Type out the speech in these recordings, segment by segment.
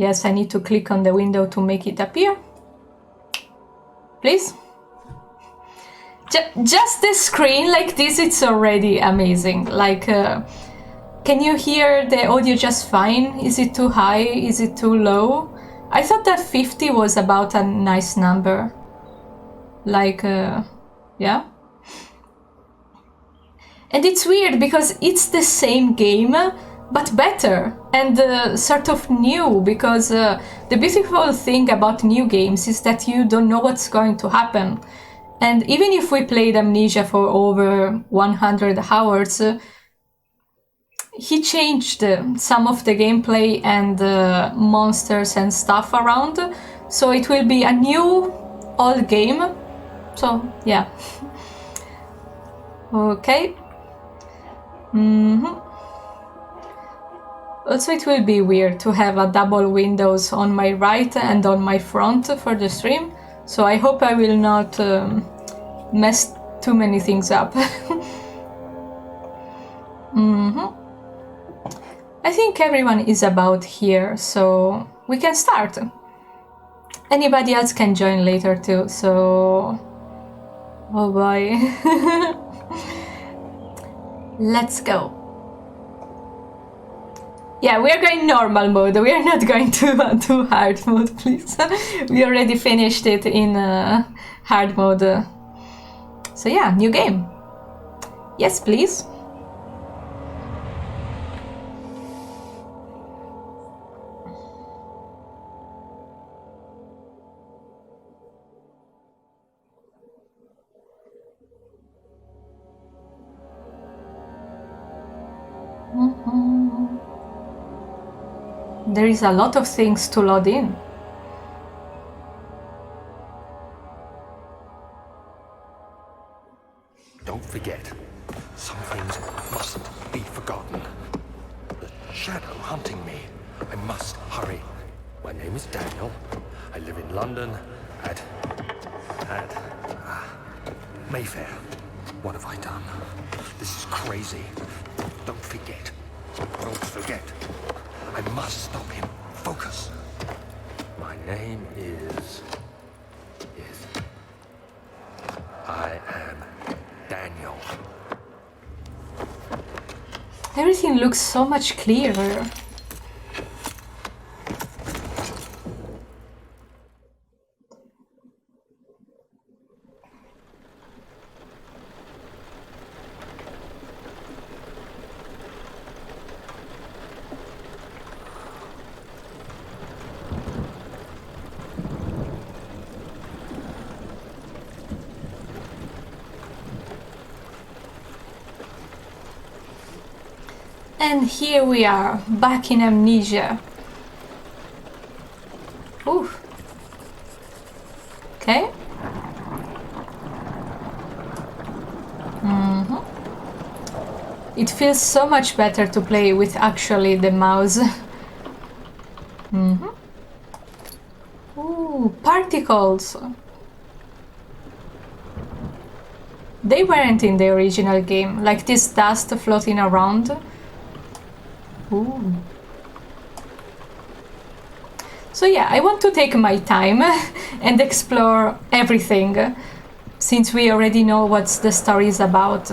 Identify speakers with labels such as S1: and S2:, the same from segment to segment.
S1: Yes, I need to click on the window to make it appear. Please. Just the screen like this, it's already amazing. Like, can you hear the audio just fine? Is it too high? Is it too low? I thought that 50 was about a nice number. Like, yeah. And it's weird because it's the same game, but better and sort of new, because the beautiful thing about new games is that you don't know what's going to happen. And even if we played Amnesia for over 100 hours, he changed some of the gameplay and monsters and stuff around, so it will be a new old game. So yeah. Okay. Also, it will be weird to have a double windows on my right and on my front for the stream, so I hope I will not mess too many things up. I think everyone is about here, so we can start. Anybody else can join later too, so... Oh boy. Let's go. Yeah, we are going normal mode. We are not going to hard mode, please. We already finished it in hard mode. So yeah, new game. Yes, please. There is a lot of things to load in.
S2: Don't forget, some things mustn't be forgotten. The shadow hunting me. I must hurry. My name is Daniel. I live in London at Mayfair. What have I done? This is crazy. Don't forget. Don't forget. I must stop him. Focus. My name is... I am Daniel.
S1: Everything looks so much clearer. And here we are, back in Amnesia. Ooh. Okay. It feels so much better to play with actually the mouse. Ooh, particles. They weren't in the original game, like this dust floating around. Ooh. So yeah, I want to take my time and explore everything, since we already know what the story is about.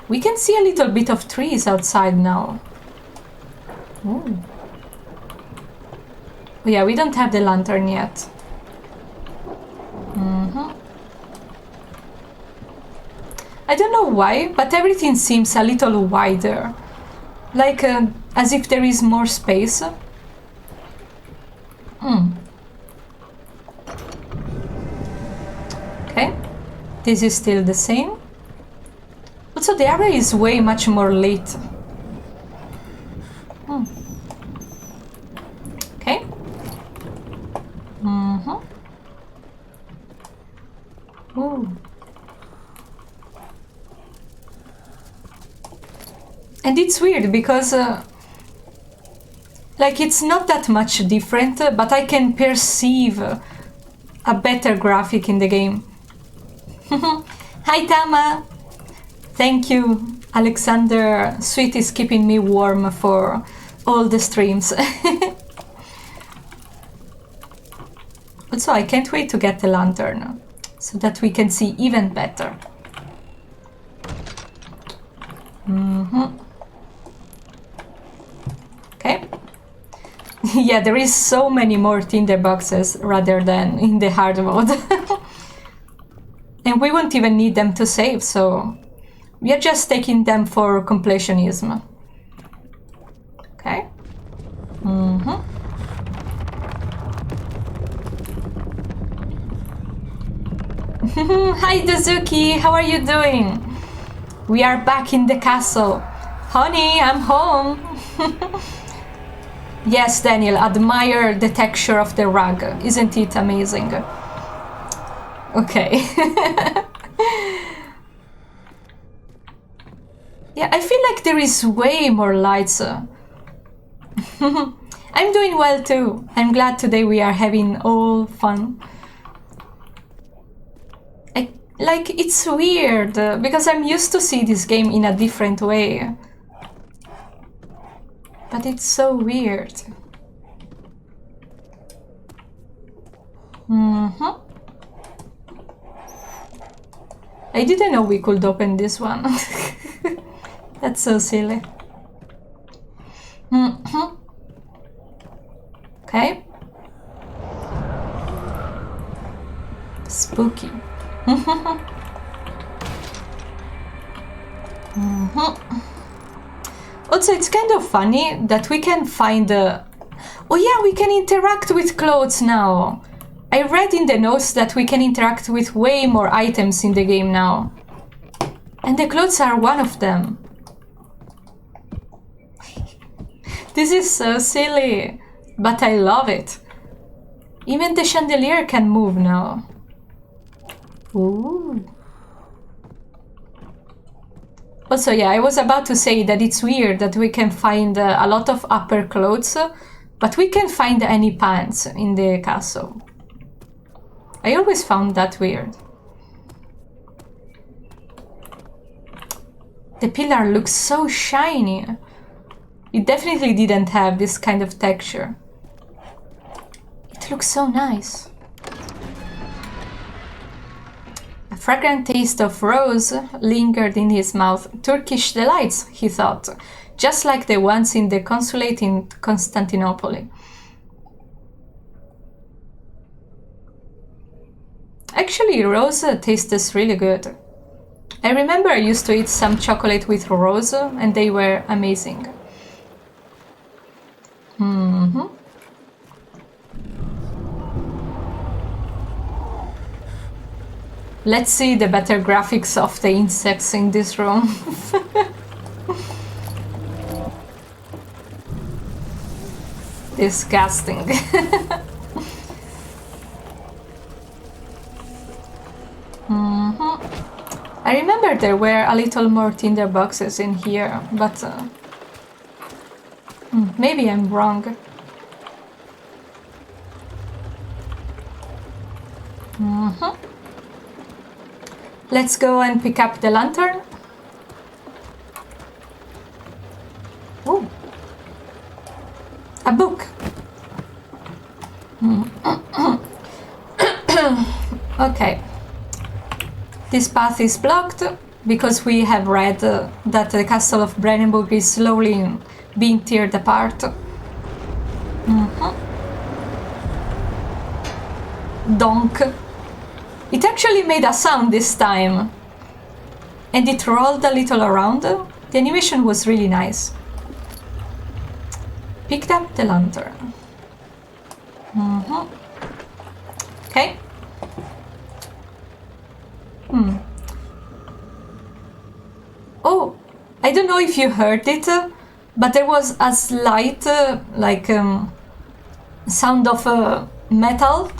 S1: We can see a little bit of trees outside now. Ooh. Yeah, we don't have the lantern yet. I don't know why, but everything seems a little wider. Like, as if there is more space. Okay, this is still the same. Also, the area is way much more lit. Okay. Ooh. And it's weird because like it's not that much different, but I can perceive a better graphic in the game. Hi Tama! Thank you, Alexander. Sweet is keeping me warm for all the streams. Also, I can't wait to get the lantern so that we can see even better. Okay. Yeah, there is so many more tinder boxes rather than in the hard mode. And we won't even need them to save, so we are just taking them for completionism. Okay. Hi Dozuki, how are you doing? We are back in the castle. Honey, I'm home. Yes, Daniel, admire the texture of the rug. Isn't it amazing? Okay. Yeah, I feel like there is way more lights. I'm doing well too. I'm glad today we are having all fun. Like, it's weird, because I'm used to see this game in a different way. But it's so weird. I didn't know we could open this one. That's so silly. Okay. Spooky. Also, it's kind of funny that we can find oh yeah, we can interact with clothes now. I read in the notes that we can interact with way more items in the game now. And the clothes are one of them. This is so silly, but I love it. Even the chandelier can move now. Ooh. Also, yeah, I was about to say that it's weird that we can find a lot of upper clothes, but we can't find any pants in the castle. I always found that weird. The pillar looks so shiny. It definitely didn't have this kind of texture. It looks so nice. A fragrant taste of rose lingered in his mouth. Turkish delights, he thought, just like the ones in the consulate in Constantinople. Actually, rose tastes really good. I remember I used to eat some chocolate with rose, and they were amazing. Let's see the better graphics of the insects in this room. Disgusting. I remember there were a little more tinder boxes in here, but maybe I'm wrong. Let's go and pick up the lantern. Ooh. A book. Okay. This path is blocked because we have read that the castle of Brennenburg is slowly being teared apart. Donk. It actually made a sound this time. And it rolled a little around. The animation was really nice. Picked up the lantern. Okay. Oh, I don't know if you heard it, but there was a slight sound of metal,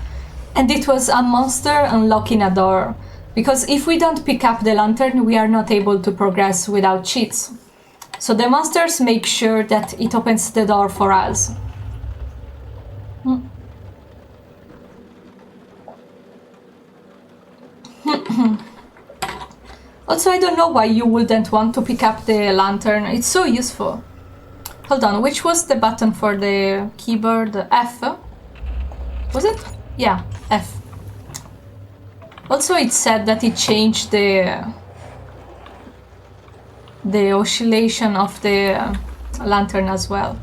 S1: and it was a monster unlocking a door. Because if we don't pick up the lantern, we are not able to progress without cheats. So the monsters make sure that it opens the door for us. Also, I don't know why you wouldn't want to pick up the lantern. It's so useful. Hold on, which was the button for the keyboard? F? Was it? Yeah, F. Also, it said that it changed the oscillation of the lantern as well.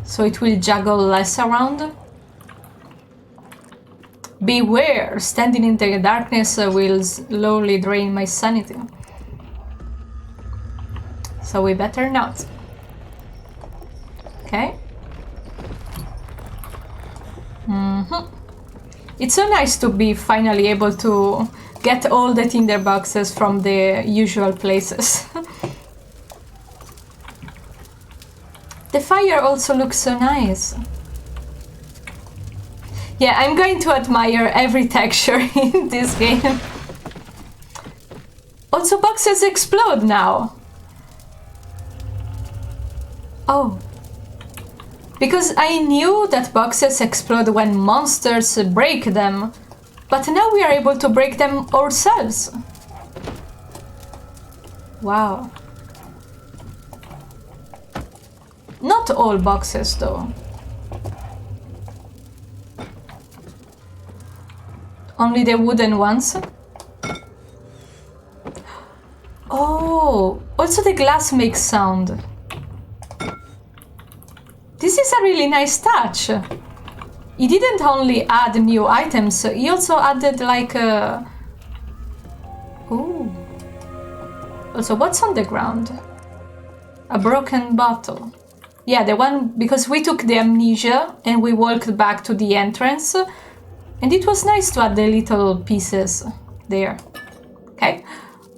S1: So it will juggle less around. Beware, standing in the darkness will slowly drain my sanity. So we better not. Okay. It's so nice to be finally able to get all the tinder boxes from the usual places. The fire also looks so nice. Yeah, I'm going to admire every texture in this game. Also, boxes explode now. Oh. Because I knew that boxes explode when monsters break them, but now we are able to break them ourselves. Wow. Not all boxes, though. Only the wooden ones. Oh, also the glass makes sound. This is a really nice touch. He didn't only add new items, he also added like a... Ooh. Also, what's on the ground? A broken bottle. Yeah, the one, because we took the amnesia and we walked back to the entrance, and it was nice to add the little pieces there. Okay.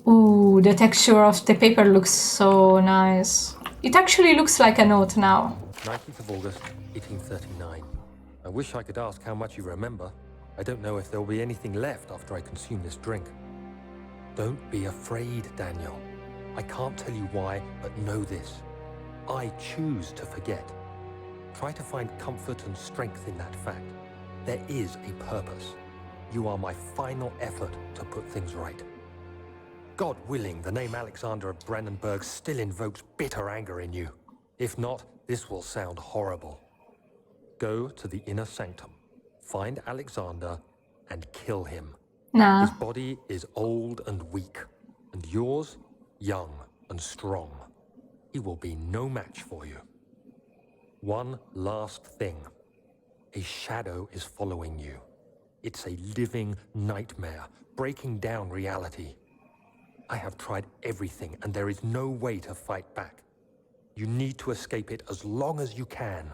S1: Ooh, the texture of the paper looks so nice. It actually looks like a note now.
S2: 19th of August, 1839. I wish I could ask how much you remember. I don't know if there will be anything left after I consume this drink. Don't be afraid, Daniel. I can't tell you why, but know this. I choose to forget. Try to find comfort and strength in that fact. There is a purpose. You are my final effort to put things right. God willing, the name Alexander of Brandenburg still invokes bitter anger in you. If not, this will sound horrible. Go to the inner sanctum, find Alexander, and kill him.
S1: Nah.
S2: His body is old and weak, and yours, young and strong. He will be no match for you. One last thing. A shadow is following you. It's a living nightmare, breaking down reality. I have tried everything, and there is no way to fight back. You need to escape it as long as you can.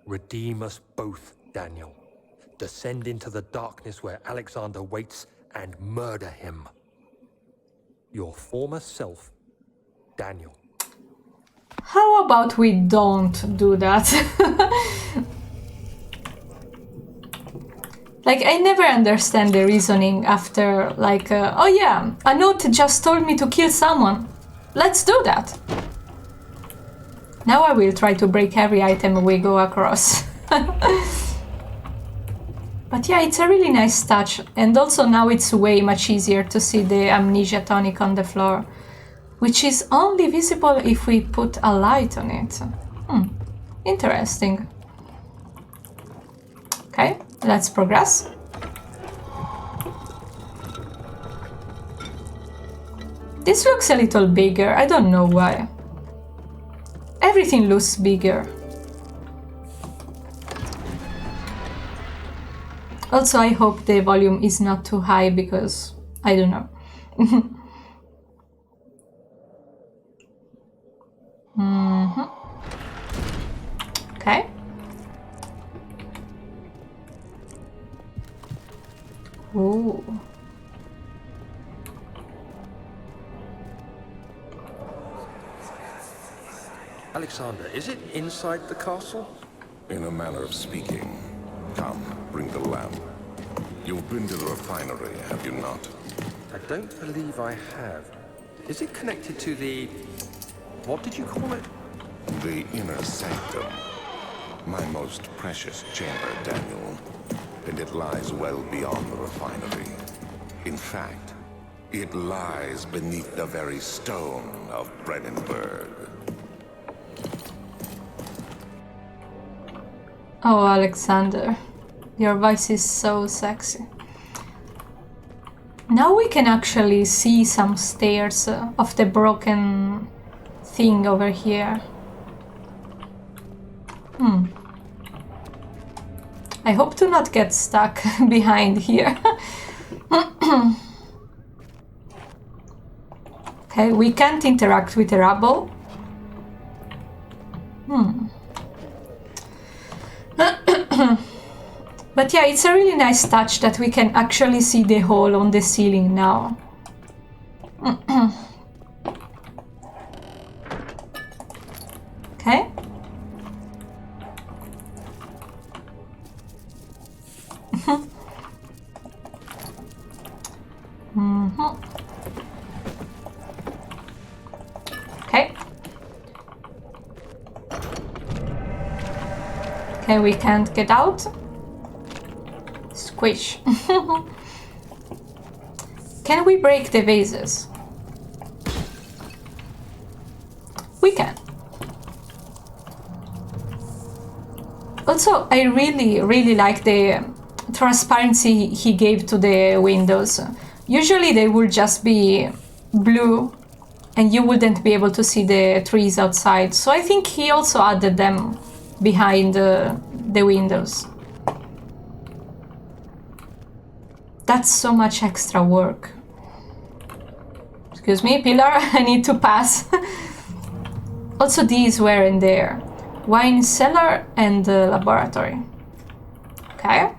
S2: Redeem us both, Daniel. Descend into the darkness where Alexander waits and murder him. Your former self, Daniel.
S1: How about we don't do that? Like, I never understand the reasoning after, like, oh yeah, a note just told me to kill someone. Let's do that. Now I will try to break every item we go across. But yeah, it's a really nice touch. And also now it's way much easier to see the amnesia tonic on the floor, which is only visible if we put a light on it. Interesting. Okay, let's progress. This looks a little bigger, I don't know why. Everything looks bigger. Also, I hope the volume is not too high because I don't know. Okay. Ooh.
S2: Alexander, is it inside the castle?
S3: In a manner of speaking. Come, bring the lamp. You've been to the refinery, have you not?
S2: I don't believe I have. Is it connected to the... what did you call it?
S3: The inner sanctum. My most precious chamber, Daniel. And it lies well beyond the refinery. In fact, it lies beneath the very stone of Brandenburg.
S1: Oh, Alexander. Your voice is so sexy. Now we can actually see some stairs of the broken thing over here. I hope to not get stuck behind here. Okay, we can't interact with the rubble. But yeah, it's a really nice touch that we can actually see the hole on the ceiling now. Okay. Okay. Okay, we can't get out. Squish. Can we break the vases? We can. Also, I really like the transparency he gave to the windows. Usually they would just be blue and you wouldn't be able to see the trees outside. So I think he also added them behind the windows. That's so much extra work. Excuse me, pillar, I need to pass. Also these were in there. Wine cellar and laboratory. Okay.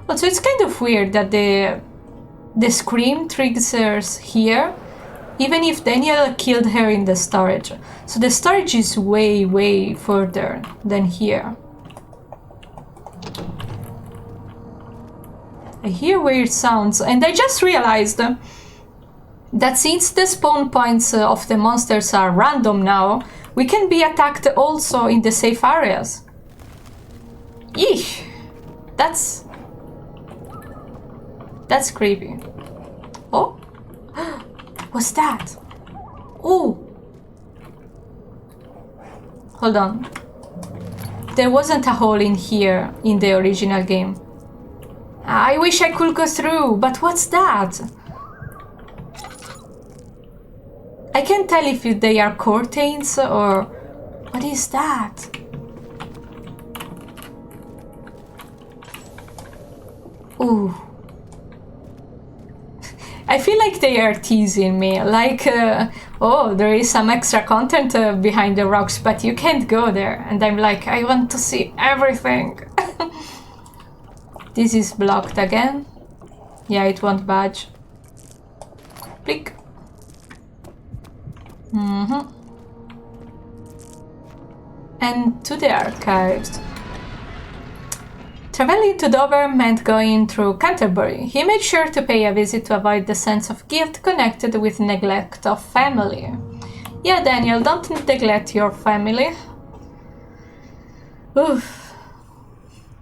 S1: Also, it's kind of weird that the scream triggers here, even if Daniel killed her in the storage. So the storage is way further than here. I hear weird sounds, and I just realized that since the spawn points of the monsters are random now, we can be attacked also in the safe areas. Eesh! That's creepy. Oh? What's that? Oh! Hold on. There wasn't a hole in here in the original game. I wish I could go through, but what's that? I can't tell if they are curtains or... What is that? Ooh. I feel like they are teasing me, like, oh, there is some extra content behind the rocks, but you can't go there. And I'm like, I want to see everything. This is blocked again. Yeah, it won't budge. Click. And to the archives. Traveling to Dover meant going through Canterbury. He made sure to pay a visit to avoid the sense of guilt connected with neglect of family. Yeah, Daniel, don't neglect your family. Oof.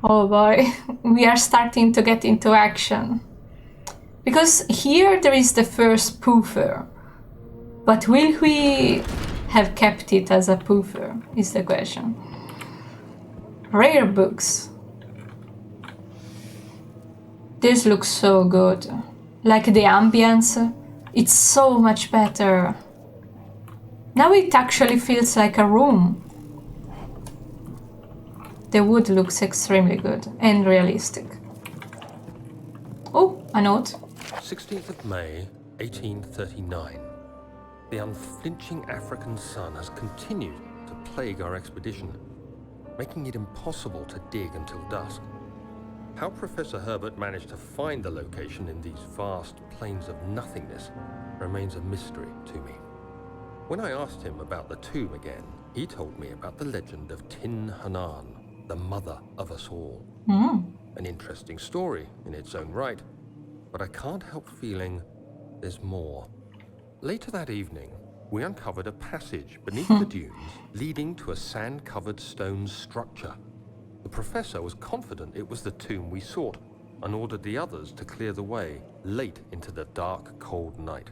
S1: Oh boy, we are starting to get into action. Because here there is the first poofer. But will we have kept it as a poofer, is the question. Rare books. This looks so good. Like the ambience, it's so much better. Now it actually feels like a room. The wood looks extremely good and realistic. Oh, a note.
S2: 16th of May, 1839. The unflinching African sun has continued to plague our expedition, making it impossible to dig until dusk. How Professor Herbert managed to find the location in these vast plains of nothingness remains a mystery to me. When I asked him about the tomb again, he told me about the legend of Tin Hanan, the mother of us all. An interesting story in its own right, but I can't help feeling there's more. Later that evening, we uncovered a passage beneath the dunes leading to a sand-covered stone structure. The professor was confident it was the tomb we sought and ordered the others to clear the way late into the dark, cold night.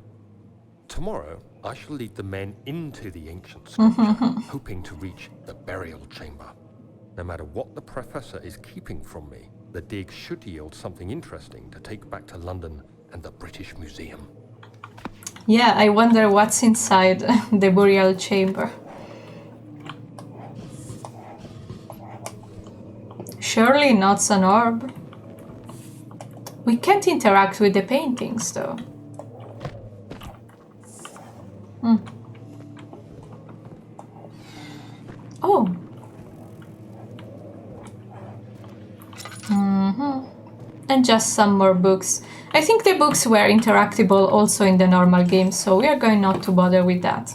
S2: Tomorrow, I shall lead the men into the ancient structure, hoping to reach the burial chamber. No matter what the professor is keeping from me, the dig should yield something interesting to take back to London and the British Museum.
S1: Yeah, I wonder what's inside the burial chamber. Surely not an orb. We can't interact with the paintings, though. Oh. And just some more books. I think the books were interactable also in the normal game, so we are going not to bother with that.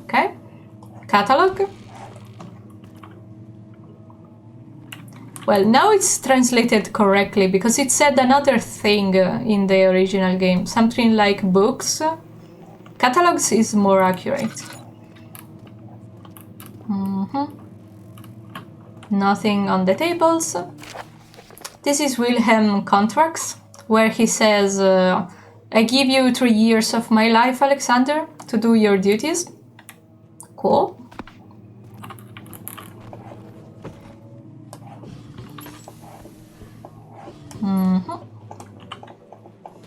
S1: Okay. Catalog. Well, now it's translated correctly because it said another thing in the original game. Something like books. Catalogs is more accurate. Nothing on the tables. This is Wilhelm contracts, where he says, I give you 3 years of my life, Alexander, to do your duties. Cool.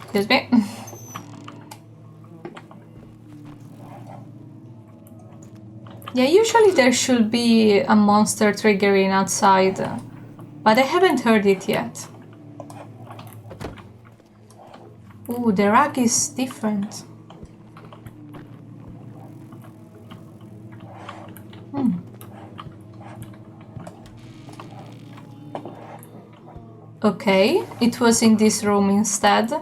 S1: Excuse me. Yeah, usually there should be a monster triggering outside, but I haven't heard it yet. Ooh, the rug is different. Okay, it was in this room instead.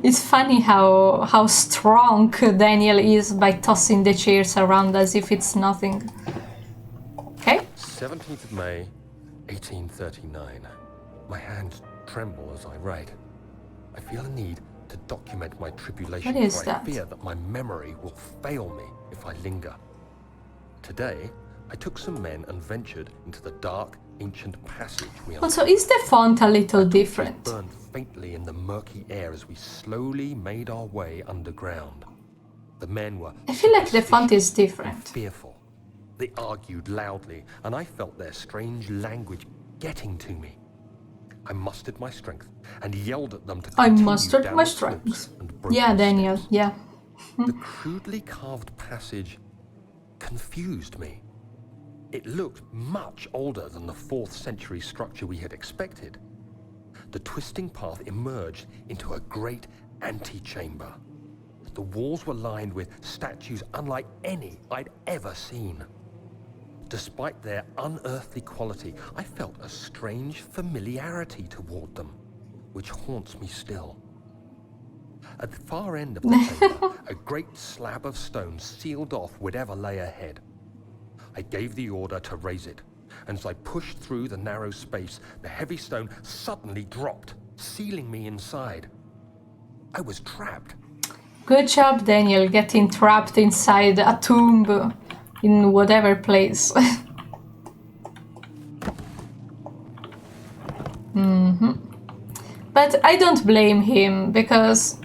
S1: It's funny how strong Daniel is by tossing the chairs around as if it's nothing. Okay.
S2: 17th of May, 1839. My hands tremble as I write. I feel a need to document my tribulation,
S1: What is
S2: for I
S1: that?
S2: fear that my memory will fail me if I linger. Today, I took some men and ventured into the dark, ancient passage we
S1: Also, is the font a little
S2: Torches
S1: different?
S2: burned faintly in the murky air as we slowly made our way underground. The men were
S1: I feel like the font is
S2: superstitious and
S1: different.
S2: fearful. They argued loudly, and I felt their strange language getting to me. I mustered my strength and yelled at them to
S1: I
S2: continue
S1: mustered
S2: down
S1: my
S2: the slopes
S1: strength.
S2: and broken
S1: Yeah, Daniel,
S2: steps.
S1: yeah.
S2: The crudely carved passage confused me. It looked much older than the 4th century structure we had expected. The twisting path emerged into a great antechamber. The walls were lined with statues unlike any I'd ever seen. Despite their unearthly quality, I felt a strange familiarity toward them, which haunts me still. At the far end of the chamber, a great slab of stone sealed off whatever lay ahead. I gave the order to raise it, and as I pushed through the narrow space, the heavy stone suddenly dropped, sealing me inside. I was trapped.
S1: Good job, Daniel, getting trapped inside a tomb in whatever place. But I don't blame him, because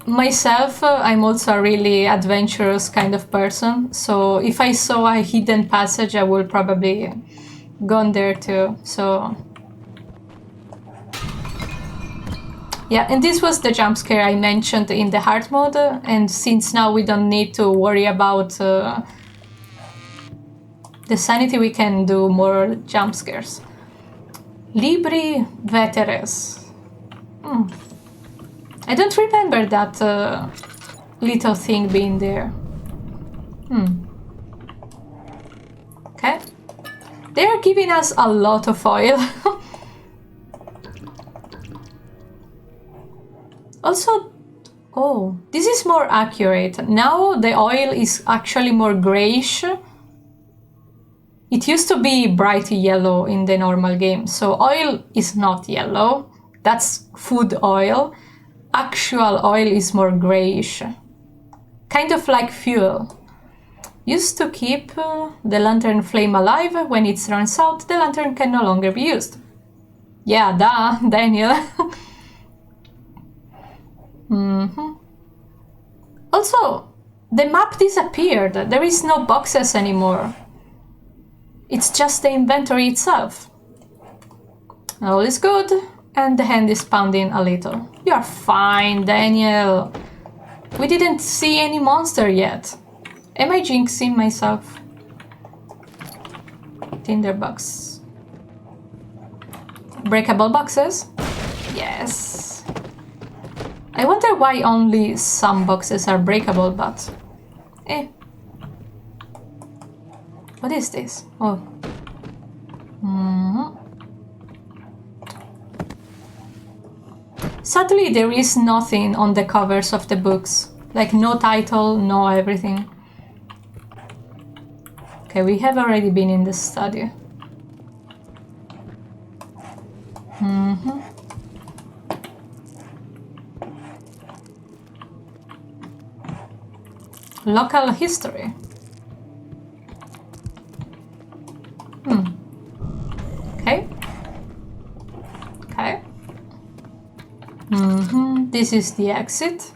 S1: myself, I'm also a really adventurous kind of person, so if I saw a hidden passage, I would probably gone there too, so... Yeah, and this was the jump scare I mentioned in the hard mode, and since now we don't need to worry about the sanity, we can do more jump scares. Libri Veteres. I don't remember that little thing being there. Okay. They are giving us a lot of oil. Also, oh, this is more accurate. Now the oil is actually more grayish. It used to be bright yellow in the normal game, so oil is not yellow. That's food oil. Actual oil is more grayish. Kind of like fuel. Used to keep the lantern flame alive. When it runs out, the lantern can no longer be used. Yeah, duh, Daniel. Also, the map disappeared. There is no boxes anymore. It's just the inventory itself. All is good, and the hand is pounding a little. You're fine, Daniel. We didn't see any monster yet. Am I jinxing myself? Tinderbox. Breakable boxes? Yes. I wonder why only some boxes are breakable, but... eh. What is this? Oh. Sadly, there is nothing on the covers of the books. Like, no title, no everything. Okay, we have already been in the study. Local history. Okay. Okay. This is the exit.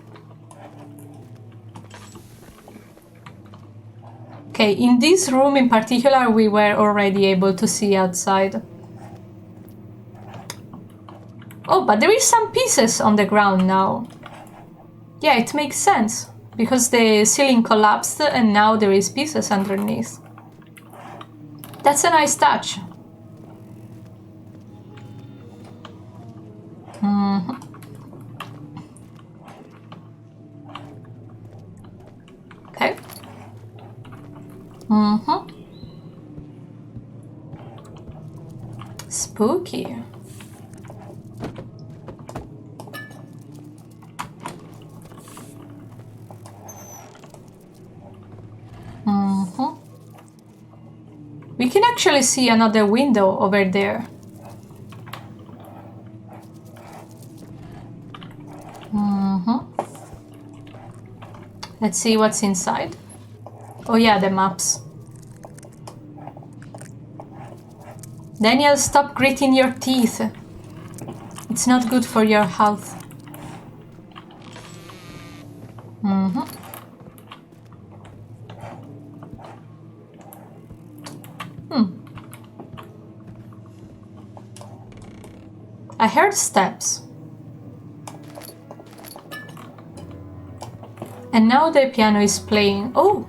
S1: Okay, in this room in particular, we were already able to see outside. Oh, but there is some pieces on the ground now. Yeah, it makes sense, because the ceiling collapsed and now there is pieces underneath. That's a nice touch. Okay. Spooky. We can actually see another window over there. Let's see what's inside. Oh yeah, the maps. Daniel, stop gritting your teeth. It's not good for your health. I heard steps. And now the piano is playing. Oh!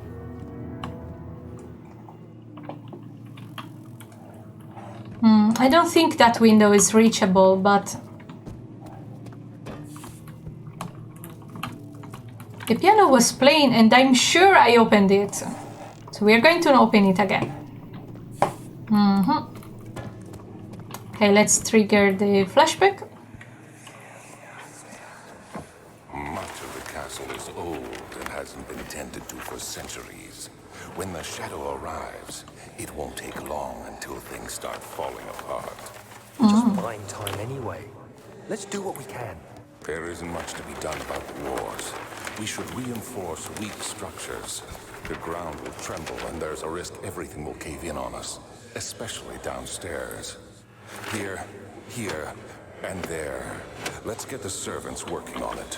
S1: I don't think that window is reachable, but... the piano was playing and I'm sure I opened it. So we're going to open it again. Okay, let's trigger the flashback.
S3: Much of the castle is old and hasn't been tended to for centuries. When the shadow arrives, it won't take long until things start falling apart.
S2: We're just buying time anyway. Let's do what we can.
S3: There isn't much to be done about the wars. We should reinforce weak structures. The ground will tremble and there's a risk everything will cave in on us, especially downstairs. Here, and there. Let's get the servants working on it.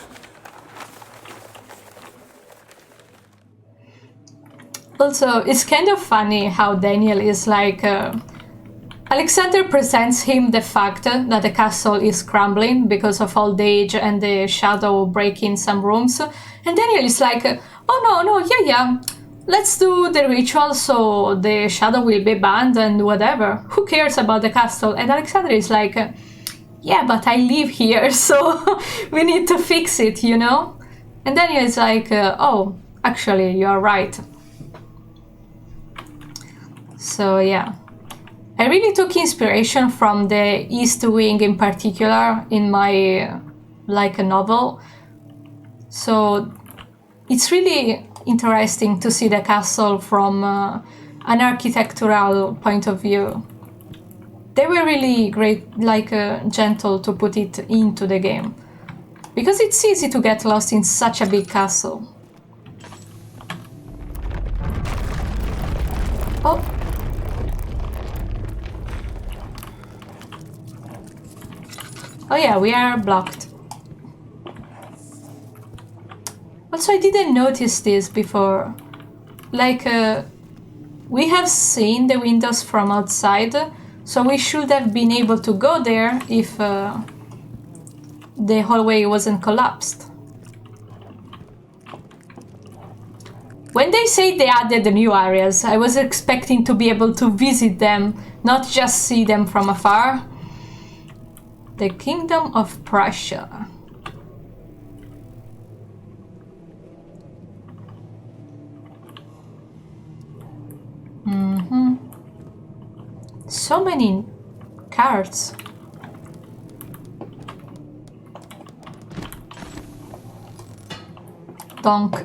S1: Also, it's kind of funny how Daniel is like... Alexander presents him the fact that the castle is crumbling because of old age and the shadow breaking some rooms. And Daniel is like, oh no, yeah. Let's do the ritual so the shadow will be banned and whatever. Who cares about the castle? And Alexander is like, yeah, but I live here, so we need to fix it, you know? And Daniel is like, oh, actually, you're right. So, yeah. I really took inspiration from the East Wing in particular in my, like, a novel. So, it's really interesting to see the castle from an architectural point of view. They were really great, like gentle to put it into the game. Because it's easy to get lost in such a big castle. Oh. Oh yeah, we are blocked. Also, I didn't notice this before. Like, we have seen the windows from outside, so we should have been able to go there if the hallway wasn't collapsed. When they say they added the new areas, I was expecting to be able to visit them, not just see them from afar. The Kingdom of Prussia. So many cards. Donk.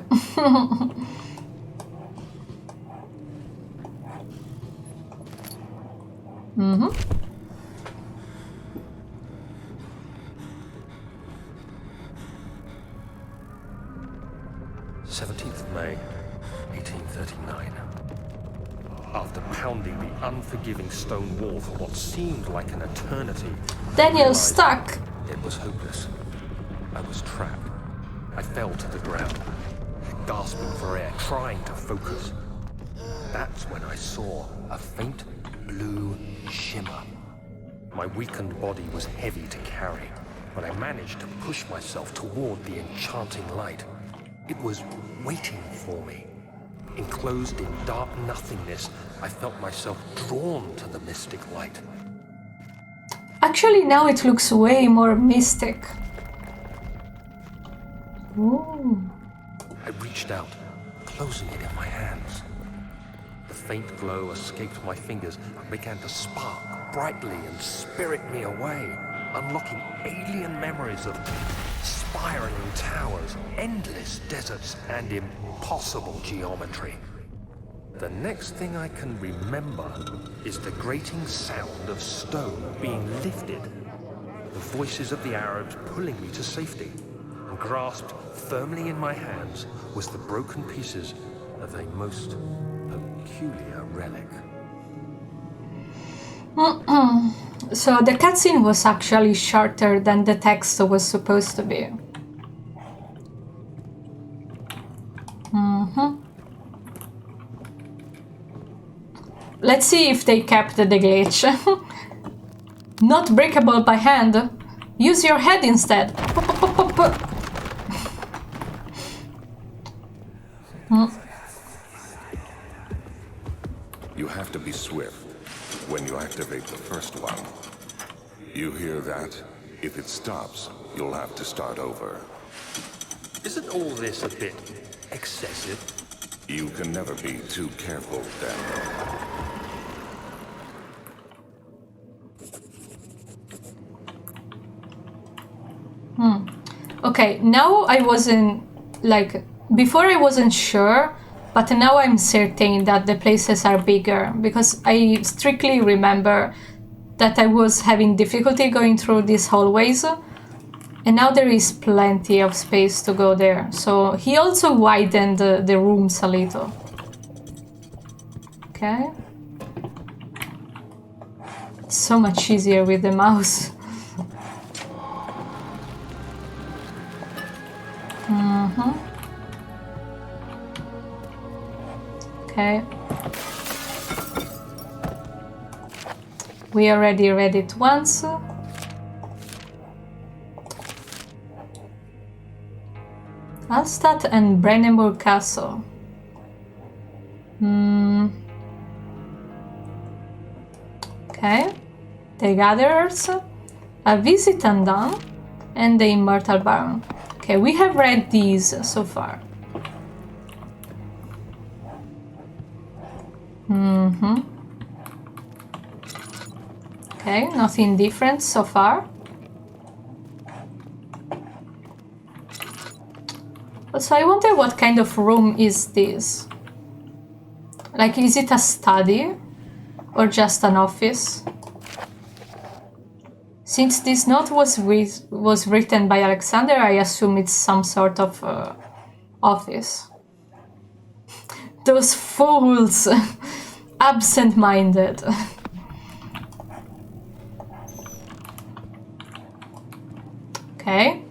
S1: Mm-hmm.
S2: 17th of May, 1839. After pounding the unforgiving stone wall for what seemed like an eternity,
S1: Daniel's stuck.
S2: It was hopeless. I was trapped. I fell to the ground, gasping for air, trying to focus. That's when I saw a faint blue shimmer. My weakened body was heavy to carry, but I managed to push myself toward the enchanting light. It was waiting for me. Enclosed in dark nothingness, I felt myself drawn to the mystic light.
S1: Actually, now it looks way more mystic. Ooh.
S2: I reached out, closing it in my hands. The faint glow escaped my fingers and began to spark brightly and spirit me away, unlocking alien memories of spiraling towers, endless deserts, and impossible geometry. The next thing I can remember is the grating sound of stone being lifted, the voices of the Arabs pulling me to safety, and grasped firmly in my hands was the broken pieces of a most peculiar relic.
S1: So the cutscene was actually shorter than the text was supposed to be. Let's see if they kept the glitch. Not breakable by hand. Use your head instead.
S3: You have to be swift when you activate the first one. You hear that? If it stops, you'll have to start over.
S2: Isn't all this a bit excessive?
S3: You can never be too careful, Daniel.
S1: Okay, now I wasn't, like, before I wasn't sure, but now I'm certain that the places are bigger, because I strictly remember that I was having difficulty going through these hallways, and now there is plenty of space to go there. So he also widened the rooms a little. Okay. It's so much easier with the mouse. Okay. We already read it once. Alstad and Brandenburg Castle. Okay. The Gatherers, A Visit Undone, and The Immortal Baron. Okay, we have read these so far. Okay, nothing different so far. Also, I wonder what kind of room is this? Like, is it a study? Or just an office? Since this note was written by Alexander, I assume it's some sort of office. Those fools! absent-minded. Okay.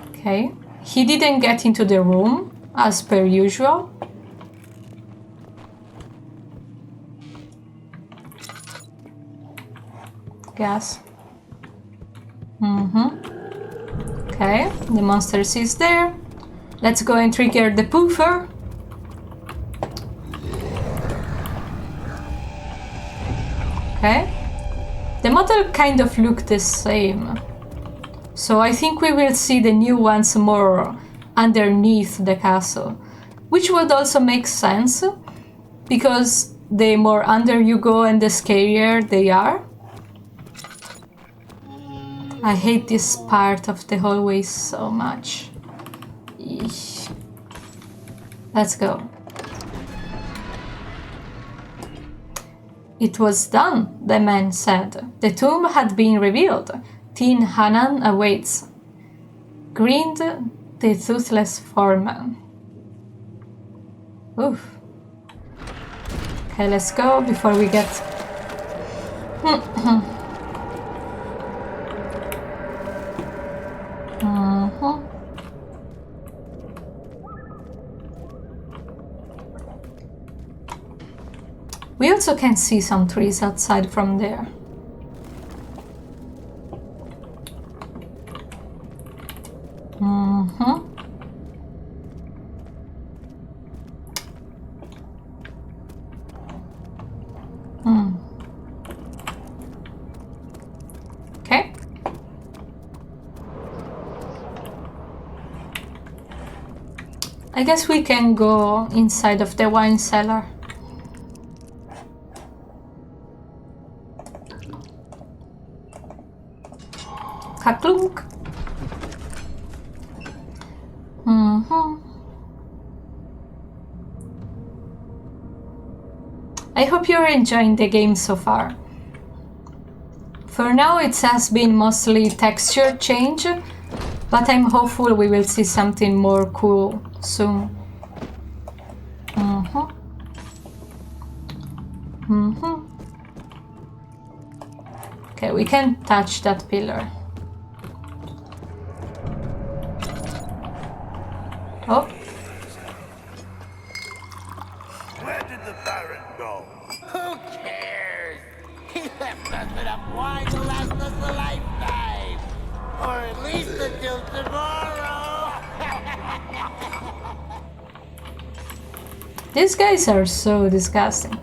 S1: Okay. He didn't get into the room, as per usual. Gas. Okay, the monster is there. Let's go and trigger the poofer. Okay. The model kind of look the same. So I think we will see the new ones more underneath the castle. Which would also make sense, because the more under you go and the scarier they are. I hate this part of the hallway so much. Eesh. Let's go. It was done, the man said. The tomb had been revealed. Tin Hanan awaits. Grinned the toothless foreman. Oof. Okay, let's go before we get... We also can see some trees outside from there. Okay. I guess we can go inside of the wine cellar. Kaklunk. I hope you're enjoying the game so far. For now it has been mostly texture change, but I'm hopeful we will see something more cool soon. Okay, we can touch that pillar. Oh.
S4: Where did the Baron go? Who cares? He left us enough wine to last us a lifetime. Or at least until tomorrow.
S1: These guys are so disgusting.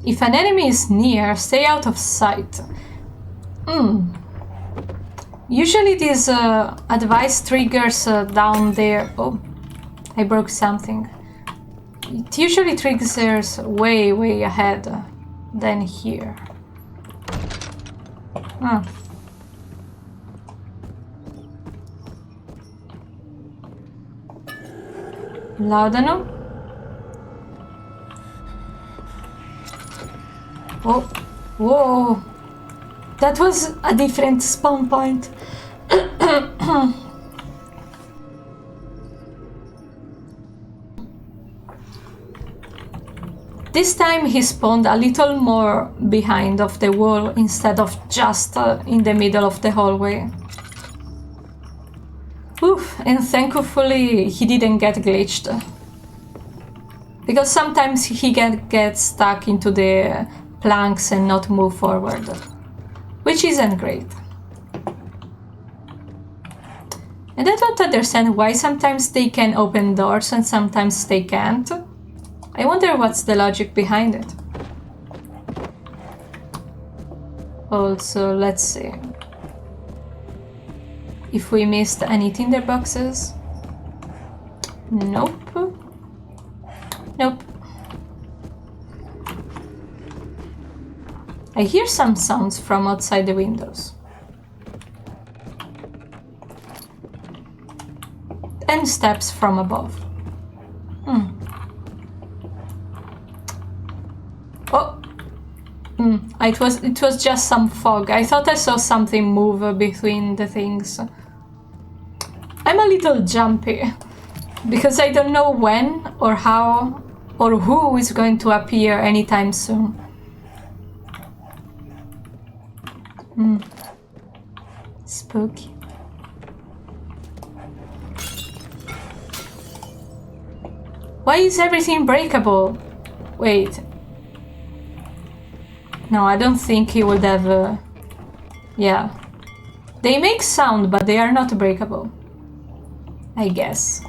S1: If an enemy is near, stay out of sight. Usually this advice triggers down there. Oh, I broke something. It usually triggers way ahead than here. Laudano. Oh, whoa. That was a different spawn point. This time he spawned a little more behind of the wall instead of just in the middle of the hallway. Oof, and thankfully he didn't get glitched. Because sometimes he can get stuck into the planks and not move forward, which isn't great. And I don't understand why sometimes they can open doors and sometimes they can't. I wonder what's the logic behind it. Also, let's see if we missed any tinderboxes. Nope. Nope. I hear some sounds from outside the windows. And steps from above. Oh. It was just some fog. I thought I saw something move between the things. I'm a little jumpy because I don't know when or how or who is going to appear anytime soon. Spooky. Why is everything breakable? Wait. No, I don't think he would have... Yeah. They make sound, but they are not breakable. I guess.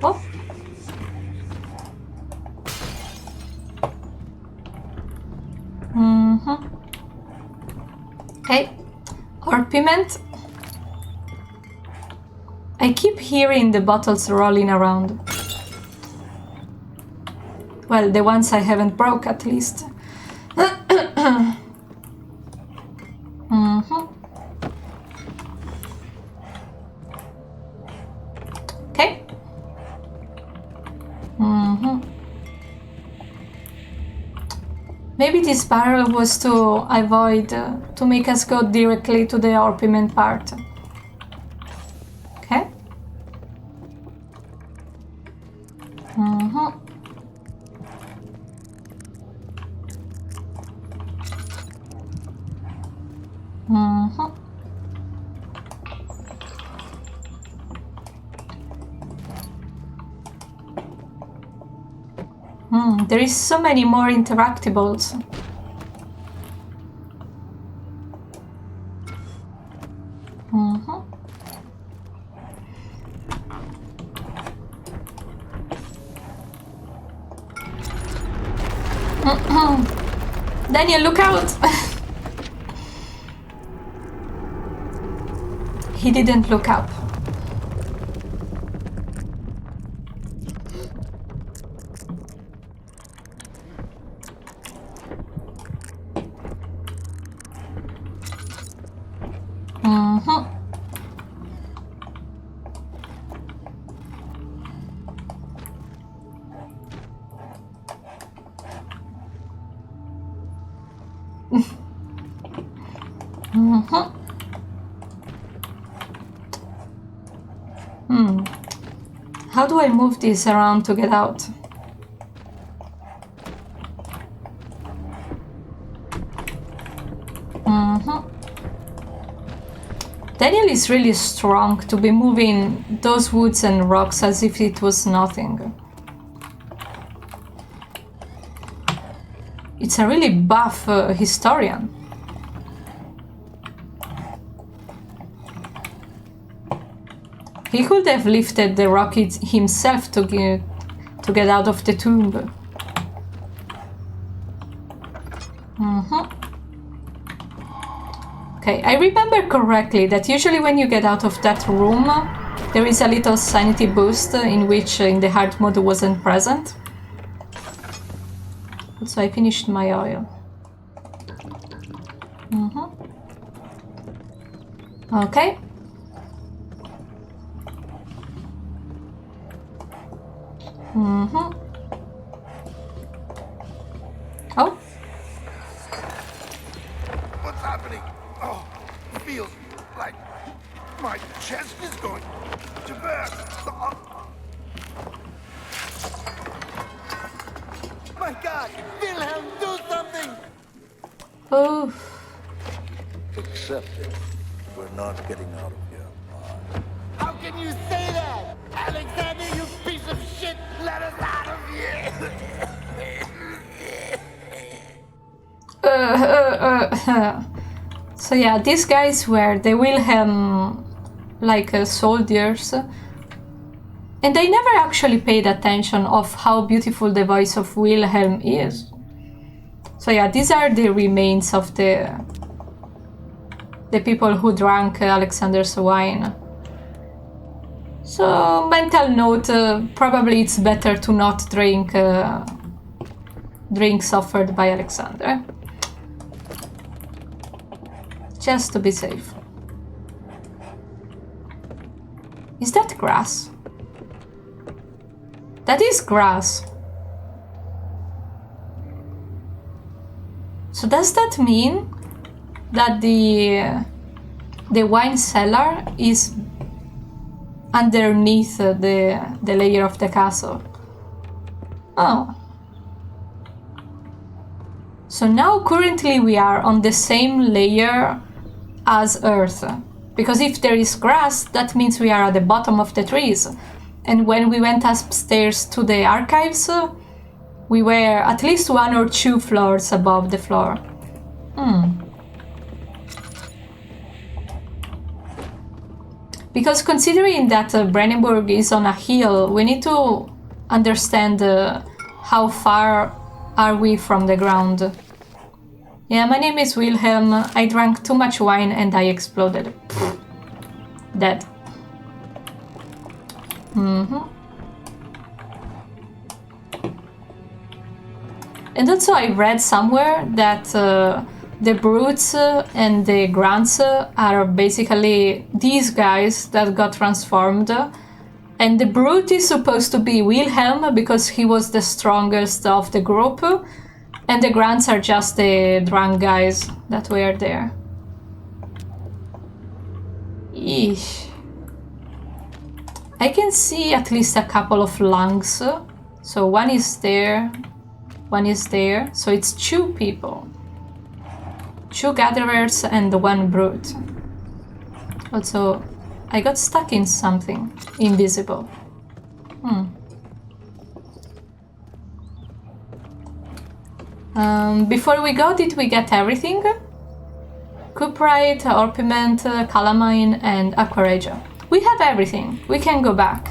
S1: Oh. Okay. Orpiment. I keep hearing the bottles rolling around. Well, the ones I haven't broke, at least. Okay. Maybe this barrel was to avoid, to make us go directly to the orpiment part. Okay. There is so many more interactables. Daniel, look out! He didn't look up. How do I move this around to get out? Daniel is really strong to be moving those woods and rocks as if it was nothing. It's a really buff historian. He could have lifted the rock himself to get out of the tomb. Okay, I remember correctly that usually when you get out of that room, there is a little sanity boost in which in the hard mode wasn't present. So I finished my oil. Okay. Oh.
S3: What's happening? Oh, it feels like my chest is going to burst.
S4: My God! Wilhelm, do something!
S1: Oh.
S5: Accept it. We're not getting out of here.
S4: How can you say that? Alexander, you piece of shit! Let us out of here!
S1: So yeah, these guys were the Wilhelm, like soldiers, and I never actually paid attention of how beautiful the voice of Wilhelm is. So yeah, these are the remains of the people who drank Alexander's wine. So mental note, probably it's better to not drink drinks offered by Alexander. Just to be safe. Is that grass? That is grass. So does that mean that the wine cellar is underneath the layer of the castle? Oh. So now currently we are on the same layer as Earth. Because if there is grass, that means we are at the bottom of the trees. And when we went upstairs to the archives, we were at least 1 or 2 floors above the floor. Because considering that Brandenburg is on a hill, we need to understand how far are we from the ground. Yeah, my name is Wilhelm. I drank too much wine and I exploded. Dead. And also I read somewhere that the brutes and the grunts are basically these guys that got transformed. And the brute is supposed to be Wilhelm because he was the strongest of the group. And the grunts are just the drunk guys that were there. Eesh. I can see at least a couple of lungs. So one is there, one is there. So it's 2 people. 2 gatherers and 1 brute. Also, I got stuck in something invisible. Before we go, did we get everything? Cuprite, Orpiment, Calamine, and Aquaregia. We have everything. We can go back.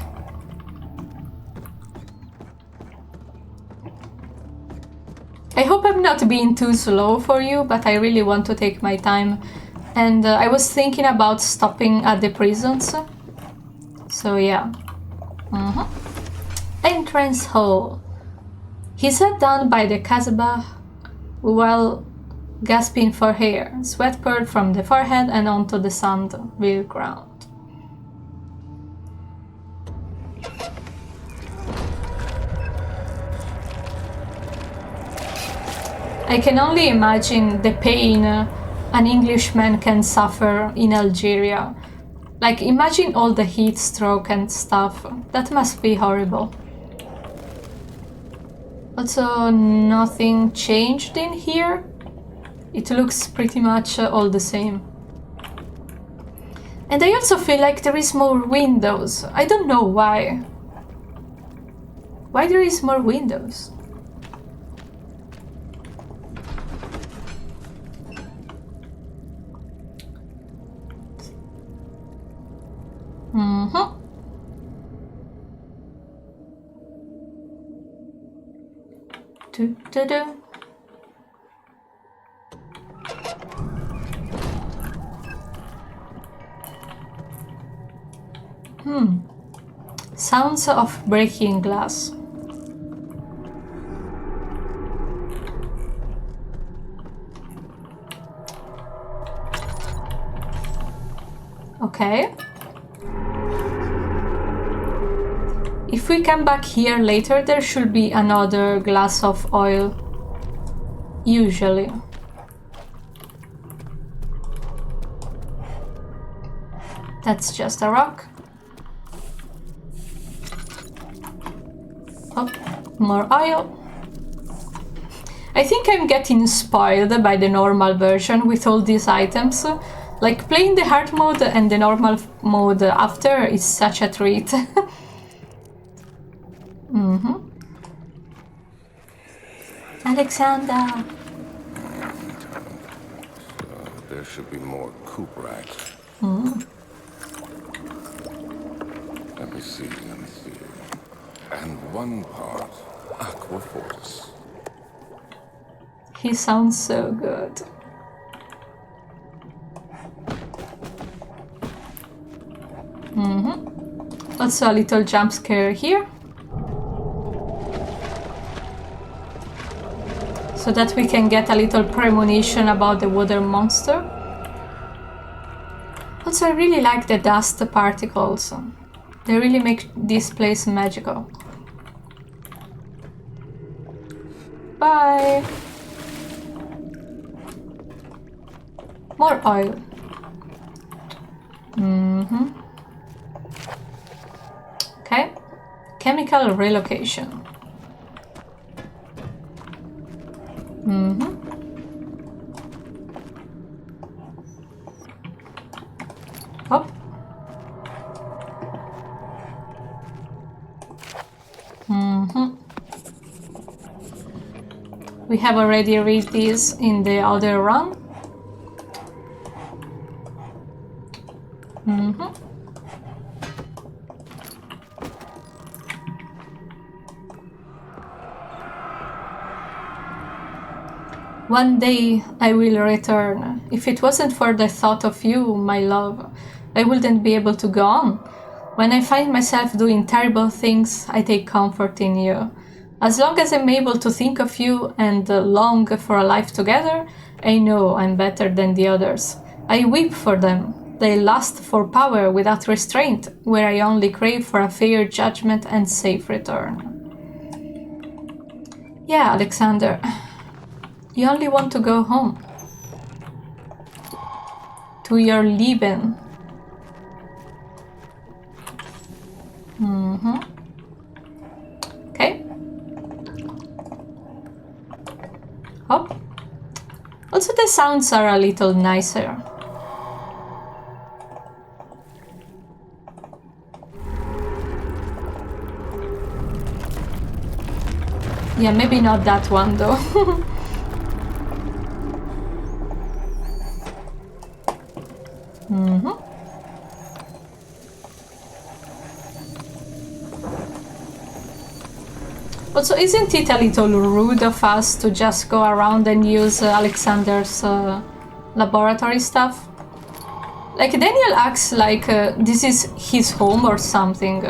S1: I hope I'm not being too slow for you, but I really want to take my time. And I was thinking about stopping at the prisons. So yeah. Entrance hall. He sat down by the Kasbah while gasping for air. Sweat poured from the forehead and onto the sandville ground. I can only imagine the pain an Englishman can suffer in Algeria. Like, imagine all the heat stroke and stuff. That must be horrible. Also, nothing changed in here. It looks pretty much all the same. And I also feel like there is more windows. I don't know why. Why there is more windows? Do-do-do. Sounds of breaking glass. Okay. If we come back here later, there should be another glass of oil. Usually. That's just a rock. Oh, more oil. I think I'm getting spoiled by the normal version with all these items. Like, playing the hard mode and the normal mode after is such a treat. Alexander!
S3: So there should be more cuprites. Let me see. And 1 part aquafortis.
S1: He sounds so good. Also a little jump scare here. so that we can get a little premonition about the water monster. Also, I really like the dust particles. They really make this place magical. Bye! More oil. Okay. Chemical relocation. Hop. We have already read this in the other run. One day I will return. If it wasn't for the thought of you, my love, I wouldn't be able to go on. When I find myself doing terrible things, I take comfort in you. As long as I'm able to think of you and long for a life together, I know I'm better than the others. I weep for them. They lust for power without restraint, where I only crave for a fair judgment and safe return. Yeah, Alexander. You only want to go home. To your Leben. Okay. Hop. Also, the sounds are a little nicer. Yeah, maybe not that one though. Also, isn't it a little rude of us to just go around and use Alexander's laboratory stuff? Like, Daniel acts like this is his home or something,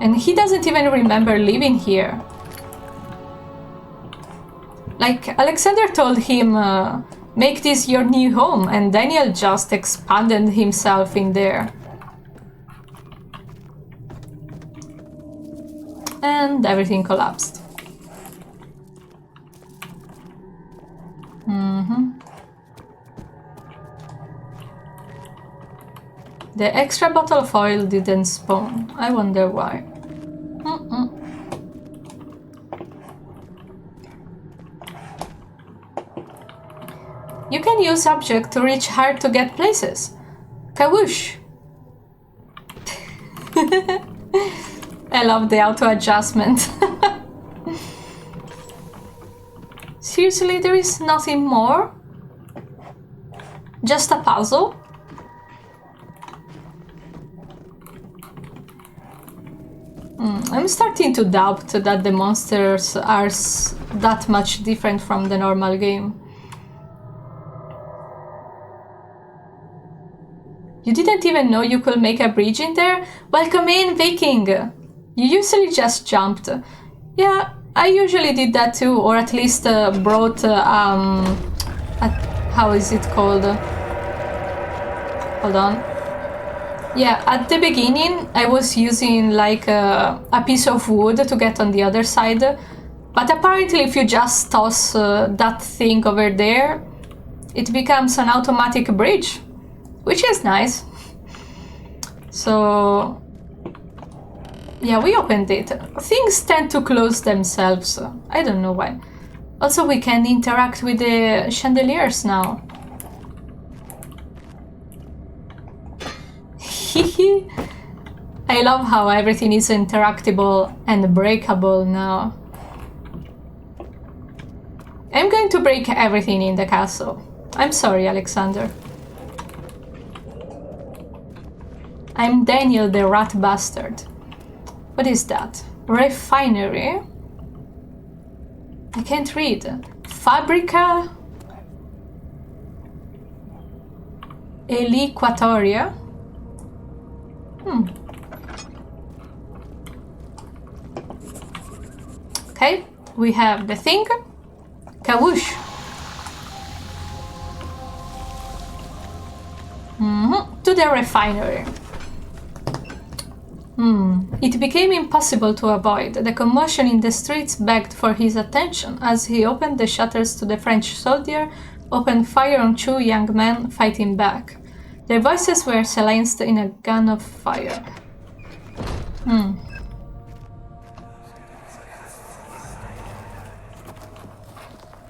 S1: and he doesn't even remember living here. Like, Alexander told him, make this your new home, and Daniel just expanded himself in there. And everything collapsed. The extra bottle of oil didn't spawn. I wonder why. You can use object to reach hard to get places. Kawoosh! I love the auto adjustment. Seriously, there is nothing more? Just a puzzle? I'm starting to doubt that the monsters are that much different from the normal game. You didn't even know you could make a bridge in there? Welcome in, Viking! You usually just jumped. Yeah, I usually did that too, or at least brought how is it called? Hold on. Yeah, at the beginning I was using like a piece of wood to get on the other side, but apparently if you just toss that thing over there, it becomes an automatic bridge, which is nice. So yeah, we opened it. Things tend to close themselves. I don't know why. Also, we can interact with the chandeliers now. I love how everything is interactable and breakable now. I'm going to break everything in the castle. I'm sorry, Alexander. I'm Daniel the rat bastard. What is that? Refinery? I can't read. Fabrica Eliquatoria? Okay, we have the thing. Kawoosh. To the refinery. It became impossible to avoid. The commotion in the streets begged for his attention as he opened the shutters to the French soldier, opened fire on 2 young men fighting back. Their voices were silenced in a gun of fire.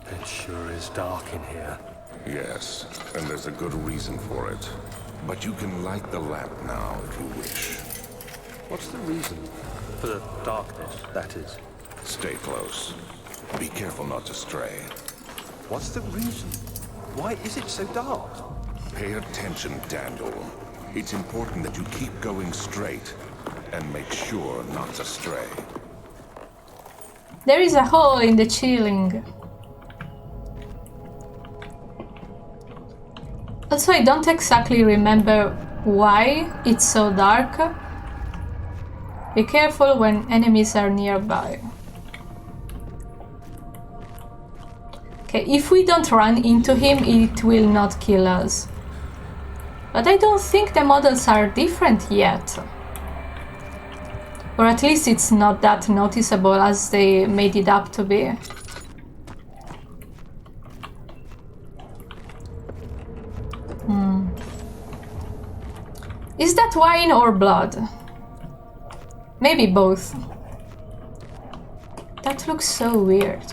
S2: It sure is dark in here.
S3: Yes, and there's a good reason for it. But you can light the lamp now if you wish.
S2: What's the reason? For the darkness, that is.
S3: Stay close. Be careful not to stray.
S2: What's the reason? Why is it so dark?
S3: Pay attention, Daniel. It's important that you keep going straight and make sure not to stray.
S1: There is a hole in the ceiling. Also, I don't exactly remember why it's so dark. Be careful when enemies are nearby. Okay, if we don't run into him, it will not kill us. But I don't think the models are different yet. Or at least it's not that noticeable as they made it up to be. Is that wine or blood? Maybe both. That looks so weird.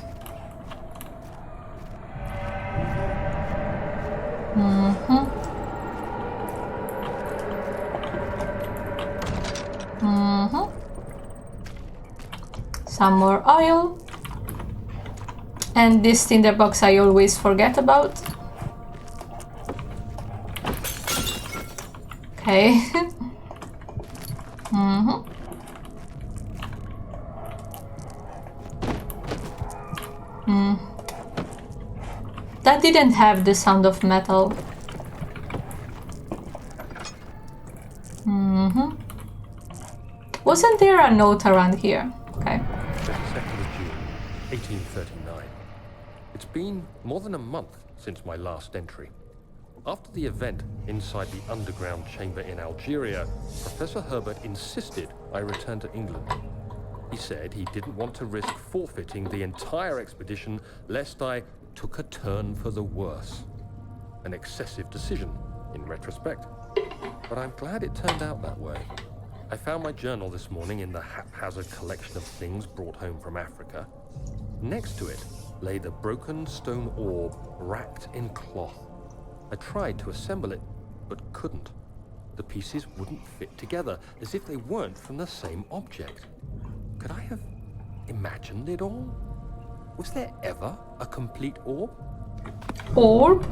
S1: Some more oil. And this tinderbox I always forget about. Okay. That didn't have the sound of metal. Wasn't there a note around here? Okay.
S2: 22nd of June, 1839. It's been more than a month since my last entry. After the event inside the underground chamber in Algeria, Professor Herbert insisted I return to England. He said he didn't want to risk forfeiting the entire expedition lest I took a turn for the worse. An excessive decision, in retrospect. But I'm glad it turned out that way. I found my journal this morning in the haphazard collection of things brought home from Africa. Next to it lay the broken stone orb wrapped in cloth. I tried to assemble it, but couldn't. The pieces wouldn't fit together, as if they weren't from the same object. Could I have imagined it all? Was there ever a complete orb?
S1: Orb?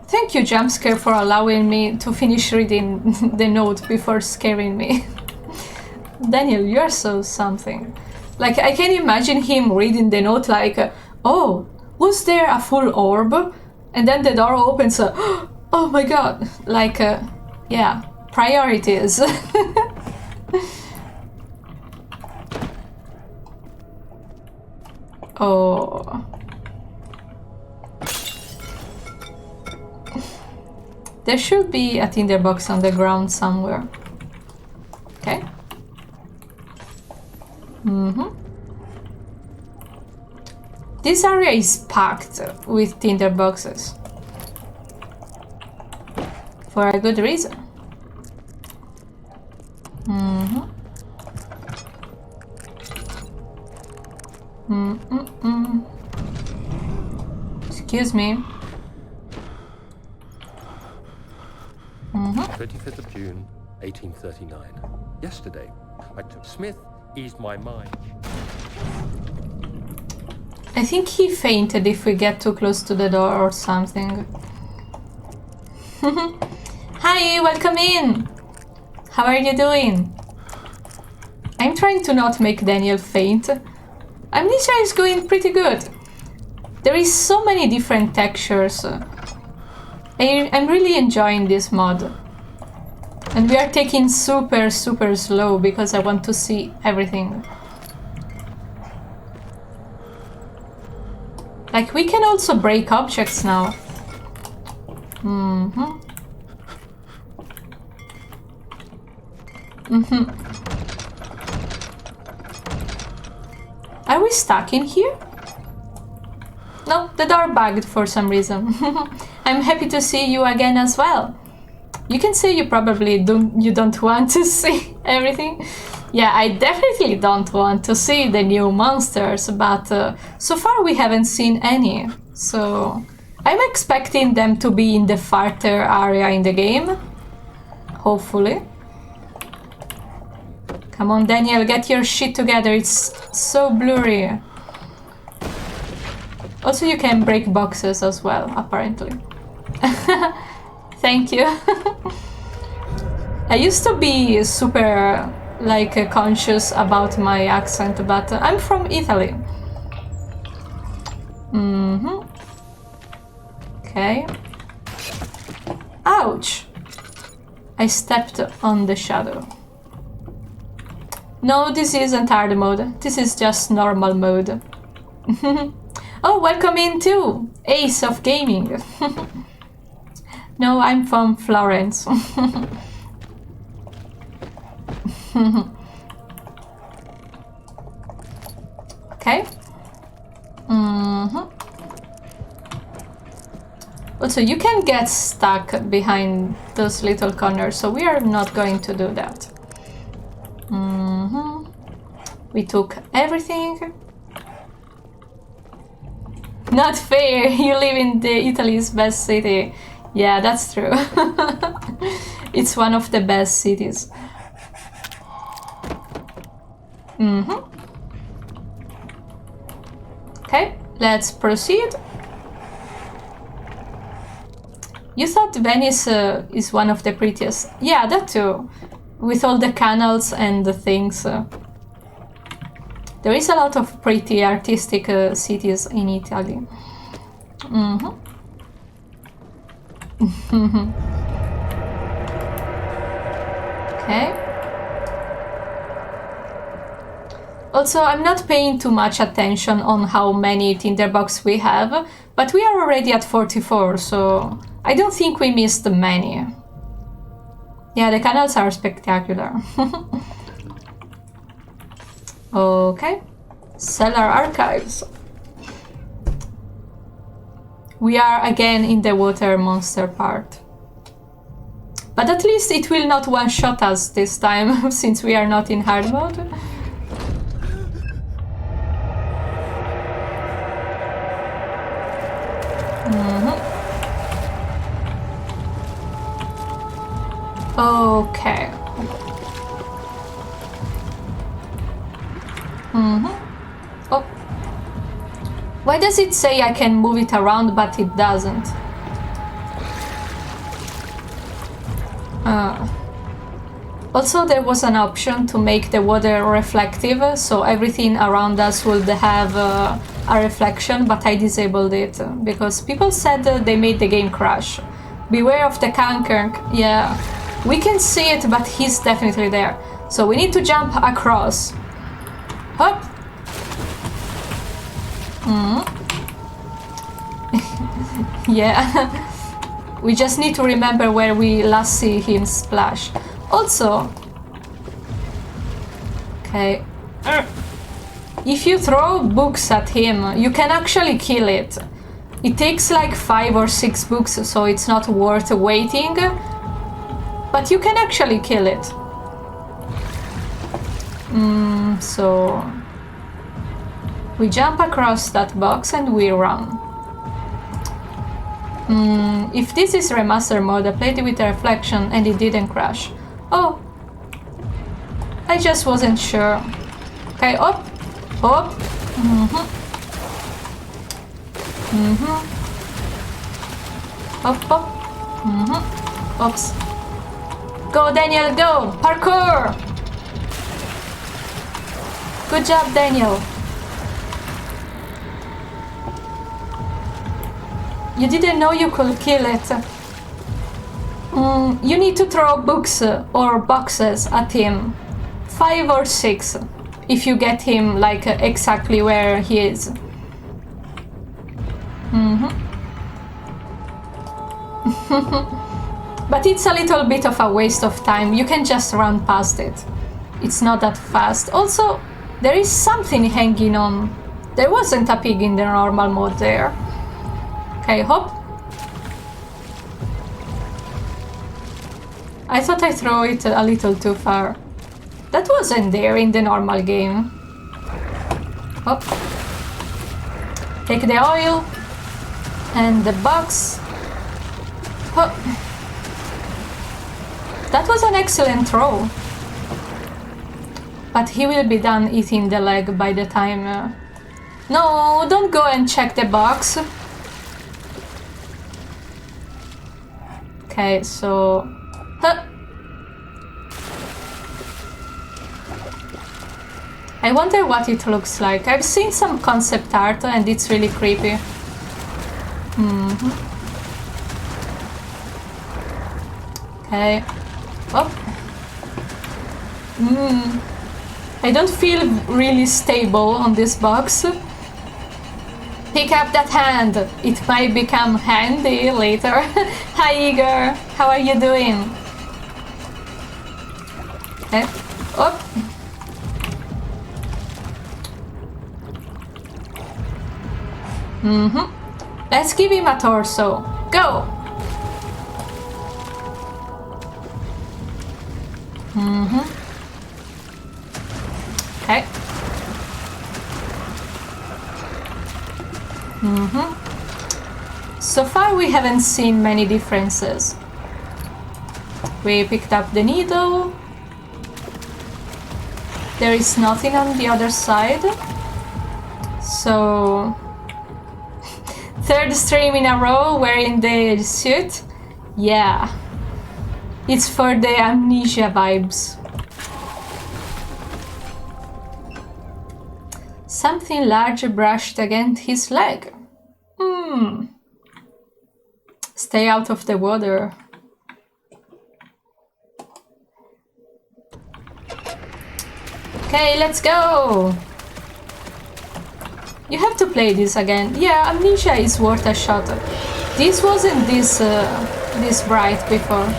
S1: Thank you, Jumpscare, for allowing me to finish reading the note before scaring me. Daniel, you're so something. Like, I can imagine him reading the note like, oh, was there a full orb? And then the door opens, oh my god. Like, yeah, priorities. Oh. There should be a tinderbox on the ground somewhere. Okay. This area is packed with tinderboxes. For a good reason. Excuse me.
S2: 25th of June, 1839. Yesterday, I took Smith, eased my mind.
S1: I think he fainted if we get too close to the door or something. Hi, welcome in! How are you doing? I'm trying to not make Daniel faint. Amnesia is going pretty good. There is so many different textures. I'm really enjoying this mod. And we are taking super slow because I want to see everything. Like, we can also break objects now. Are we stuck in here? No, the door bugged for some reason. I'm happy to see you again as well. You can say you probably don't want to see everything. Yeah, I definitely don't want to see the new monsters, but so far we haven't seen any. So I'm expecting them to be in the farther area in the game. Hopefully. Come on, Daniel, get your shit together. It's so blurry. Also, you can break boxes as well, apparently. Thank you. I used to be super, like, conscious about my accent, but I'm from Italy. Okay. Ouch! I stepped on the shadow. No, this isn't hard mode. This is just normal mode. Oh, welcome in too, Ace of Gaming. No, I'm from Florence. Okay. Also, you can get stuck behind those little corners, so we are not going to do that. We took everything. Not fair, you live in Italy's best city. Yeah, that's true. It's one of the best cities. Okay, let's proceed. You thought Venice is one of the prettiest. Yeah, that too. With all the canals and the things. There is a lot of pretty artistic cities in Italy. Okay. Also, I'm not paying too much attention on how many tinderbox we have, but we are already at 44, so I don't think we missed many. Yeah, the canals are spectacular. Okay. Cellar archives. We are again in the water monster part. But at least it will not one-shot us this time, since we are not in hard mode. Okay. Oh. Why does it say I can move it around, but it doesn't? Also, there was an option to make the water reflective, so everything around us would have a reflection, but I disabled it, because people said they made the game crash. Beware of the canker. Yeah, we can see it, but he's definitely there. So we need to jump across. Hop! Yeah. We just need to remember where we last see him splash. Also... Okay. If you throw books at him, you can actually kill it. It takes like 5 or 6 books, so it's not worth waiting. But you can actually kill it. So... We jump across that box and we run. If this is remaster mode, I played it with a reflection and it didn't crash. Oh. I just wasn't sure. Okay, up. Up. Up, up. Oops. Go, Daniel, go! Parkour! Good job, Daniel. You didn't know you could kill it. You need to throw books or boxes at him. 5 or 6. If you get him like exactly where he is. But it's a little bit of a waste of time. You can just run past it. It's not that fast. Also, there is something hanging on. There wasn't a pig in the normal mode there. Okay, hop. I thought I threw it a little too far. That wasn't there in the normal game. Hop. Take the oil and the box. Hop. That was an excellent throw. But he will be done eating the leg by the time... No, don't go and check the box. Okay, so... Huh. I wonder what it looks like. I've seen some concept art and it's really creepy. Okay. Oh. I don't feel really stable on this box. Pick up that hand. It might become handy later. Hi Igor, how are you doing? Okay. Oh. Let's give him a torso. Go! Okay. So far we haven't seen many differences. We picked up the needle. There is nothing on the other side. So... Third stream in a row wearing the suit? Yeah. It's for the Amnesia vibes. Something large brushed against his leg. Stay out of the water. Okay, let's go! You have to play this again. Yeah, Amnesia is worth a shot. This wasn't this bright before.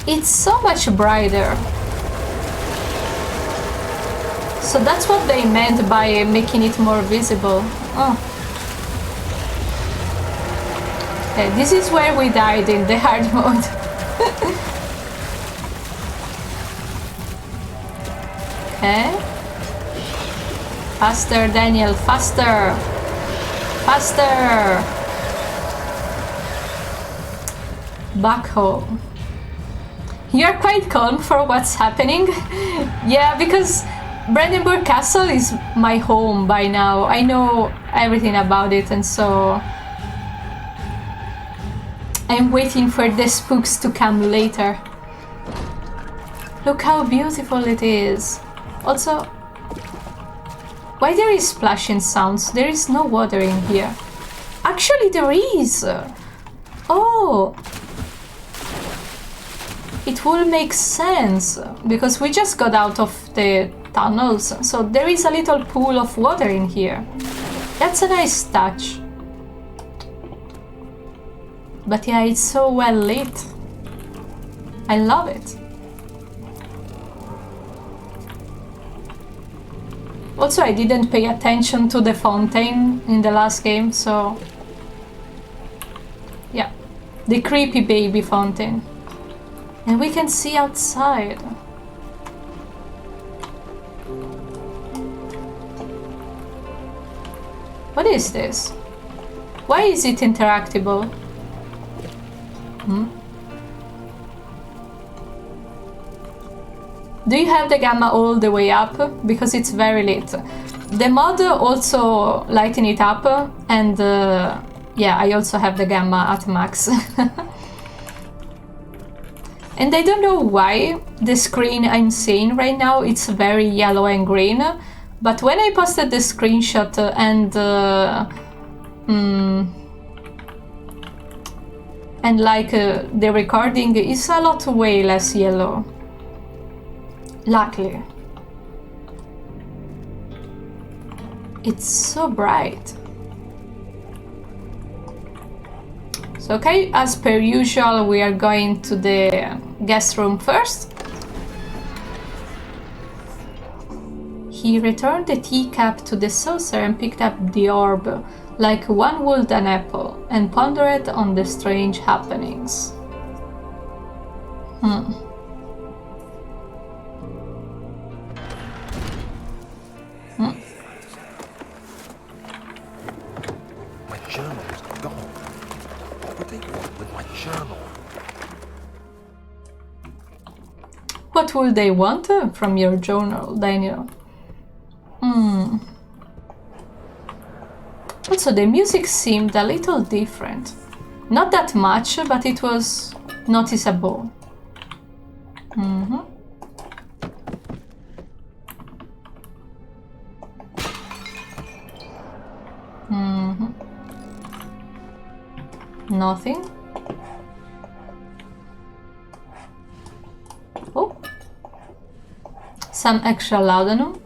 S1: It's so much brighter. So that's what they meant by making it more visible. Oh. Okay, this is where we died in the hard mode. Okay. Faster, Daniel, faster! Faster! Backhoe. You're quite calm for what's happening. Yeah, because Brandenburg Castle is my home by now. I know everything about it, and so I'm waiting for the spooks to come later. Look how beautiful it is. Also, why there is splashing sounds? There is no water in here. Actually, there is. Oh. It will make sense, because we just got out of the tunnels, so there is a little pool of water in here. That's a nice touch. But yeah, it's so well lit. I love it. Also, I didn't pay attention to the fountain in the last game, so... yeah, the creepy baby fountain. And we can see outside. What is this? Why is it interactable? Do you have the gamma all the way up? Because it's very lit. The mod also lighten it up, and yeah, I also have the gamma at max. And I don't know why the screen I'm seeing right now, it's very yellow and green, but when I posted the screenshot and like the recording is a lot way less yellow. Luckily. It's so bright. So, okay, as per usual, we are going to the guest room first. He returned the teacup to the saucer and picked up the orb, like one would an apple, and pondered on the strange happenings.
S2: My journal is gone. What would they want with my journal?
S1: What will they want from your journal, Daniel? Also, the music seemed a little different. Not that much, but it was noticeable. Nothing. Oh. Some extra laudanum.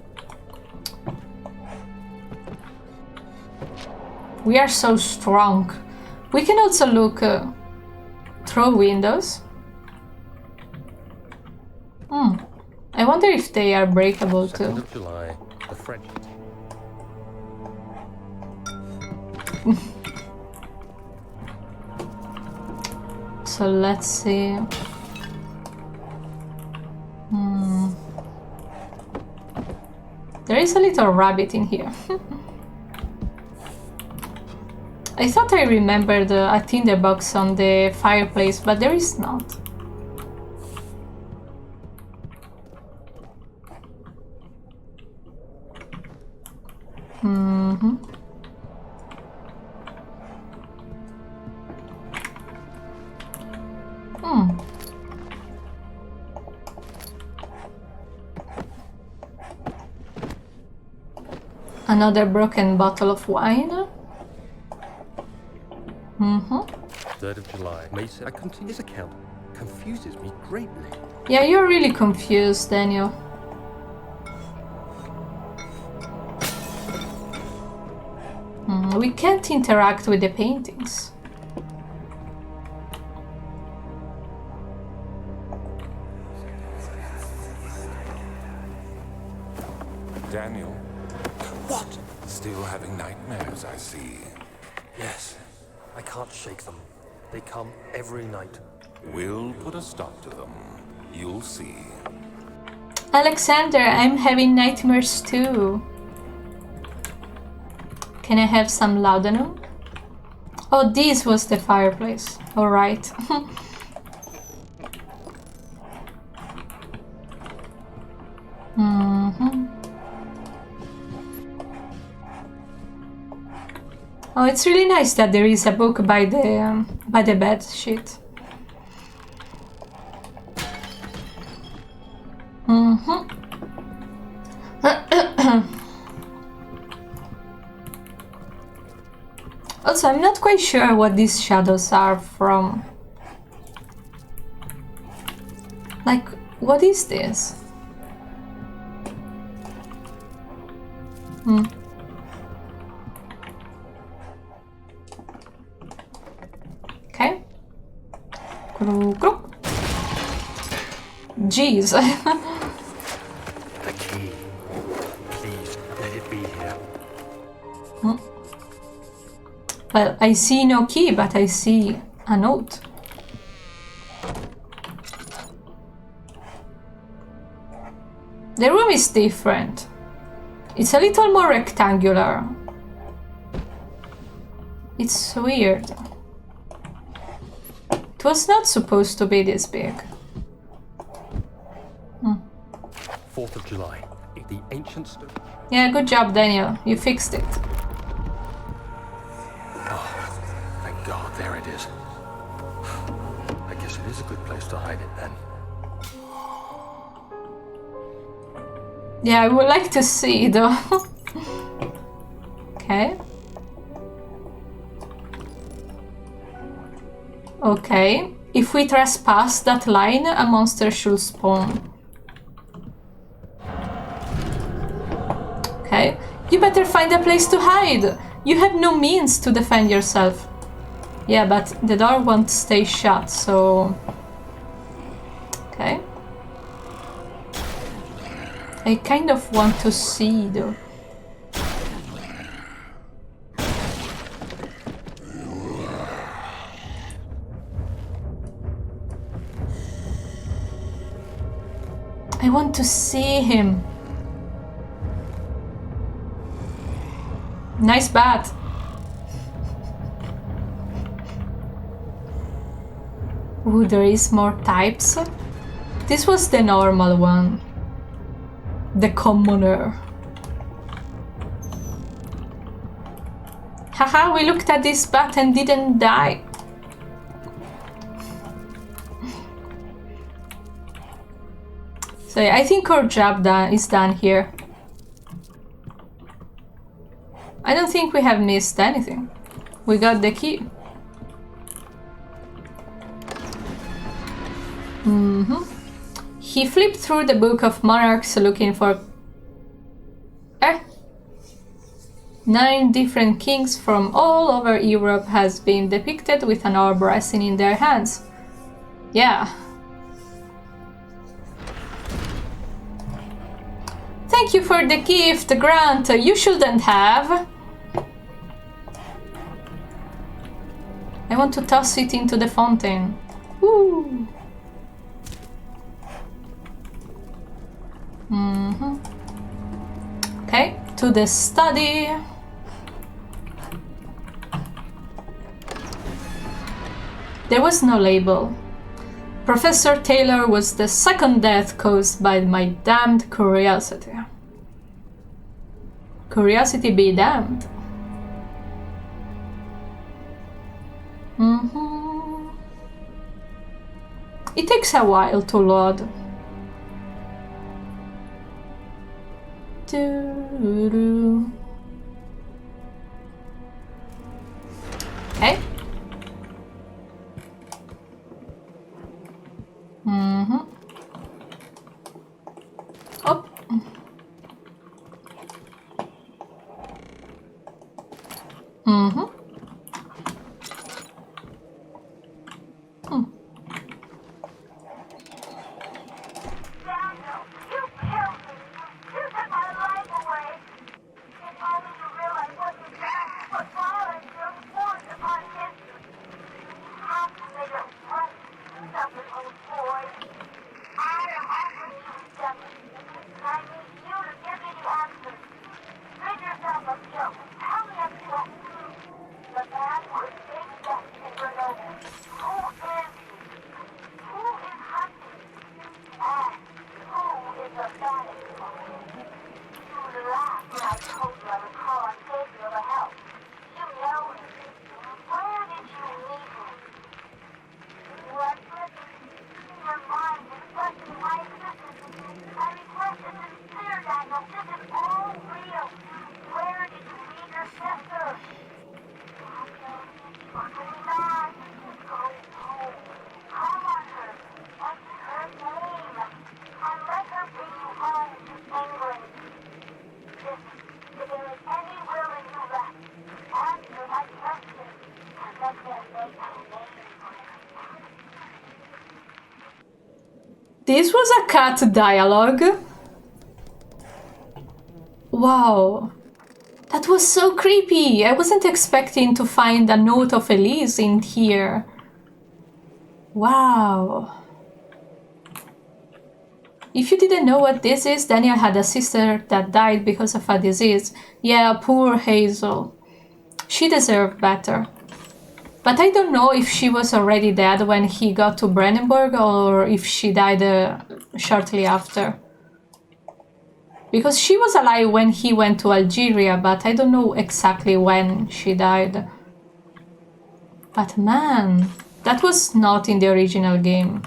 S1: We are so strong. We can also look through windows. I wonder if they are breakable
S2: 2nd
S1: too.
S2: of July, the French.
S1: So let's see. There is a little rabbit in here. I thought I remembered a tinderbox on the fireplace, but there is not. Another broken bottle of wine.
S2: 3rd of July. Mason, I continue this account. Confuses me greatly.
S1: Yeah, you're really confused, Daniel. We can't interact with the paintings.
S3: Daniel,
S2: What?
S3: still having nightmares, I see.
S2: Yes. I can't shake them. They come every night.
S3: We'll put a stop to them. You'll see.
S1: Alexander, I'm having nightmares too. Can I have some laudanum? Oh, this was the fireplace. Alright. Oh, it's really nice that there is a book by the bed sheet. Also, I'm not quite sure what these shadows are from. Like, what is this? Okay. Jeez.
S2: The key. Please, let it be here.
S1: Well, I see no key, but I see a note. The room is different. It's a little more rectangular. It's weird. It was not supposed to be this big.
S2: 4th of July. The ancient stone.
S1: Yeah, good job, Daniel. You fixed it.
S2: Thank God, there it is. I guess it is a good place to hide it then.
S1: Yeah, I would like to see though. Okay. Okay. If we trespass that line, a monster should spawn. Okay. You better find a place to hide. You have no means to defend yourself. Yeah, but the door won't stay shut, so... Okay. I kind of want to see, though. I want to see him. Nice bat. Ooh, there is more types. This was the normal one. The commoner. Haha, we looked at this bat and didn't die. So yeah, I think our job is done here. I don't think we have missed anything. We got the key. He flipped through the book of monarchs looking for 9 different kings from all over Europe has been depicted with an orb resting in their hands. Yeah. Thank you for the gift, Grant. You shouldn't have. I want to toss it into the fountain. Woo. Okay, to the study. There was no label. Professor Taylor was the second death caused by my damned curiosity. Curiosity be damned. It takes a while to load. Okay. Up. This was a cut dialogue. Wow. That was so creepy. I wasn't expecting to find a note of Elise in here. Wow. If you didn't know what this is, Daniel had a sister that died because of a disease. Yeah, poor Hazel. She deserved better. But I don't know if she was already dead when he got to Brandenburg or if she died shortly after. Because she was alive when he went to Algeria, but I don't know exactly when she died. But man, that was not in the original game.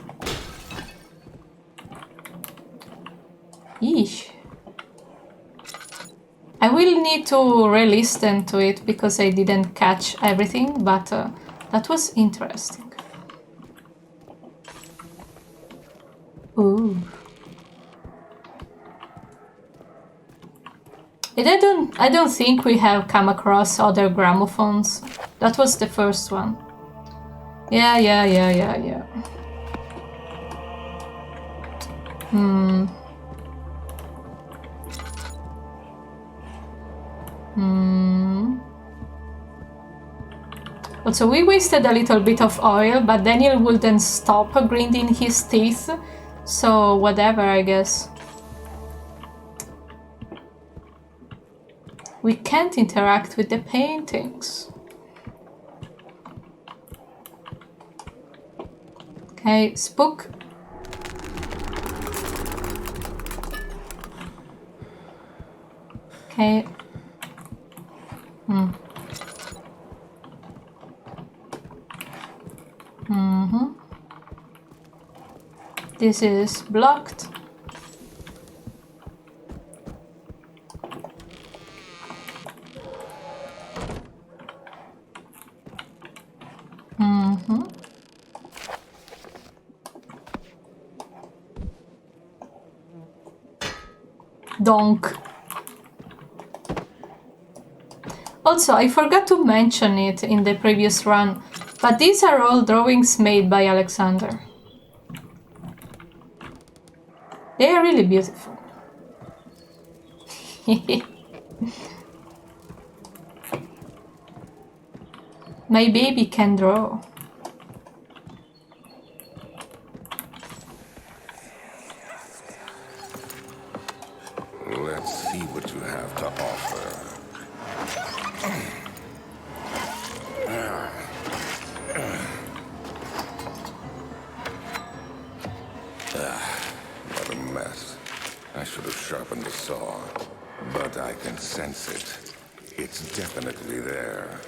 S1: Eesh. I will need to re-listen to it because I didn't catch everything, but that was interesting. Ooh. And I don't think we have come across other gramophones. That was the first one. Yeah. Also, we wasted a little bit of oil, but Daniel wouldn't stop grinding his teeth, so whatever, I guess. We can't interact with the paintings. Okay, spook. Okay. This is blocked. Donk. Also, I forgot to mention it in the previous run, but these are all drawings made by Alexander. They are really beautiful. My baby can draw.
S3: Let's see what you have to offer. What a mess. I should have sharpened the saw, but I can sense it. It's definitely there.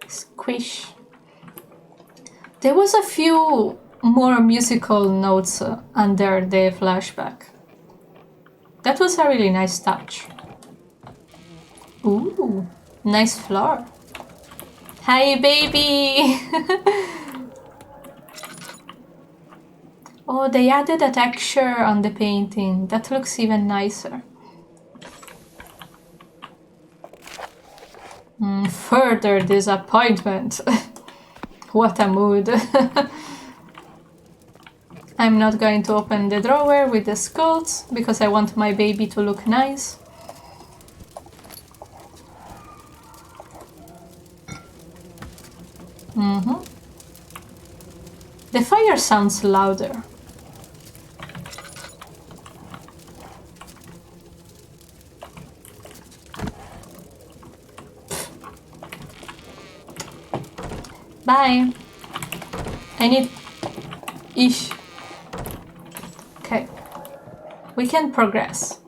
S1: Squish. There was a few more musical notes under the flashback. That was a really nice touch. Ooh, nice floor. Hi, baby! Oh, they added a texture on the painting. That looks even nicer. Further disappointment. What a mood. I'm not going to open the drawer with the skulls because I want my baby to look nice. The fire sounds louder. Bye. I need... Ish. Okay. We can progress.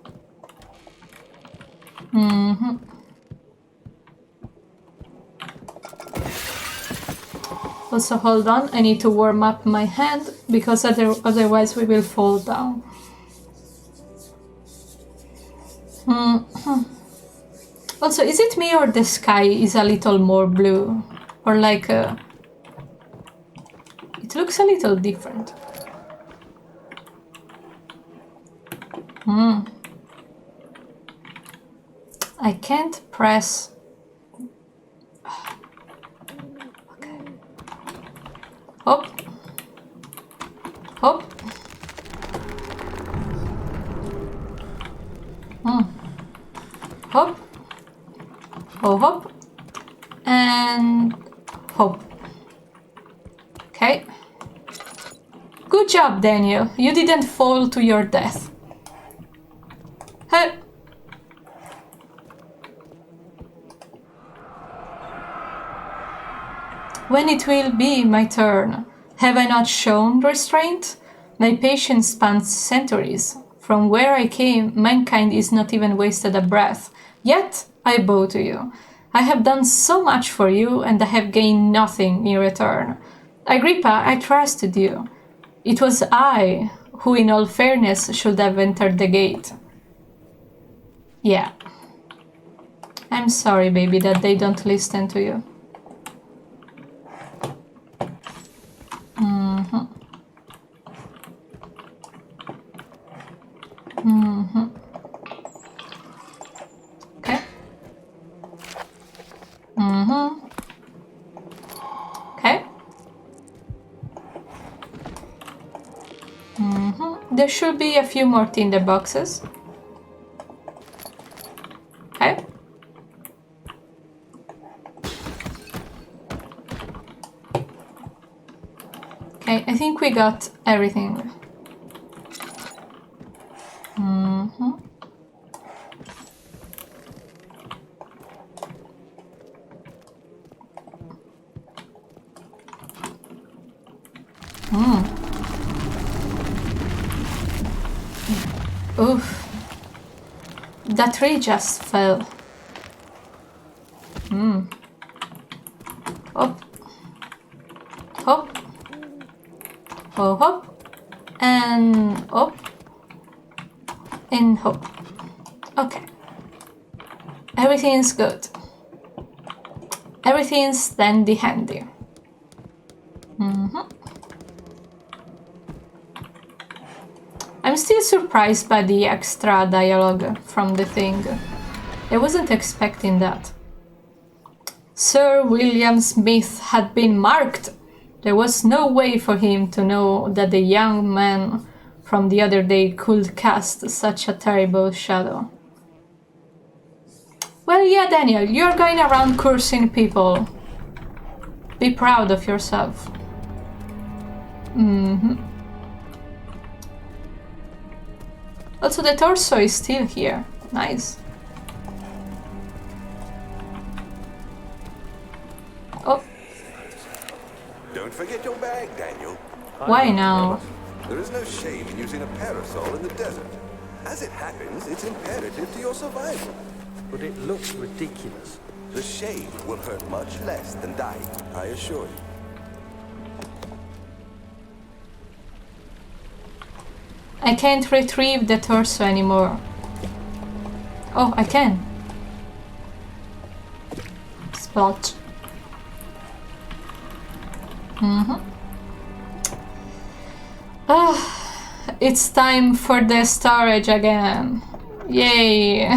S1: Also, hold on. I need to warm up my hand because otherwise we will fall down. Also, is it me or the sky is a little more blue? Or like... it looks a little different. I can't press... Okay. Hop. Hop. Hop. Oh, hop. And... hop. Okay. Good job, Daniel. You didn't fall to your death. Hey. When it will be my turn? Have I not shown restraint? My patience spans centuries. From where I came, mankind is not even wasted a breath. Yet, I bow to you. I have done so much for you, and I have gained nothing in return. Agrippa, I trusted you. It was I who, in all fairness, should have entered the gate. Yeah. I'm sorry, baby, that they don't listen to you. There should be a few more tinder boxes. Okay. Okay, I think we got everything. Oof. That tree just fell. Hop. Hop. Oh, hop. And hop. And hop. Okay. Everything's good. Everything's dandy handy. I'm still surprised by the extra dialogue from the thing. I wasn't expecting that. Sir William Smith had been marked. There was no way for him to know that the young man from the other day could cast such a terrible shadow. Well, yeah, Daniel, you're going around cursing people. Be proud of yourself. Also, the torso is still here. Nice. Oh.
S3: Don't forget your bag, Daniel.
S1: Why now?
S3: There is no shame in using a parasol in the desert. As it happens, it's imperative to your survival.
S2: But it looks ridiculous.
S3: The shade will hurt much less than dying, I assure you.
S1: I can't retrieve the torso anymore. Oh, I can. Splotch. It's time for the storage again. Yay.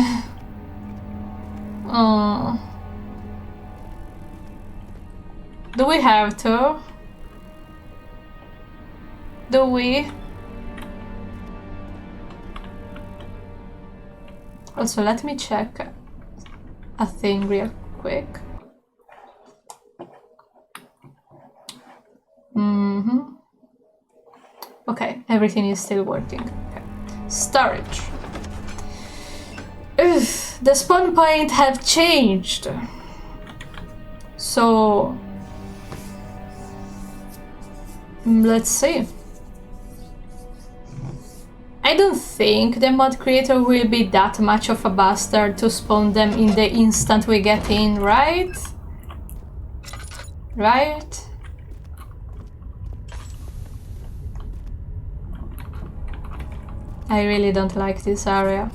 S1: Do we have to? Do we? Also, let me check a thing real quick. Okay, everything is still working. Okay. Storage. Ugh, the spawn point have changed. So let's see. I don't think the mod creator will be that much of a bastard to spawn them in the instant we get in, right? Right? I really don't like this area.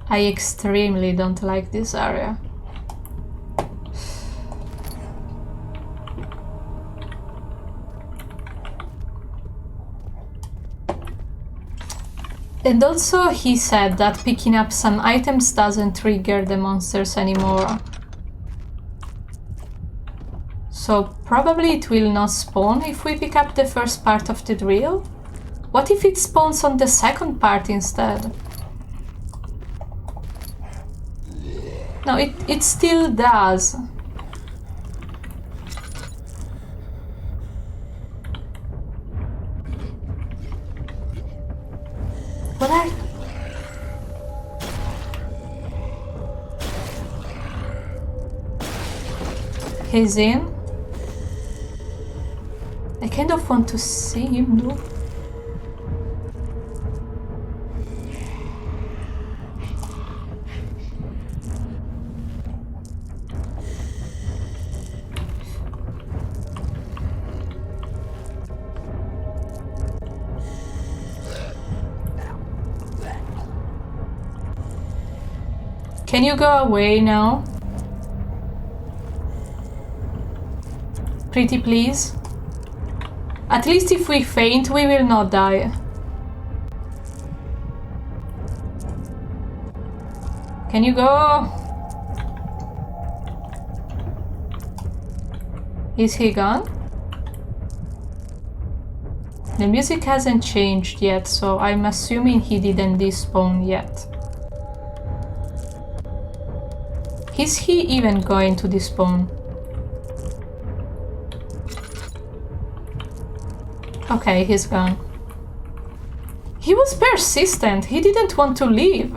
S1: I extremely don't like this area. And also he said that picking up some items doesn't trigger the monsters anymore. So probably it will not spawn if we pick up the first part of the drill. What if it spawns on the second part instead? No, it still does. What are... He's in. I kind of want to see him though. Can you go away now? Pretty please? At least if we faint, we will not die. Can you go? Is he gone? The music hasn't changed yet, so I'm assuming he didn't despawn yet. Is he even going to despawn? Okay, he's gone. He was persistent. He didn't want to leave.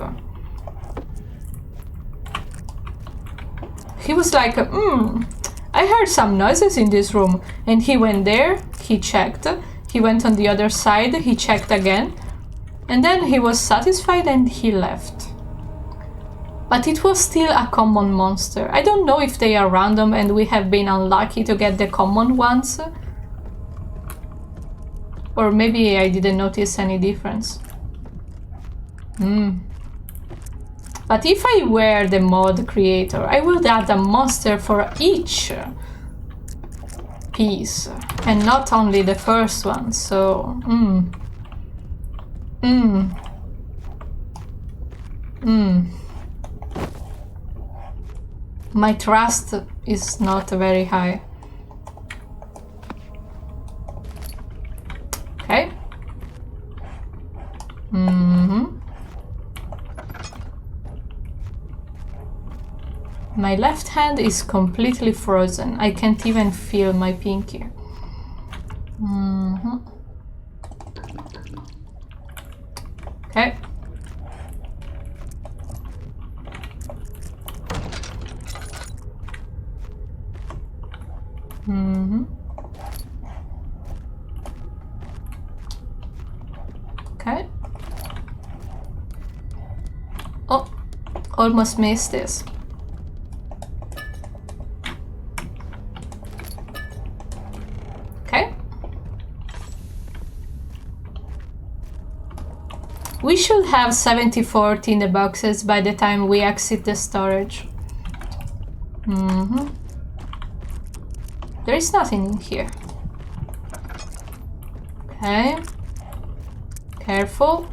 S1: He was like, I heard some noises in this room. And he went there, he checked. He went on the other side, he checked again. And then he was satisfied and he left. But it was still a common monster. I don't know if they are random and we have been unlucky to get the common ones. Or maybe I didn't notice any difference. But if I were the mod creator, I would add a monster for each piece. And not only the first one, so... My trust is not very high. Okay. My left hand is completely frozen. I can't even feel my pinky. Okay. Okay. Oh, almost missed this. Okay. We should have 74 in the boxes by the time we exit the storage. There is nothing in here. Okay. Careful.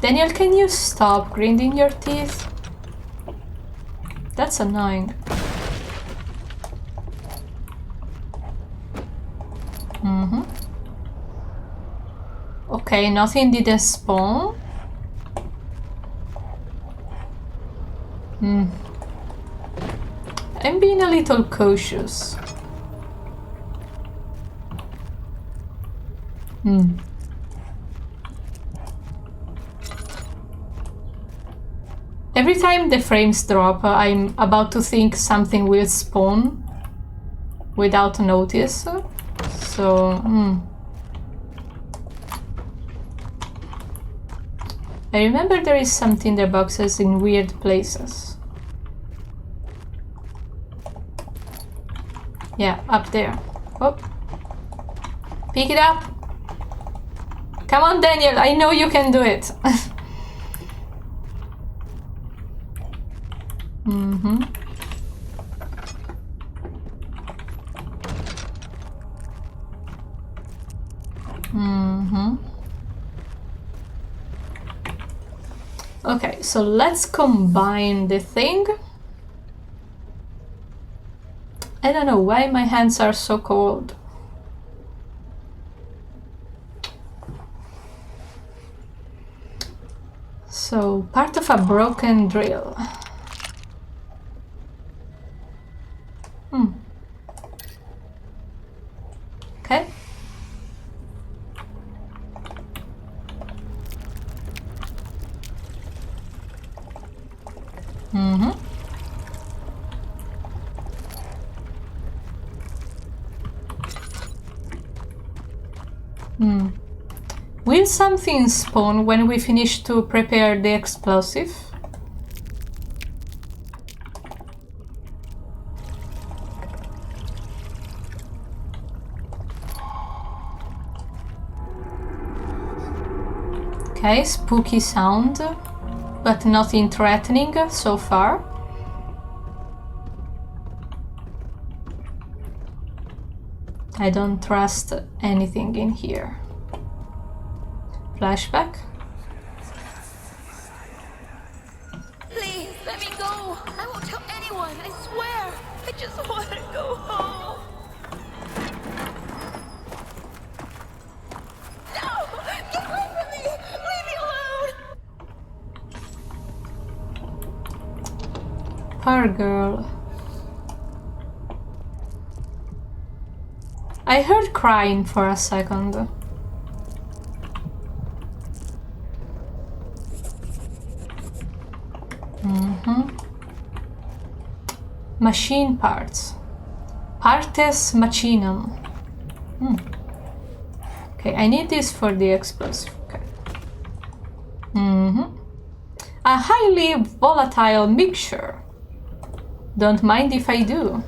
S1: Daniel, can you stop grinding your teeth? That's annoying. Okay, nothing didn't spawn. I'm being a little cautious. Every time the frames drop, I'm about to think something will spawn without notice. So, I remember there is some tinder boxes in weird places. Yeah, up there. Oh. Pick it up! Come on, Daniel, I know you can do it. Okay, so let's combine the thing. I don't know why my hands are so cold. So, part of a broken drill. Okay. Will something spawn when we finish to prepare the explosive? Okay, spooky sound, but nothing threatening so far. I don't trust anything in here. Flashback.
S6: Please, let me go. I won't tell anyone, I swear. I just want to go home.
S1: Her girl. I heard crying for a second. Machine parts. Partes machinum. Okay, I need this for the explosive. Okay. A highly volatile mixture. Don't mind if I do.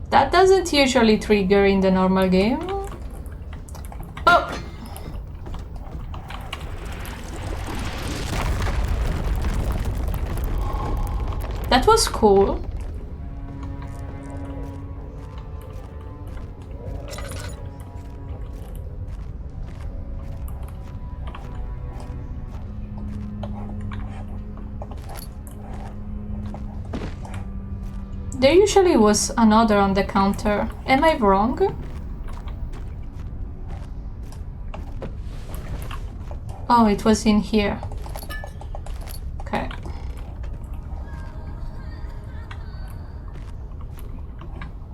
S1: That doesn't usually trigger in the normal game. Oh! That was cool. There usually was another on the counter. Am I wrong? Oh, it was in here. Okay.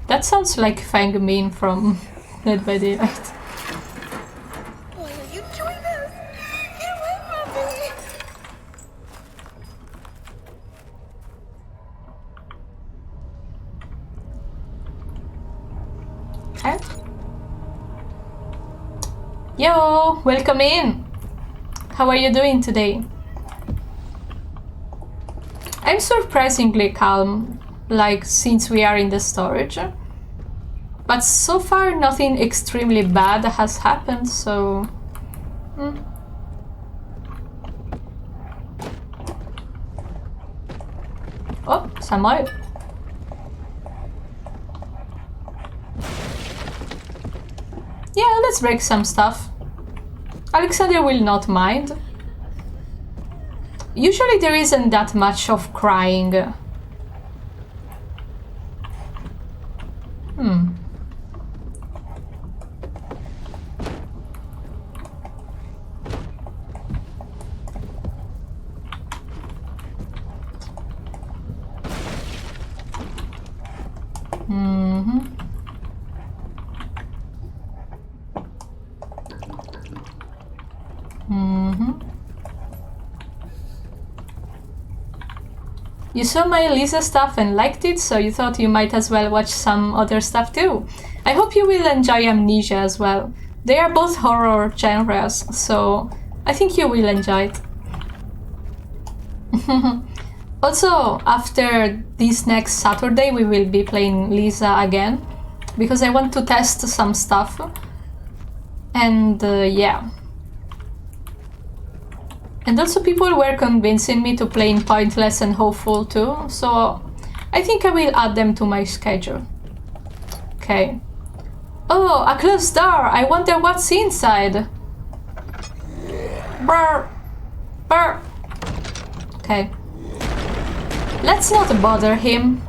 S1: That sounds like Fang Min from Dead by Daylight.
S6: Why are you doing this? Get away from me!
S1: Okay. Yo, welcome in. How are you doing today? I'm surprisingly calm, like since we are in the storage. But so far nothing extremely bad has happened, so... Oh, some oil. Yeah, let's break some stuff. Alexander will not mind. Usually there isn't that much of crying. You saw my Lisa stuff and liked it, so you thought you might as well watch some other stuff too. I hope you will enjoy Amnesia as well. They are both horror genres, so I think you will enjoy it. Also, after this next Saturday we will be playing Lisa again, because I want to test some stuff. And yeah. And also people were convincing me to play in Pointless and Hopeful too, so I think I will add them to my schedule. Okay. Oh, a closed door! I wonder what's inside! Brr! Brr! Okay. Let's not bother him.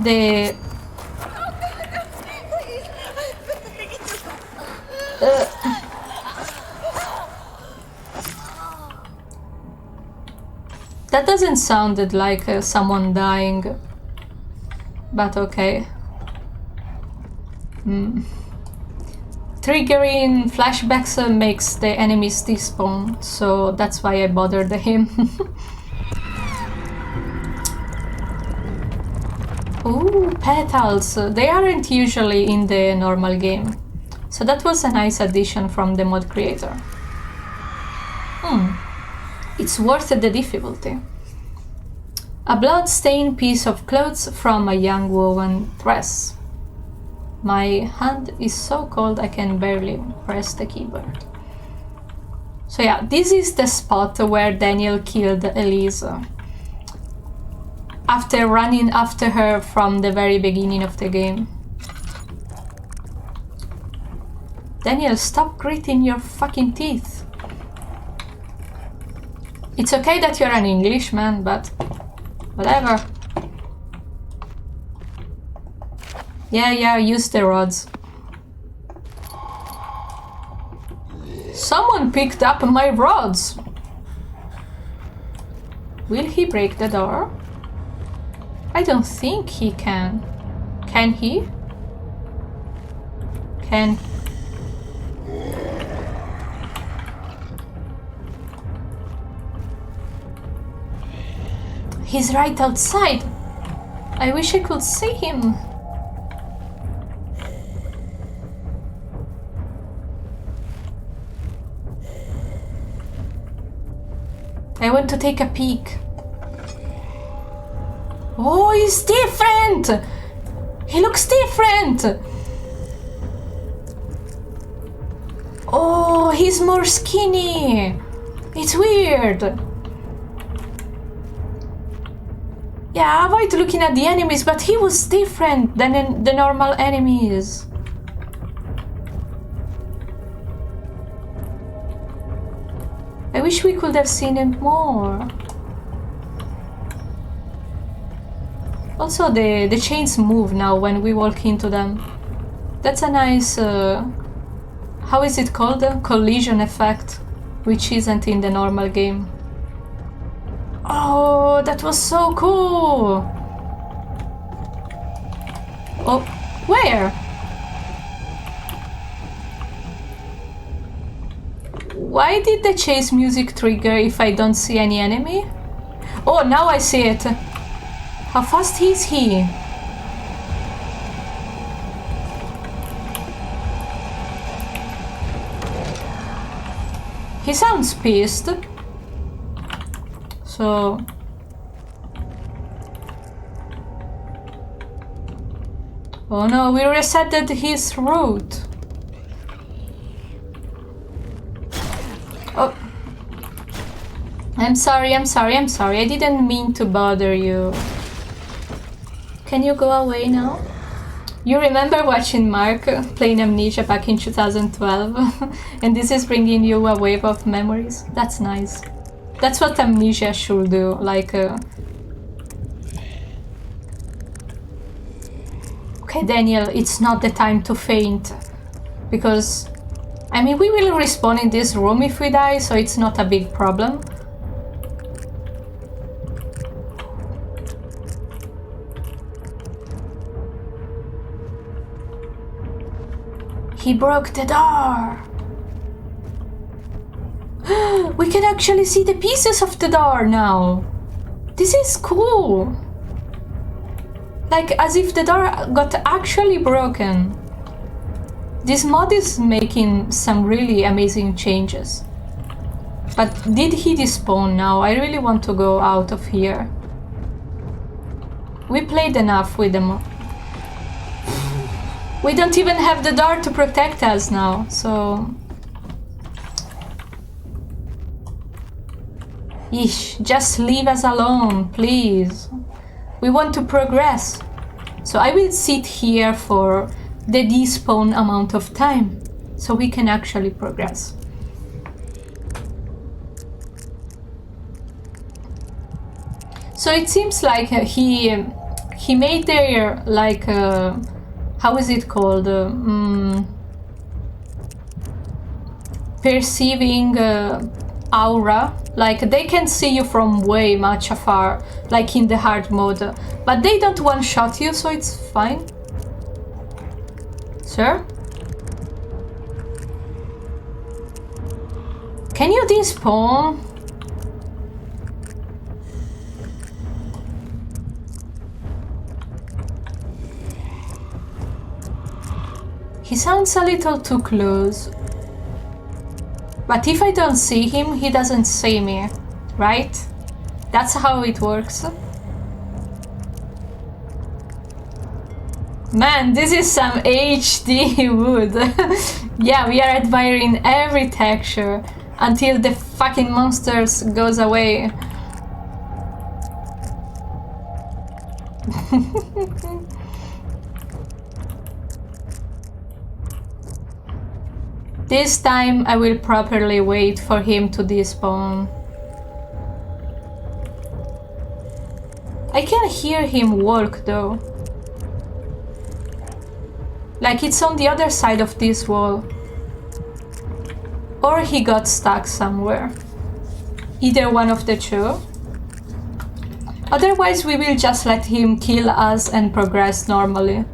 S1: The... That doesn't sound like someone dying, but okay. Triggering flashbacks makes the enemies despawn, so that's why I bothered him. Ooh, petals! They aren't usually in the normal game, so that was a nice addition from the mod creator. It's worth the difficulty. A blood-stained piece of clothes from a young woman dress. My hand is so cold I can barely press the keyboard. So yeah, this is the spot where Daniel killed Elisa. After running after her from the very beginning of the game. Daniel, stop gritting your fucking teeth. It's okay that you're an Englishman, but whatever. Yeah, use the rods. Someone picked up my rods. Will he break the door? I don't think he can. Can he? Can... He's right outside. I wish I could see him. I want to take a peek. Oh, he's different! He looks different! Oh, he's more skinny! It's weird! Yeah, avoid looking at the enemies, but he was different than the normal enemies. I wish we could have seen him more. Also, the chains move now when we walk into them. That's a nice... how is it called? Collision effect, which isn't in the normal game. Oh, that was so cool! Oh, where? Why did the chase music trigger if I don't see any enemy? Oh, now I see it. How fast is he? He sounds pissed. So... Oh no, we resetted his route. Oh. I'm sorry. I didn't mean to bother you. Can you go away now? You remember watching Mark playing Amnesia back in 2012? And this is bringing you a wave of memories? That's nice. That's what Amnesia should do, like... Okay, Daniel, it's not the time to faint. Because... I mean, we will respawn in this room if we die, so it's not a big problem. He broke the door! We can actually see the pieces of the door now! This is cool! Like, as if the door got actually broken. This mod is making some really amazing changes. But did he despawn now? I really want to go out of here. We played enough with them. We don't even have the door to protect us now, so... Ish, just leave us alone, please. We want to progress. So I will sit here for the despawn amount of time, so we can actually progress. So it seems like he made their, like, how is it called? Perceiving aura. Like, they can see you from way much afar, like in the hard mode. But they don't one-shot you, so it's fine. Sir? Can you despawn? He sounds a little too close. But if I don't see him, he doesn't see me, right? That's how it works. Man, this is some HD wood. Yeah, we are admiring every texture until the fucking monsters goes away. This time I will properly wait for him to despawn. I can hear him walk though. Like it's on the other side of this wall. Or he got stuck somewhere. Either one of the two. Otherwise, we will just let him kill us and progress normally.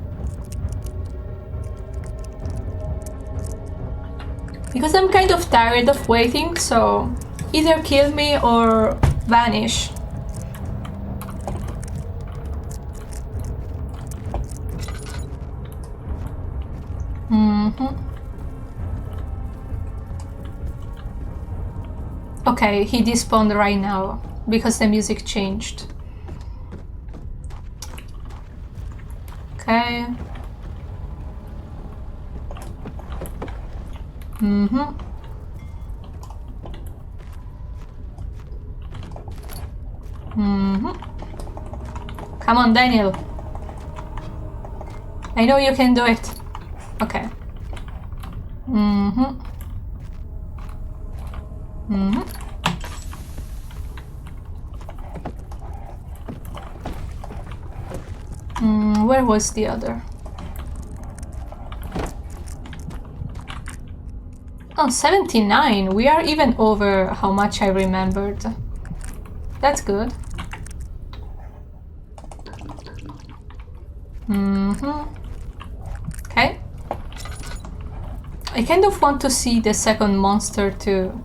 S1: Because I'm kind of tired of waiting, so either kill me or vanish. Okay, he despawned right now because the music changed. Okay. Come on, Daniel. I know you can do it. Okay. Where was the other? Oh, 79. We are even over how much I remembered. That's good. Okay. I kind of want to see the second monster too.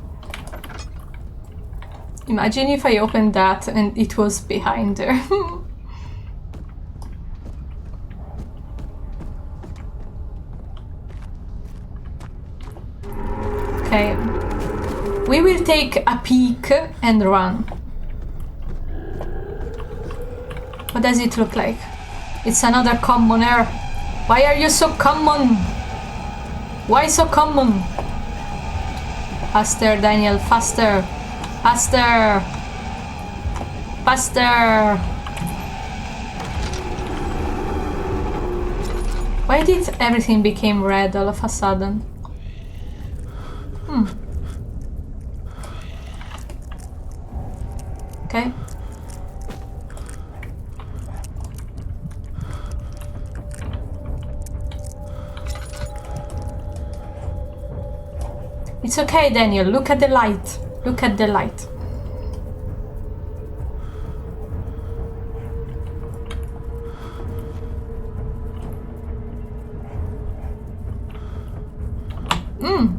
S1: Imagine if I opened that and it was behind there. Okay. We will take a peek and run. What does it look like? It's another commoner. Why are you so common? Why so common? Faster, Daniel, faster. Faster. Faster. Why did everything become red all of a sudden? Okay. It's okay, Daniel. Look at the light. Look at the light.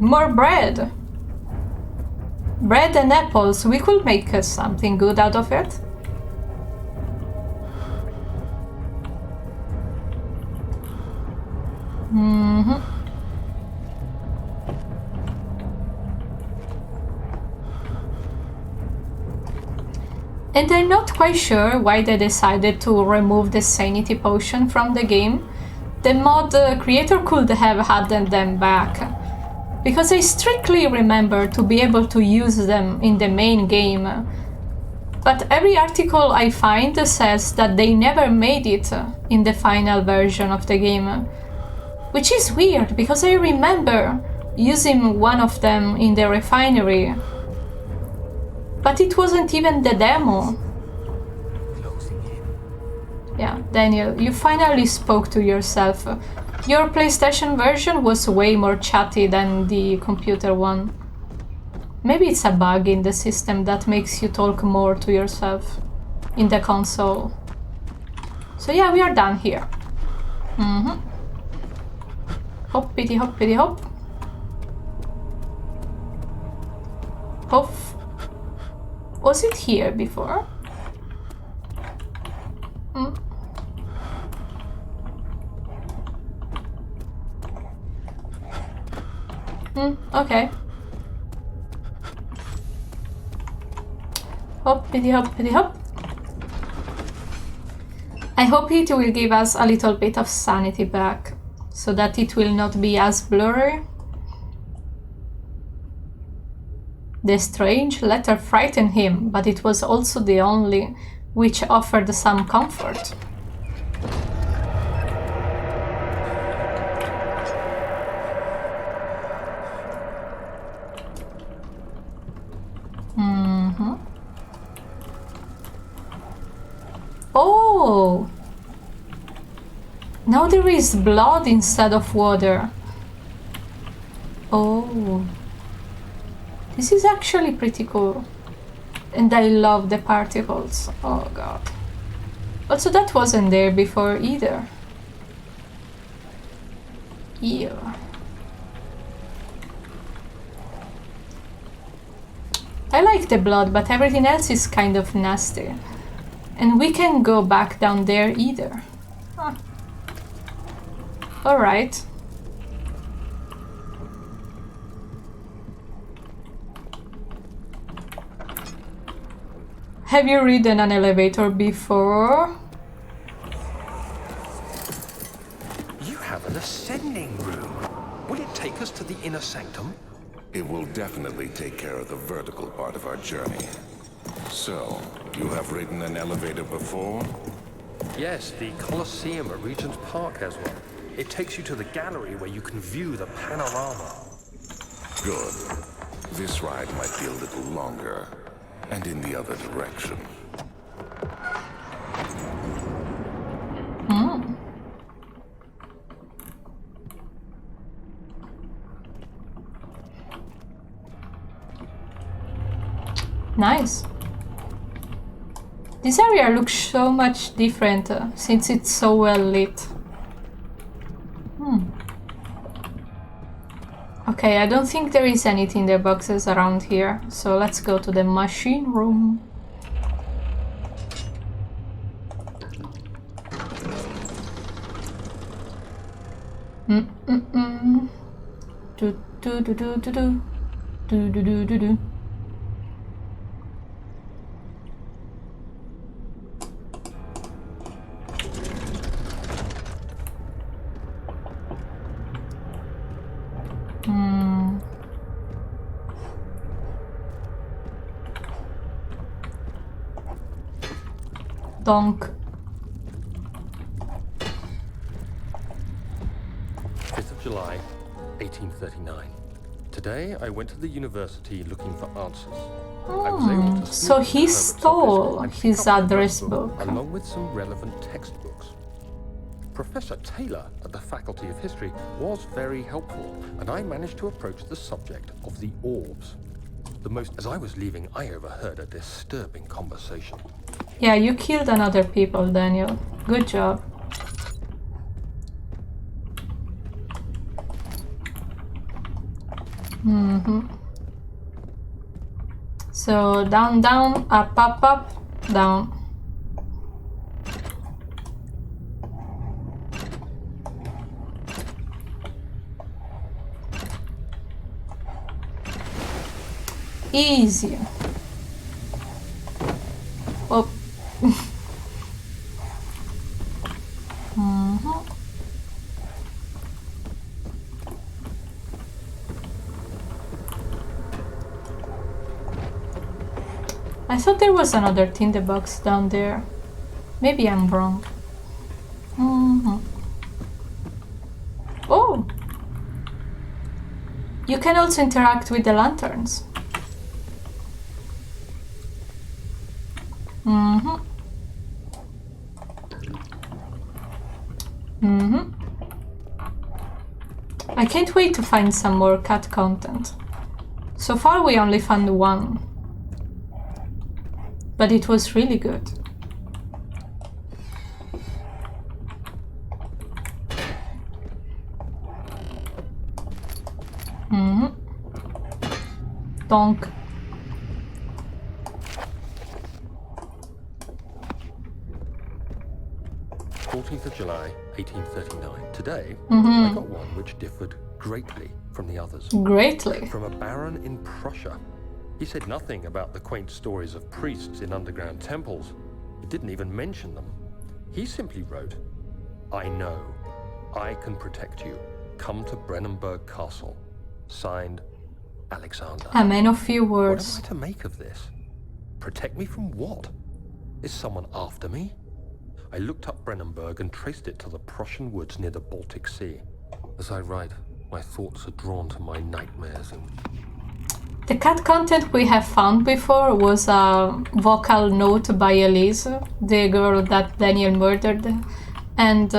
S1: More bread. Bread and apples. We could make something good out of it. And I'm not quite sure why they decided to remove the sanity potion from the game. The mod creator could have had them back, because I strictly remember to be able to use them in the main game. But every article I find says that they never made it in the final version of the game. Which is weird, because I remember using one of them in the refinery. But it wasn't even the demo. Yeah, Daniel, you finally spoke to yourself. Your PlayStation version was way more chatty than the computer one. Maybe it's a bug in the system that makes you talk more to yourself in the console. So yeah, we are done here. Hoppity hoppity hop. Hoff. Was it here before? Okay. Hoppity hoppity hop. I hope it will give us a little bit of sanity back, so that it will not be as blurry. The strange letter frightened him, but it was also the only which offered some comfort. Oh! Now there is blood instead of water. Oh. This is actually pretty cool. And I love the particles. Oh god. Also, that wasn't there before either. Ew. I like the blood, but everything else is kind of nasty. And we can't go back down there either. Huh. Alright. Have you ridden an elevator before?
S2: You have an ascending room. Will it take us to the inner sanctum?
S3: It will definitely take care of the vertical part of our journey. So, you have ridden an elevator before?
S2: Yes, the Colosseum at Regent's Park has one. It takes you to the gallery where you can view the panorama.
S3: Good. This ride might be a little longer, and in the other direction.
S1: Nice. This area looks so much different since it's so well lit. Okay, I don't think there is anything in the boxes around here, so let's go to the machine room. Do do do do do do do do do do do. Donk.
S2: 5th of July, 1839. Today, I went to the university looking for answers. I was able to
S1: So
S2: sneak
S1: he
S2: into Herbert's
S1: stole
S2: office and pick
S1: his
S2: up an
S1: address
S2: notebook
S1: book.
S2: along with some relevant textbooks. Professor Taylor at the Faculty of History was very helpful, and I managed to approach the subject of the orbs. As I was leaving, I overheard a disturbing conversation.
S1: Yeah, you killed another people, Daniel. Good job. So down, down, up, up, up, down. Easy. Oh. I thought there was another tinderbox down there. Maybe I'm wrong. Oh! You can also interact with the lanterns. I can't wait to find some more cat content. So far we only found one. But it was really good. Donk.
S2: Of July, 1839. Today, I got one which differed greatly from the others.
S1: Greatly.
S2: From a baron in Prussia. He said nothing about the quaint stories of priests in underground temples. He didn't even mention them. He simply wrote, "I know. I can protect you. Come to Brennenburg Castle. Signed, Alexander."
S1: A man of few
S2: What
S1: words.
S2: am I to make of this? Protect me from what? Is someone after me? I looked up Brennenburg and traced it to the Prussian woods near the Baltic Sea. As I write, my thoughts are drawn to my nightmares and...
S1: The cat content we have found before was a vocal note by Elise, the girl that Daniel murdered. And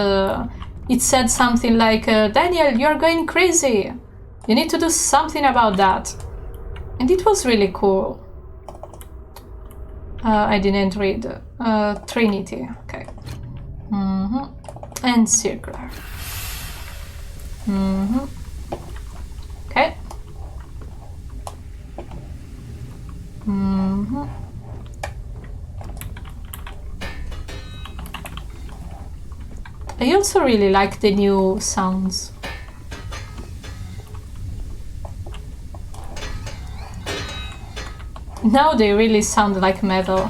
S1: it said something like, Daniel, you're going crazy. You need to do something about that. And it was really cool. I didn't read. Trinity, okay. And circular. Okay. I also really like the new sounds. Now they really sound like metal.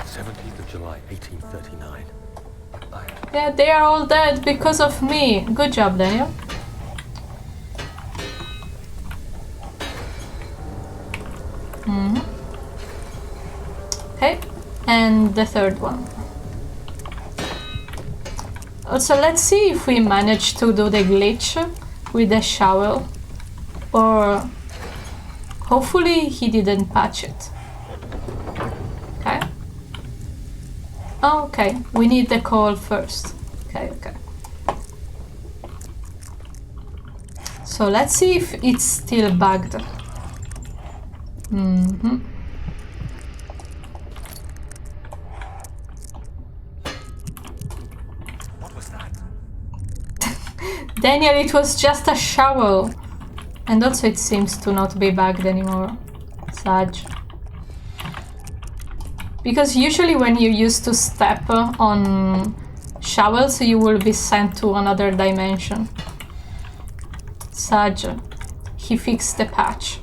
S2: 17th of July, 1839.
S1: Yeah, they are all dead because of me. Good job, Daniel. Okay, and the third one. Also, let's see if we manage to do the glitch with the shovel, or hopefully he didn't patch it. Okay. Oh, okay, we need the coal first. Okay. So let's see if it's still bugged.
S2: What was that?
S1: Daniel, it was just a shovel. And also it seems to not be bugged anymore. Sad. Because usually when you used to step on shovels, you will be sent to another dimension. Saj, he fixed the patch.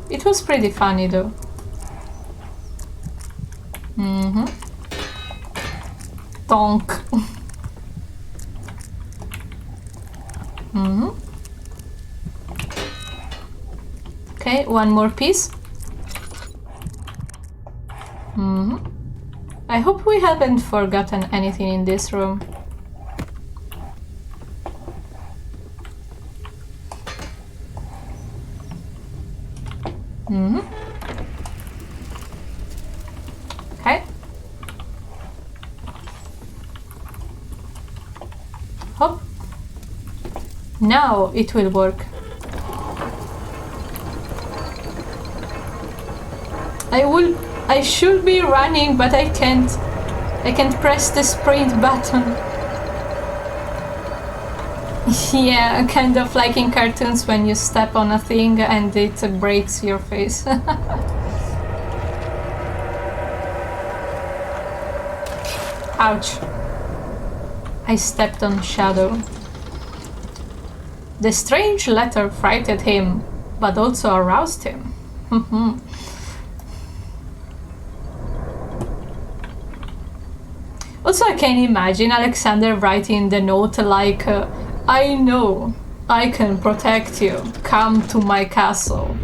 S1: It was pretty funny though. Donk. Okay, one more piece. I hope we haven't forgotten anything in this room. Okay. Hop. Now it will work. I should be running, but I can't. I can't press the sprint button. Yeah, kind of like in cartoons when you step on a thing and it breaks your face. Ouch. I stepped on shadow. The strange letter frightened him, but also aroused him. Also, I can imagine Alexander writing the note like, I know, I can protect you, come to my castle.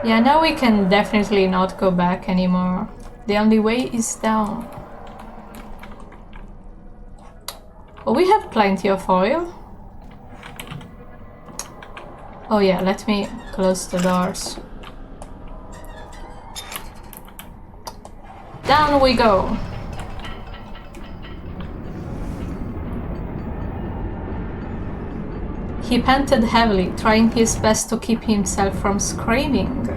S1: Yeah, now we can definitely not go back anymore. The only way is down. Oh, we have plenty of oil. Oh yeah, let me close the doors. Down we go. He panted heavily, trying his best to keep himself from screaming.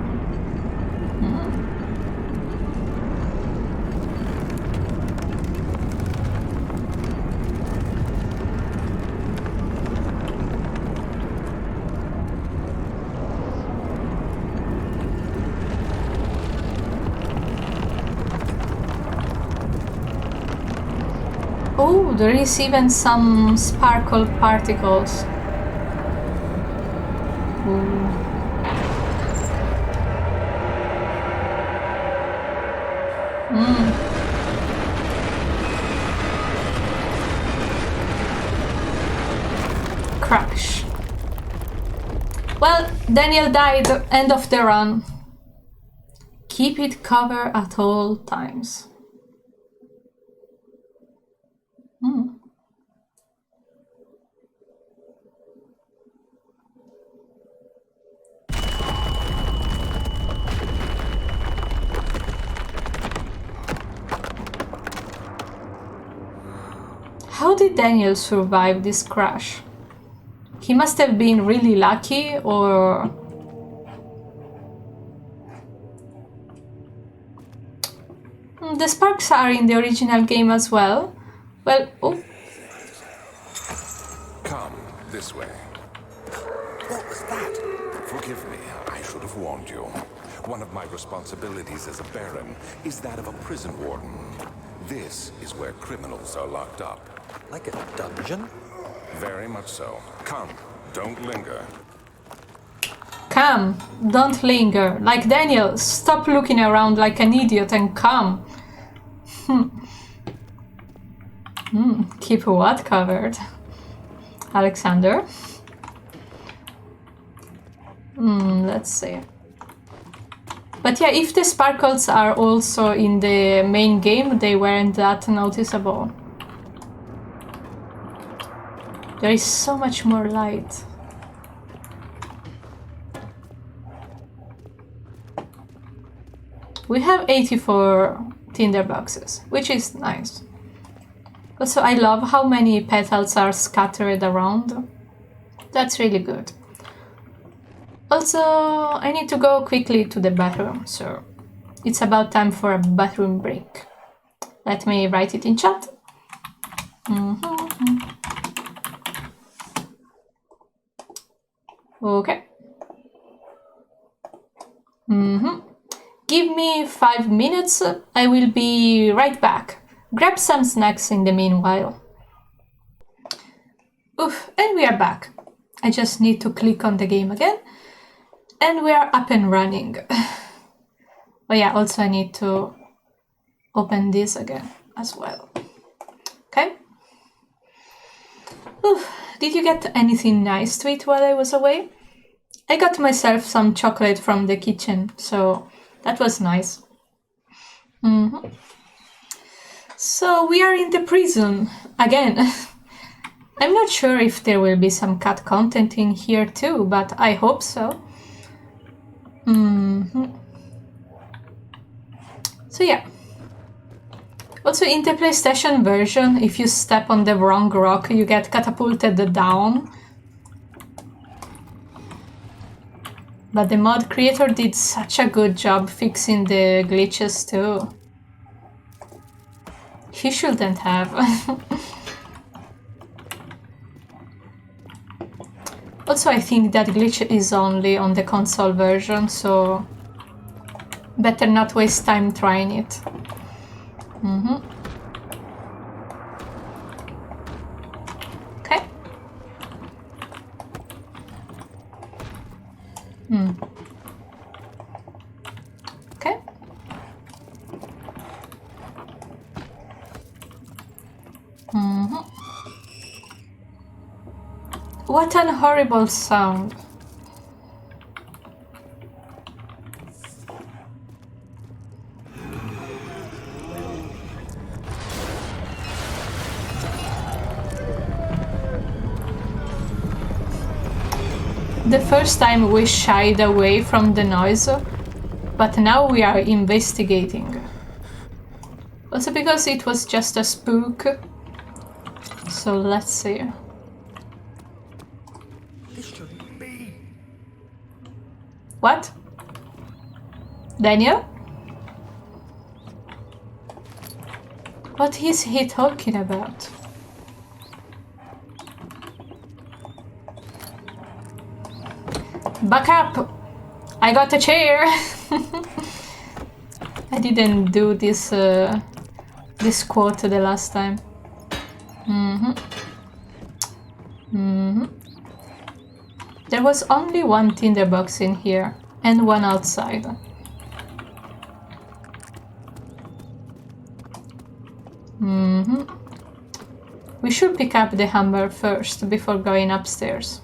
S1: Oh, there is even some sparkle particles. Ooh. Crash. Well, Daniel died. End of the run. Keep it covered at all times. How did Daniel survive this crash? He must have been really lucky, or... The sparks are in the original game as well. Well, oh.
S3: Come this way. What was that? Forgive me, I should have warned you. One of my responsibilities as a Baron is that of a prison warden. This is where criminals are locked up.
S2: Like a dungeon?
S3: Very much so. Come, don't linger.
S1: Come, don't linger. Like Daniel, stop looking around like an idiot and come. Keep what covered? Alexander? Let's see. But yeah, if the sparkles are also in the main game, they weren't that noticeable. There is so much more light. We have 84 tinder boxes, which is nice. Also, I love how many petals are scattered around. That's really good. Also, I need to go quickly to the bathroom, so it's about time for a bathroom break. Let me write it in chat. Okay. Give me 5 minutes, I will be right back. Grab some snacks in the meanwhile. Oof, and we are back. I just need to click on the game again. And we are up and running. Oh yeah, also I need to open this again as well. Okay. Oof, did you get anything nice to eat while I was away? I got myself some chocolate from the kitchen, so that was nice. So we are in the prison again. I'm not sure if there will be some cut content in here too, but I hope so. So yeah. Also in the PlayStation version, if you step on the wrong rock, you get catapulted down. But the mod creator did such a good job fixing the glitches too. He shouldn't have. Also, I think that glitch is only on the console version, so better not waste time trying it. Okay. Okay. What an horrible sound. The first time we shied away from the noise, but now we are investigating. Also because it was just a spook. So let's see.
S2: This shouldn't be.
S1: What? Daniel? What is he talking about? Back up! I got a chair! I didn't do this this quote the last time. There was only one tinderbox in here, and one outside. We should pick up the hammer first, before going upstairs.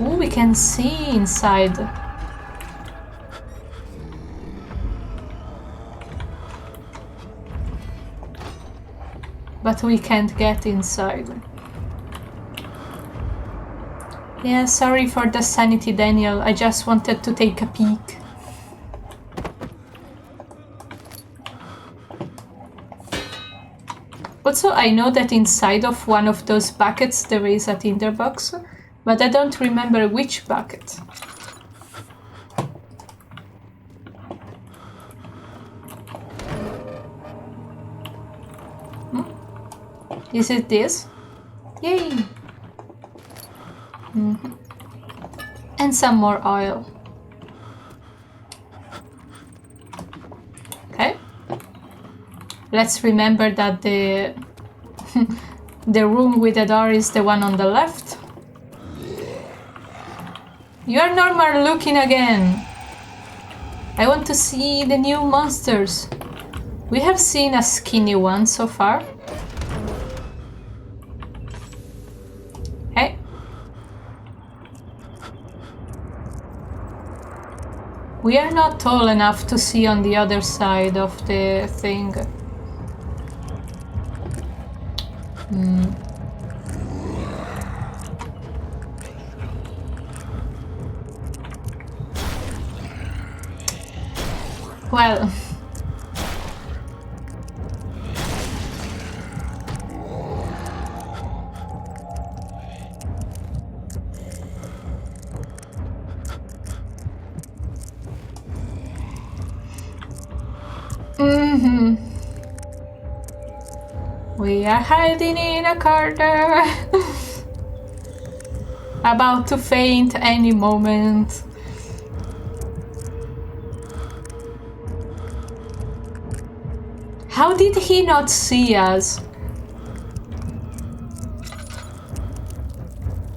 S1: Ooh, we can see inside. But we can't get inside. Yeah, sorry for the sanity, Daniel. I just wanted to take a peek. Also, I know that inside of one of those buckets there is a tinderbox, but I don't remember which bucket. Is it this? Yay! And some more oil. Okay. Let's remember that the the room with the door is the one on the left. You're normal looking again. I want to see the new monsters. We have seen a skinny one so far. Hey. We are not tall enough to see on the other side of the thing. Well... We are hiding in a corner. About to faint any moment. How did he not see us?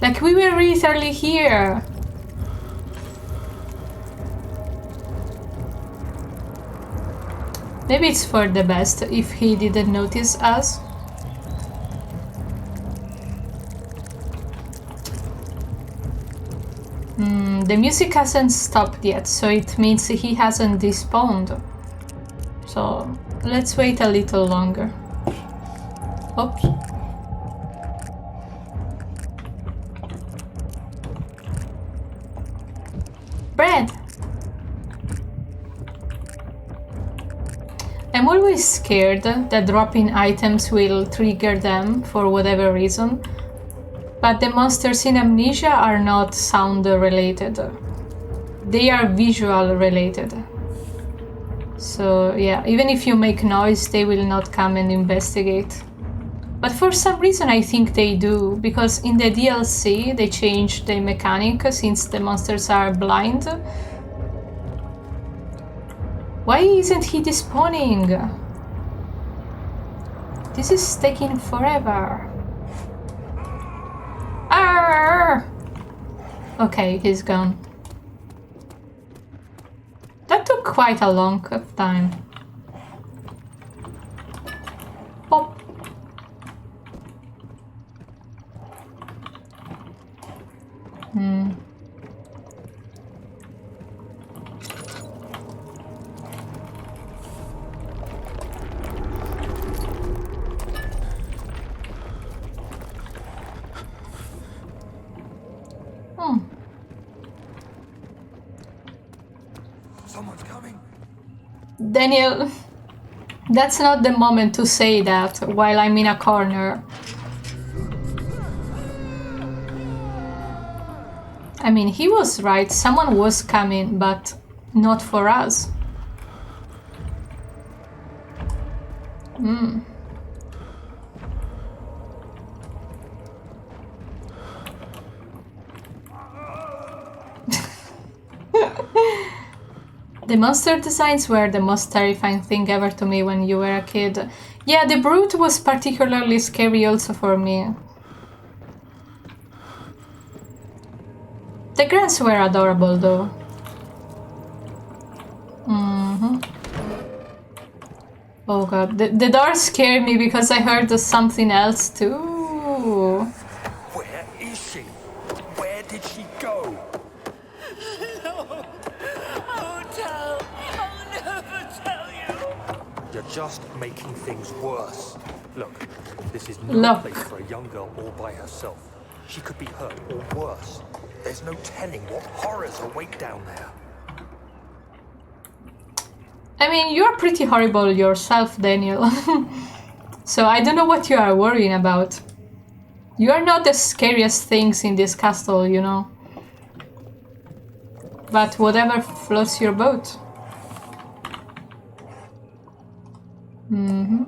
S1: Like, we were literally here. Maybe it's for the best if he didn't notice us. The music hasn't stopped yet, so it means he hasn't despawned. So let's wait a little longer. Oops. Bread! I'm always scared that dropping items will trigger them for whatever reason, but the monsters in Amnesia are not sound related. They are visual related. So yeah, even if you make noise, they will not come and investigate. But for some reason I think they do, because in the DLC they changed the mechanic since the monsters are blind. Why isn't he despawning? This is taking forever. Arr! Okay, he's gone. That took quite a long time. Pop.
S2: Someone's coming.
S1: Daniel, that's not the moment to say that while I'm in a corner. I mean, he was right, someone was coming, but not for us. The monster designs were the most terrifying thing ever to me when you were a kid. Yeah, the brute was particularly scary also for me. The grunts were adorable though. Oh god, the door scared me because I heard something else too.
S2: Where is she? Where did she go? You're just making things worse. Look, this is no place for a young girl all by herself. She could be hurt or worse. There's no telling what horrors await down there.
S1: I mean, you're pretty horrible yourself, Daniel. So I don't know what you are worrying about. You are not the scariest things in this castle, you know. But whatever floats your boat. Mm-hmm.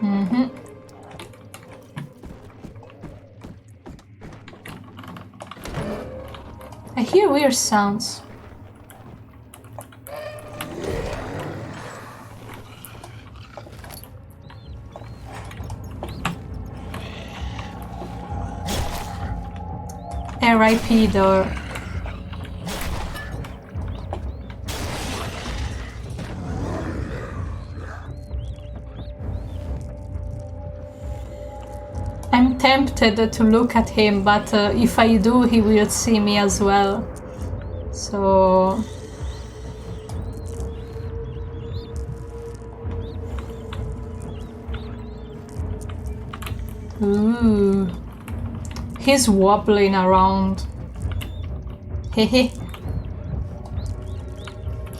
S1: Mm-hmm. I hear weird sounds. R.I.P. door. I'm tempted to look at him, but if I do, he will see me as well. So... Ooh. He's wobbling around. Hehe.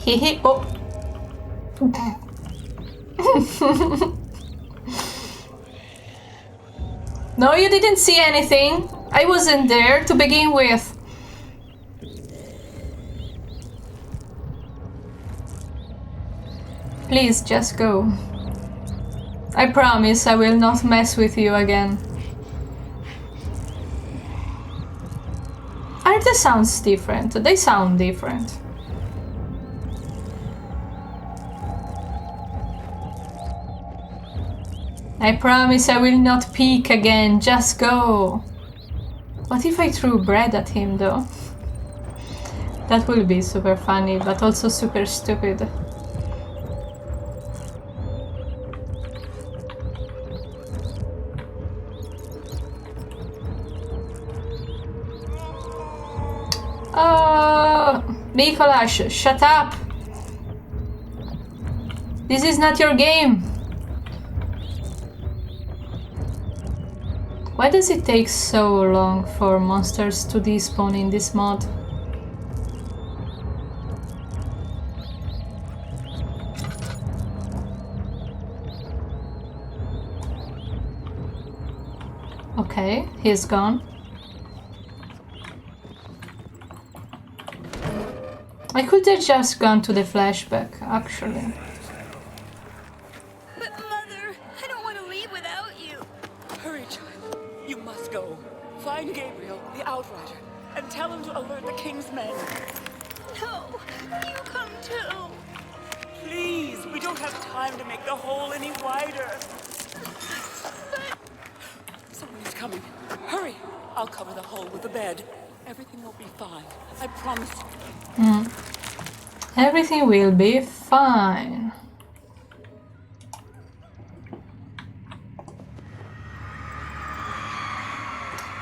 S1: Hehe. Oh. No, you didn't see anything. I wasn't there to begin with. Please, just go. I promise I will not mess with you again. Are the sounds different? They sound different. I promise I will not peek again, just go. What if I threw bread at him though? That will be super funny, but also super stupid. Oh, Nicholas, shut up! This is not your game! Why does it take so long for monsters to despawn in this mod? Okay, he's gone. I could have just gone to the flashback, actually.
S6: But Mother, I don't want to leave without you.
S7: Hurry, child. You must go. Find Gabriel, the Outrider, and tell him to alert the King's men.
S6: No, you come too.
S7: Please, we don't have time to make the hole any wider. Someone is coming. Hurry. I'll cover the hole with a bed. Everything will be fine. I promise you.
S1: Everything will be fine.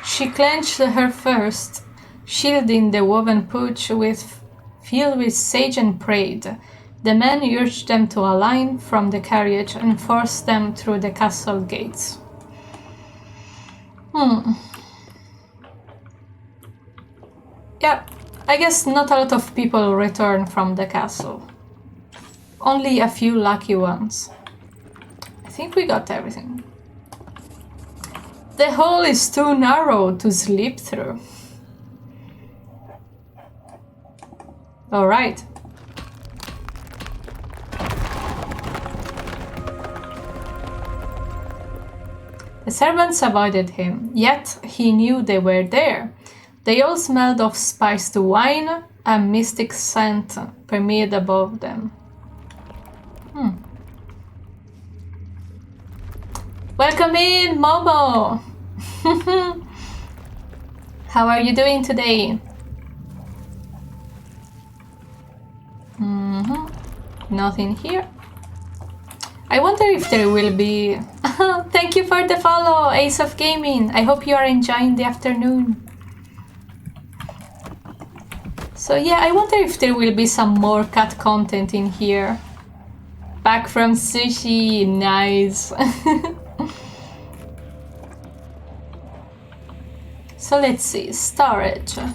S1: She clenched her fist, shielding the woven pouch filled with sage, and prayed. The men urged them to align from the carriage and forced them through the castle gates. Yeah, I guess not a lot of people return from the castle. Only a few lucky ones. I think we got everything. The hole is too narrow to slip through. Alright. The servants avoided him, yet he knew they were there. They all smelled of spiced wine, a mystic scent permeated above them. Welcome in, Momo! How are you doing today? Nothing here. I wonder if there will be... Thank you for the follow, Ace of Gaming. I hope you are enjoying the afternoon. So yeah, I wonder if there will be some more cat content in here. Back from sushi, nice. So let's see, storage. Okay.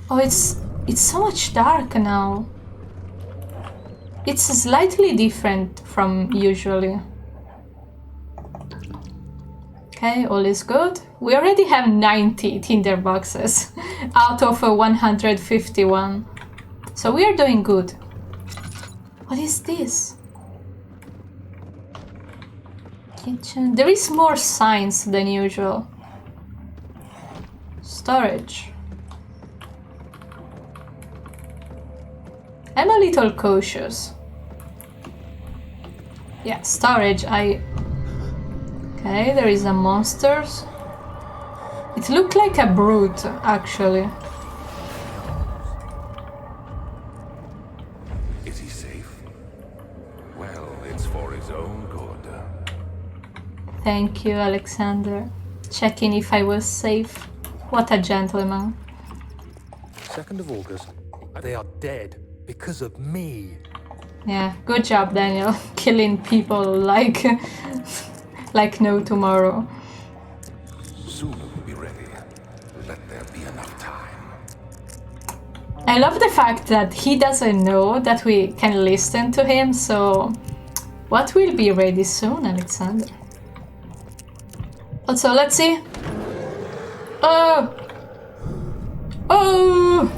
S1: Oh, it's so much dark now. It's slightly different from usually. Okay, all is good. We already have 90 tinder boxes out of 151. So we are doing good. What is this? Kitchen. There is more signs than usual. Storage. I'm a little cautious. Yeah, storage. Okay, there is a monsters. It looked like a brute, actually.
S3: Is he safe? Well, it's for his own good.
S1: Thank you, Alexander. Checking if I was safe. What a gentleman.
S2: 2nd of August. They are dead because of me.
S1: Yeah, good job, Daniel. Killing people like like no tomorrow.
S3: Soon it will be ready. Let there be enough time.
S1: I love the fact that he doesn't know that we can listen to him, so what will be ready soon, Alexander? Also, let's see. Oh! Oh!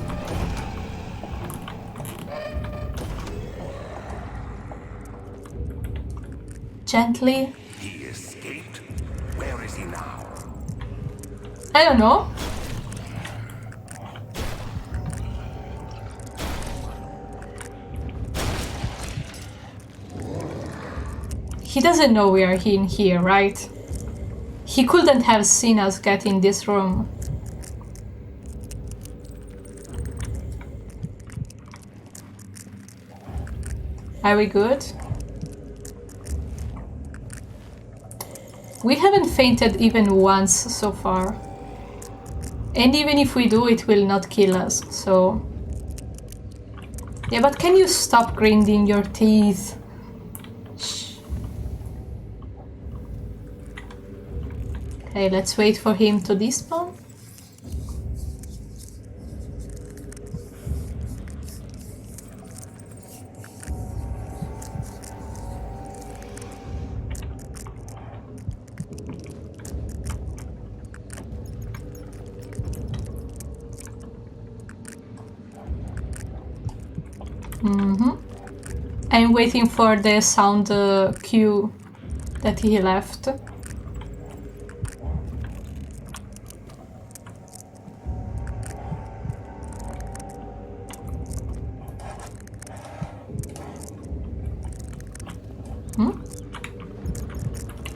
S1: Gently.
S3: He escaped? Where is he now?
S1: I don't know. He doesn't know we are in here, right? He couldn't have seen us get in this room. Are we good? We haven't fainted even once so far. And even if we do, it will not kill us, so... Yeah, but can you stop grinding your teeth? Shh. Okay, let's wait for him to despawn. I'm waiting for the sound cue that he left.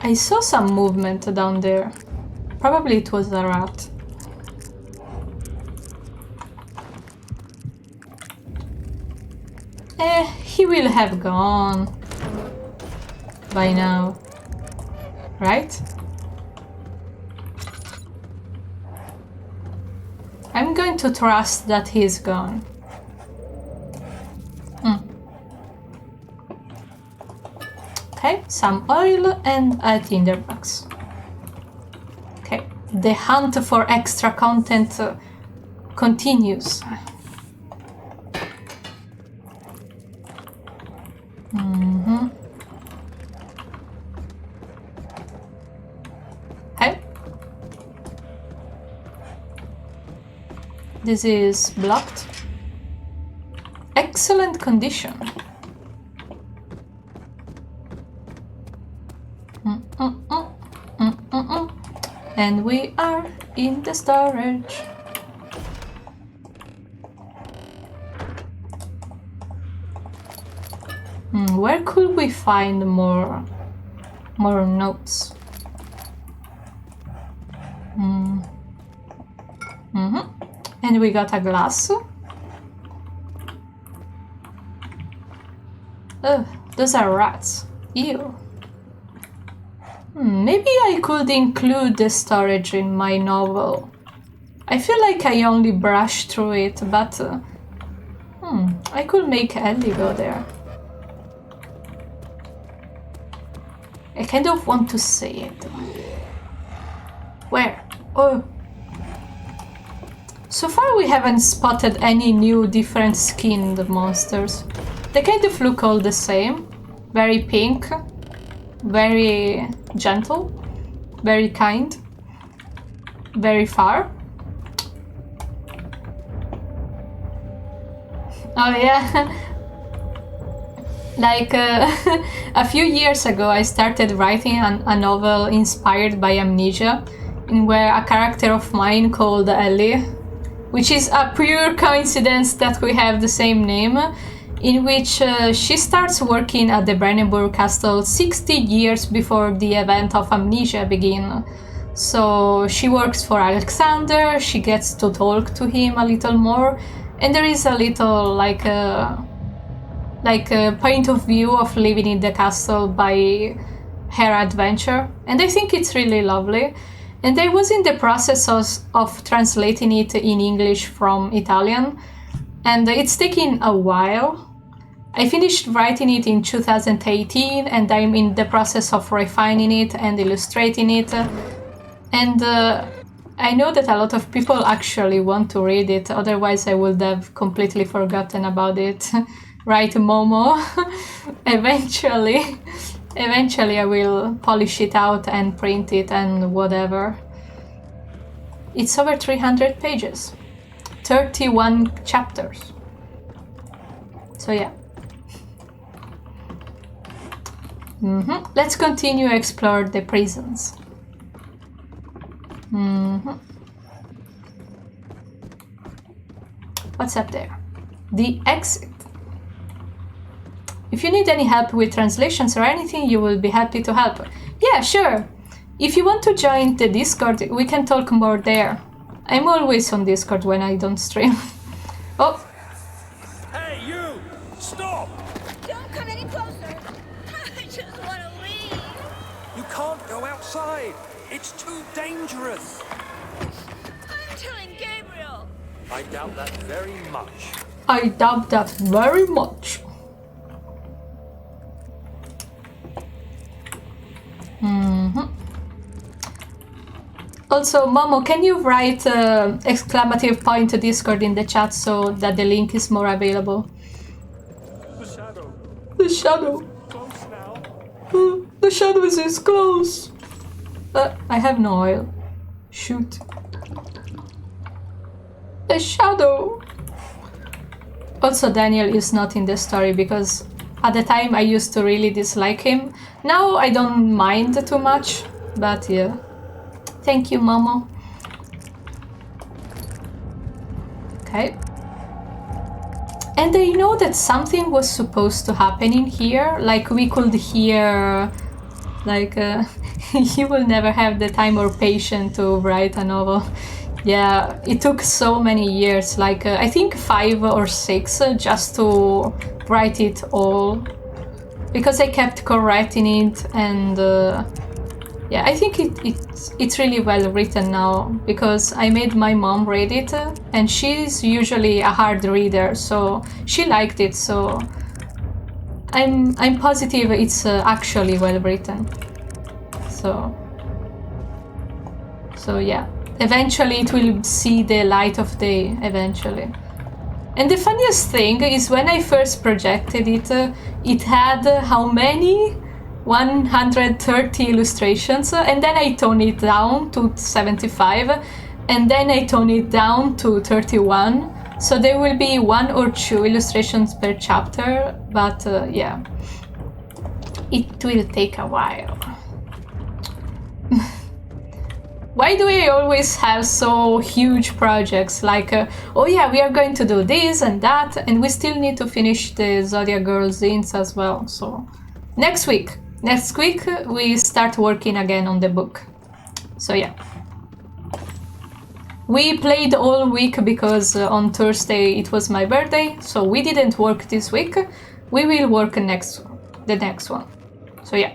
S1: I saw some movement down there. Probably it was a rat. He will have gone by now, right? I'm going to trust that he's gone. Okay, some oil and a tinderbox. Okay, the hunt for extra content continues. Okay. This is blocked. Excellent condition. And we are in the storage. Where could we find more notes? And we got a glass. Oh, those are rats. Ew. Maybe I could include the storage in my novel. I feel like I only brushed through it, but I could make Ellie go there. I kind of want to say it. Where? Oh. So far we haven't spotted any new different skinned monsters. They kind of look all the same. Very pink, very gentle, very kind, very far. Oh yeah. Like a few years ago I started writing a novel inspired by Amnesia, in where a character of mine called Ellie, which is a pure coincidence that we have the same name, in which she starts working at the Brandenburg Castle 60 years before the event of Amnesia begin. So she works for Alexander, she gets to talk to him a little more, and there is a little like a point of view of living in the castle by her adventure, and I think it's really lovely. And I was in the process of translating it in English from Italian, and it's taken a while. I finished writing it in 2018, and I'm in the process of refining it and illustrating it. And I know that a lot of people actually want to read it, otherwise I would have completely forgotten about it. Right, Momo? Eventually I will polish it out and print it and whatever. It's over 300 pages. 31 chapters. So yeah. Let's continue explore the prisons. What's up there? The exit. If you need any help with translations or anything, you will be happy to help. Yeah, sure. If you want to join the Discord, we can talk more there. I'm always on Discord when I don't stream. Oh.
S2: Hey, you! Stop!
S6: Don't come any closer. I just want to leave.
S2: You can't go outside. It's too dangerous.
S6: I'm telling Gabriel.
S2: I doubt that very much.
S1: I doubt that very much. Also, Momo, can you write exclamative point to Discord in the chat so that the link is more available?
S2: The shadow.
S1: The shadow.
S2: Close now.
S1: The shadow is close. I have no oil. Shoot. The shadow. Also, Daniel is not in the story because at the time I used to really dislike him. Now I don't mind too much, but yeah. Thank you, Momo. Okay. And I know that something was supposed to happen in here, like we could hear, like, you will never have the time or patience to write a novel. Yeah, it took so many years, like I think 5 or 6 just to write it all, because I kept correcting it, and yeah, I think it's really well written now, because I made my mom read it, and she's usually a hard reader, so she liked it, so I'm positive it's actually well written. So yeah, eventually it will see the light of day, eventually. And the funniest thing is when I first projected it, it had how many? 130 illustrations, and then I toned it down to 75, and then I toned it down to 31. So there will be 1 or 2 illustrations per chapter, but yeah, it will take a while. Why do I always have so huge projects, like, oh yeah, we are going to do this and that, and we still need to finish the Zodiac Girl zines as well, so next week we start working again on the book. So yeah. We played all week because on Thursday it was my birthday, so we didn't work this week. We will work the next one. So yeah.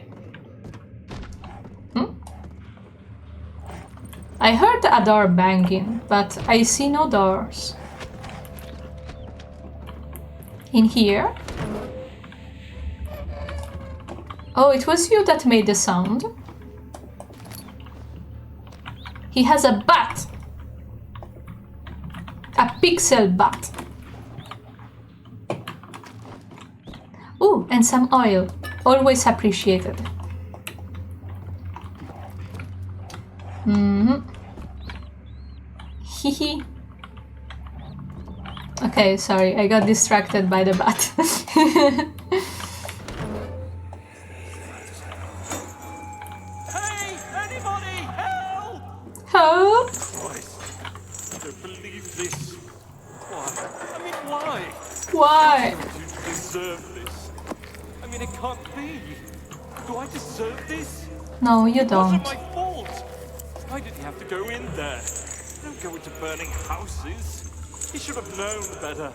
S1: I heard a door banging, but I see no doors. In here? Oh, it was you that made the sound. He has a bat. A pixel bat. Ooh, and some oil. Always appreciated. Hehe. Okay, sorry, I got distracted by the bat.
S8: Hey, anybody, help!
S1: Help!
S8: Christ, I don't believe this. Why? I mean, why?
S1: Why?
S8: You deserve this. I mean, it can't be. Do I deserve this?
S1: No, you
S8: It wasn't
S1: don't.
S8: my fault. Why did he have to go in there? Don't go into burning houses. He should have known better.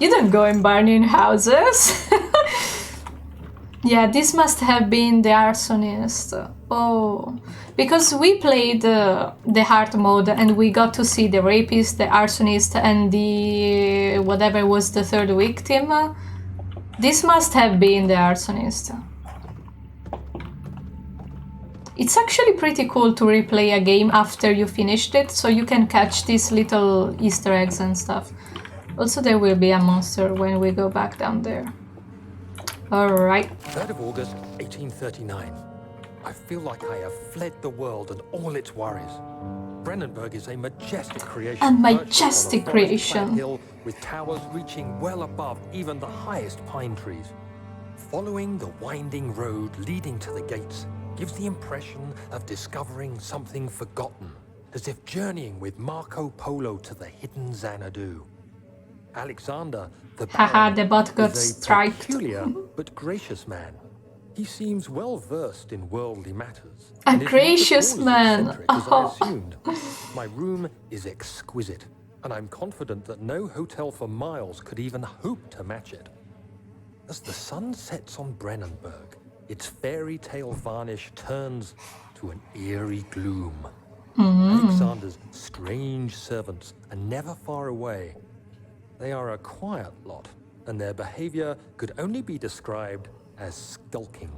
S1: You don't go in burning houses. Yeah, this must have been the arsonist. Oh, because we played the hard mode and we got to see the rapist, the arsonist, and the whatever was the third victim. This must have been the arsonist. It's actually pretty cool to replay a game after you finished it, so you can catch these little Easter eggs and stuff. Also, there will be a monster when we go back down there. Alright.
S2: 3rd of August, 1839. I feel like I have fled the world and all its worries. Brennenburg is a majestic creation.
S1: A majestic
S2: perched on a
S1: creation.
S2: forest-clad hill with towers reaching well above even the highest pine trees. Following the winding road leading to the gates gives the impression of discovering something forgotten, as if journeying with Marco Polo to the hidden Xanadu. Alexander, the
S1: Haha,
S2: Baron,
S1: the bot got
S2: is a
S1: striked.
S2: peculiar but gracious man. He seems well versed in worldly matters.
S1: A
S2: and is not
S1: gracious
S2: at all as
S1: man.
S2: eccentric as I
S1: Oh.
S2: assumed. My room is exquisite, and I'm confident that no hotel for miles could even hope to match it. As the sun sets on Brennenburg, its fairy tale varnish turns to an eerie gloom. Alexander's strange servants are never far away. They are a quiet lot, and their behavior could only be described as skulking.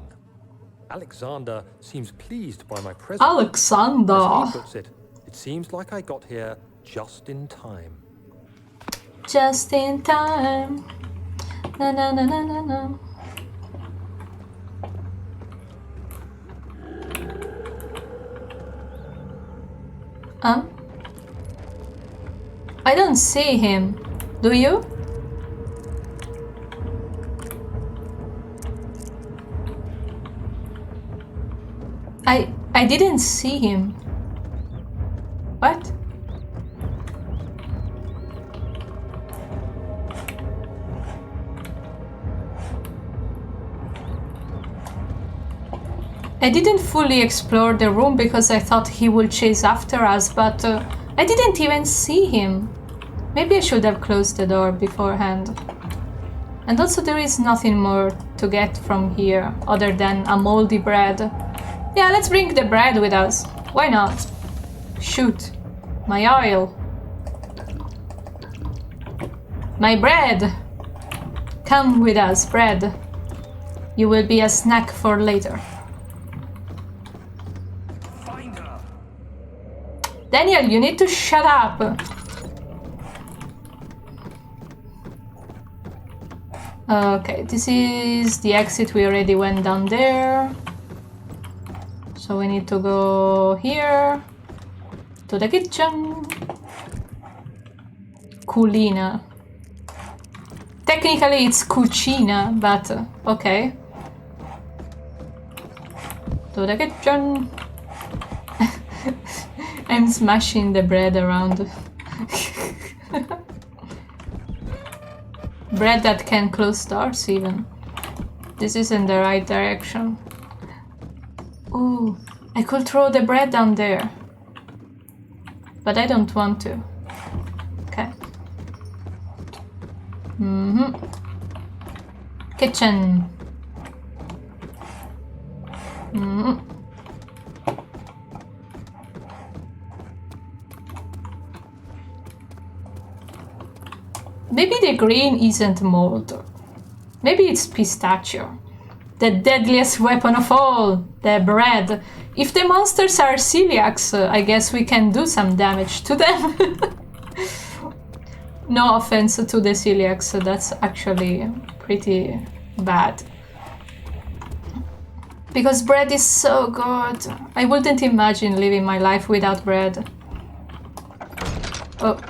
S2: Alexander seems pleased by my presence.
S1: Alexander!
S2: As he puts it, it seems like I got here just in time.
S1: Just in time. Na na na na na na. I don't see him. Do you? I didn't see him. What? I didn't fully explore the room because I thought he would chase after us, but I didn't even see him. Maybe I should have closed the door beforehand. And also there is nothing more to get from here other than a moldy bread. Yeah, let's bring the bread with us. Why not? Shoot. My oil. My bread. Come with us, bread. You will be a snack for later. Daniel, you need to shut up. Okay, this is the exit. We already went down there. So we need to go here. To the kitchen. Culina. Technically it's cucina, but okay. To the kitchen. I'm smashing the bread around. Bread that can close doors even. This isn't the right direction. Ooh, I could throw the bread down there. But I don't want to. Okay. Kitchen. Maybe the green isn't mold. Maybe it's pistachio. The deadliest weapon of all, the bread. If the monsters are celiacs, I guess we can do some damage to them. No offense to the celiacs, that's actually pretty bad. Because bread is so good. I wouldn't imagine living my life without bread. Oh,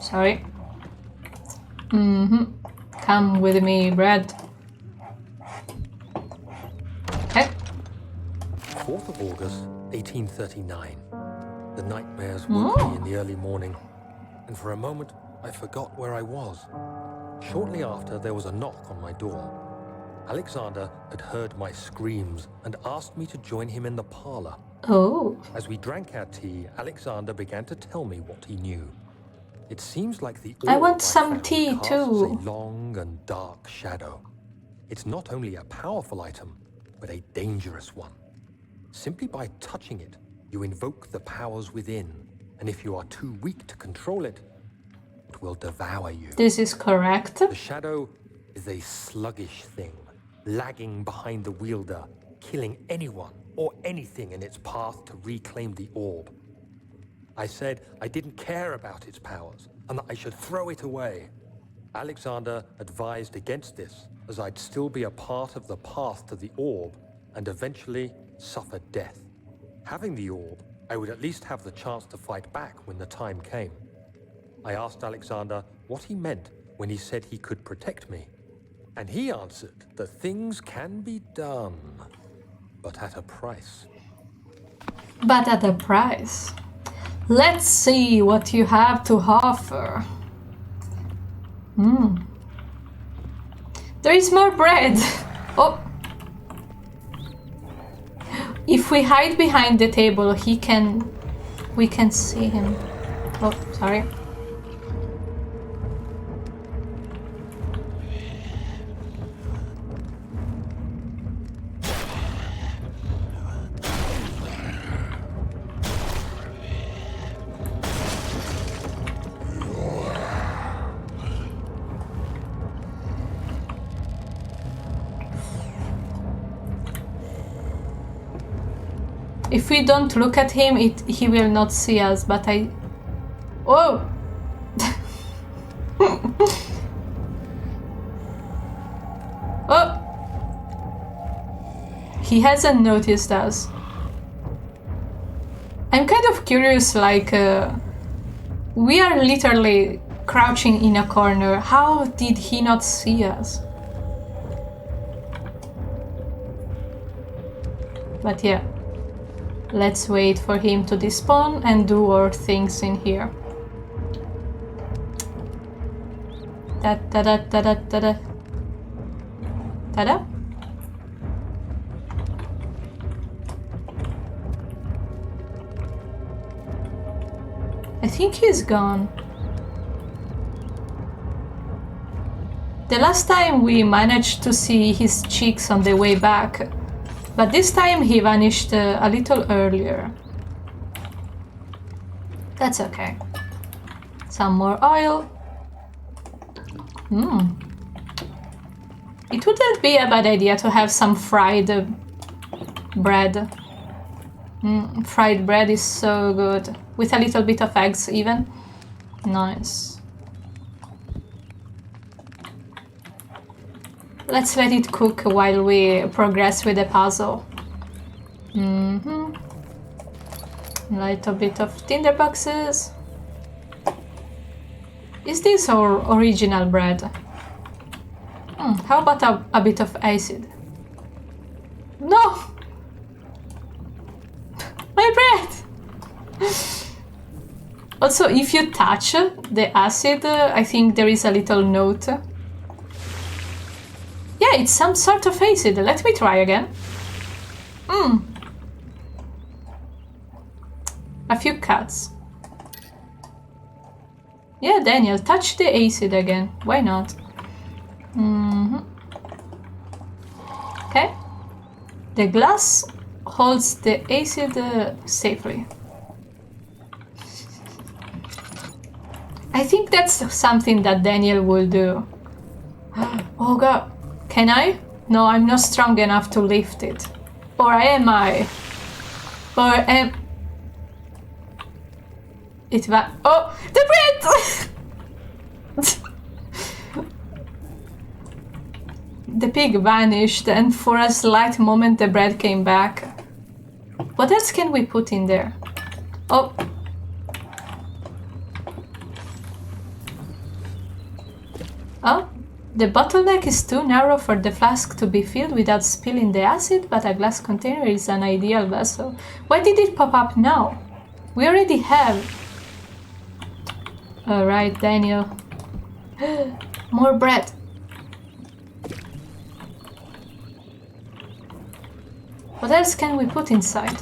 S1: sorry. Come with me, bread. Okay.
S2: 4th of August, 1839. The nightmares woke me in the early morning, and for a moment I forgot where I was. Shortly after, there was a knock on my door. Alexander had heard my screams and asked me to join him in the parlor.
S1: Oh.
S2: As we drank our tea, Alexander began to tell me what he knew. It seems like the
S1: I
S2: orb
S1: want some
S2: found
S1: tea
S2: casts
S1: too.
S2: a long and dark shadow. It's not only a powerful item, but a dangerous one. Simply by touching it, you invoke the powers within, and if you are too weak to control it, it will devour you.
S1: This is correct.
S2: The shadow is a sluggish thing, lagging behind the wielder, killing anyone or anything in its path to reclaim the orb. I said I didn't care about its powers, and that I should throw it away. Alexander advised against this, as I'd still be a part of the path to the orb, and eventually suffer death. Having the orb, I would at least have the chance to fight back when the time came. I asked Alexander what he meant when he said he could protect me, and he answered that things can be done, but at a price.
S1: But at a price. Let's see what you have to offer. There is more bread. Oh. If we hide behind the table, we can see him. Oh, sorry. If we don't look at him, he will not see us, but I... Oh! Oh! He hasn't noticed us. I'm kind of curious, like... we are literally crouching in a corner. How did he not see us? But yeah. Let's wait for him to despawn and do our things in here. Da da da da da da da. Da da. I think he's gone. The last time we managed to see his cheeks on the way back. But this time he vanished a little earlier. That's okay. Some more oil. It wouldn't be a bad idea to have some fried bread. Fried bread is so good. With a little bit of eggs even. Nice. Let's let it cook while we progress with the puzzle. Little bit of tinder boxes. Is this our original bread? How about a bit of acid? No! My bread! Also, if you touch the acid, I think there is a little note. Yeah, it's some sort of acid. Let me try again. A few cuts. Yeah, Daniel, touch the acid again. Why not? Okay. The glass holds the acid safely. I think that's something that Daniel will do. Oh god. Can I? No, I'm not strong enough to lift it. Or am I? Or am... It va... Oh! The bread! The pig vanished, and for a slight moment the bread came back. What else can we put in there? Oh. Oh. The bottleneck is too narrow for the flask to be filled without spilling the acid, but a glass container is an ideal vessel. Why did it pop up now? We already have. Alright, Daniel. More bread. What else can we put inside?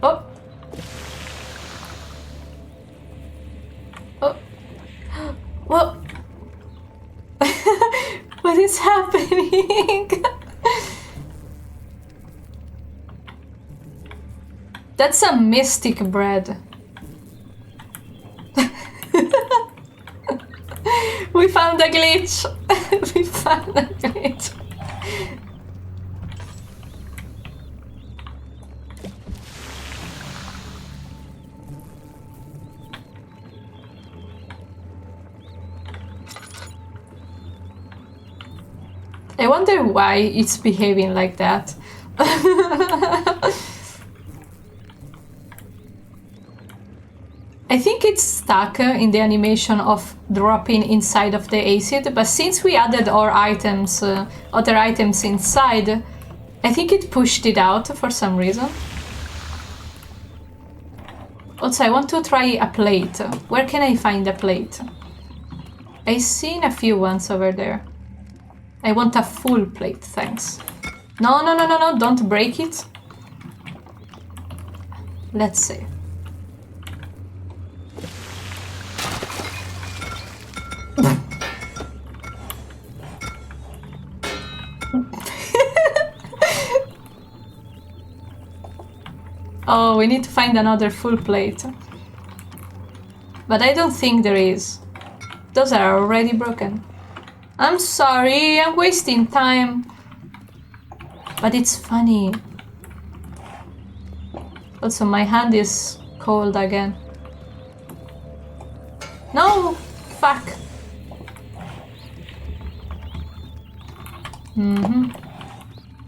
S1: Oh. Oh. What? What is happening? That's a mystic bread. We found a glitch. We found a glitch. I wonder why it's behaving like that. I think it's stuck in the animation of dropping inside of the acid, but since we added our items, other items inside, I think it pushed it out for some reason. Also, I want to try a plate. Where can I find a plate? I've seen a few ones over there. I want a full plate, thanks. No, no, no, no, no, don't break it. Let's see. Oh, we need to find another full plate. But I don't think there is. Those are already broken. I'm sorry, I'm wasting time. But it's funny. Also, my hand is cold again. No! Fuck!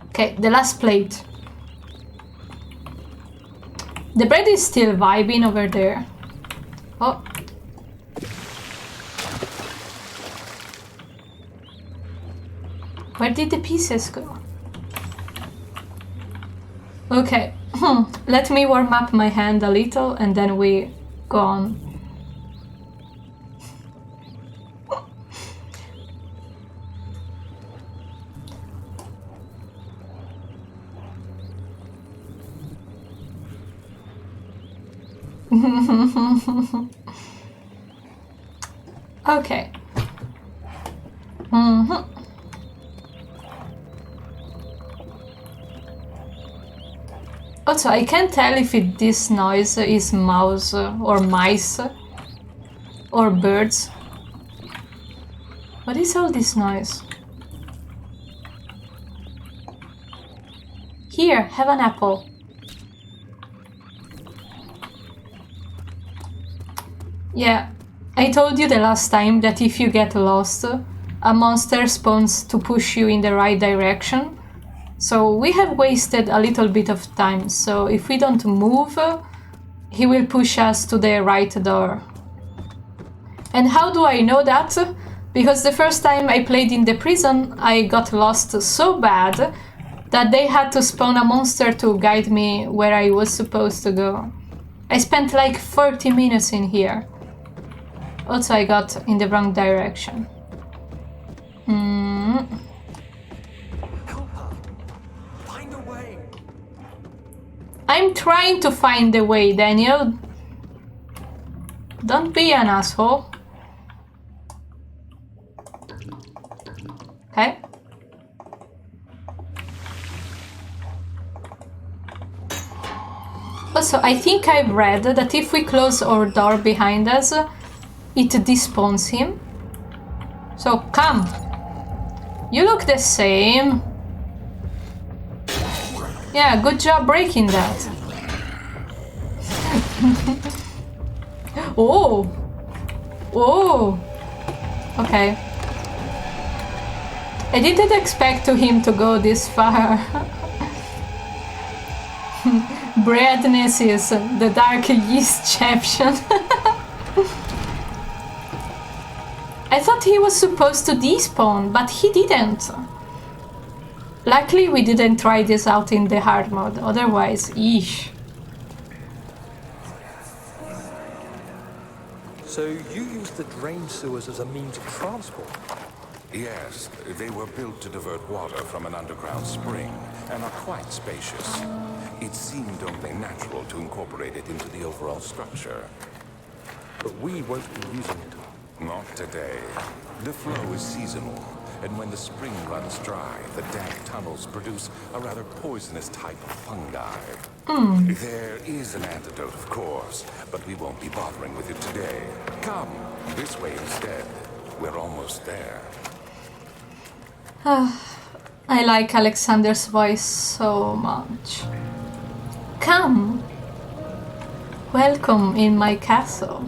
S1: Okay, the last plate. The bread is still vibing over there. Oh. Where did the pieces go? Okay, let me warm up my hand a little and then we go on. Okay. Also, I can't tell if this noise is mouse or mice or birds. What is all this noise? Here, have an apple. Yeah, I told you the last time that if you get lost, a monster spawns to push you in the right direction. So we have wasted a little bit of time, so if we don't move, he will push us to the right door. And how do I know that? Because the first time I played in the prison, I got lost so bad that they had to spawn a monster to guide me where I was supposed to go. I spent like 30 minutes in here. Also, I got in the wrong direction.
S2: Help her. Find a way.
S1: I'm trying to find the way, Daniel. Don't be an asshole. Okay. Also, I think I've read that if we close our door behind us, it despawns him. So come. You look the same. Yeah, good job breaking that. Oh. Oh. Okay. I didn't expect him to go this far. Breadness is the dark yeast champion. I thought he was supposed to despawn, but he didn't. Luckily we didn't try this out in the hard mode, otherwise, eesh.
S2: So you used the drain sewers as a means of transport?
S3: Yes, they were built to divert water from an underground spring and are quite spacious. It seemed only natural to incorporate it into the overall structure.
S2: But we won't be using it.
S3: Not today. The flow is seasonal, and when the spring runs dry, the damp tunnels produce a rather poisonous type of fungi. There is an antidote, of course, but we won't be bothering with it today. Come, this way instead. We're almost there.
S1: I like Alexander's voice so much. Come. Welcome in my castle.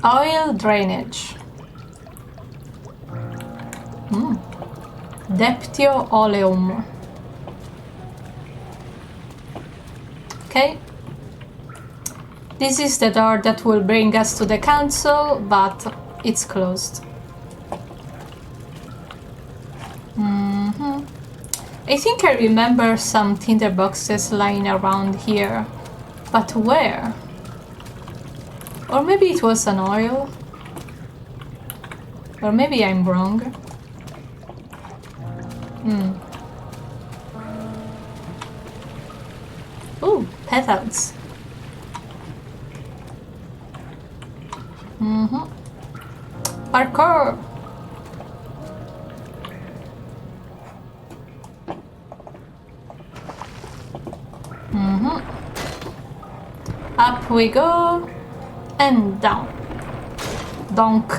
S1: Oil drainage. Deptio oleum. Okay. This is the door that will bring us to the council, but it's closed. I think I remember some tinder boxes lying around here, but where? Or maybe it was an oil? Or maybe I'm wrong. Ooh, petals. Parkour! Up we go. And down. Donk.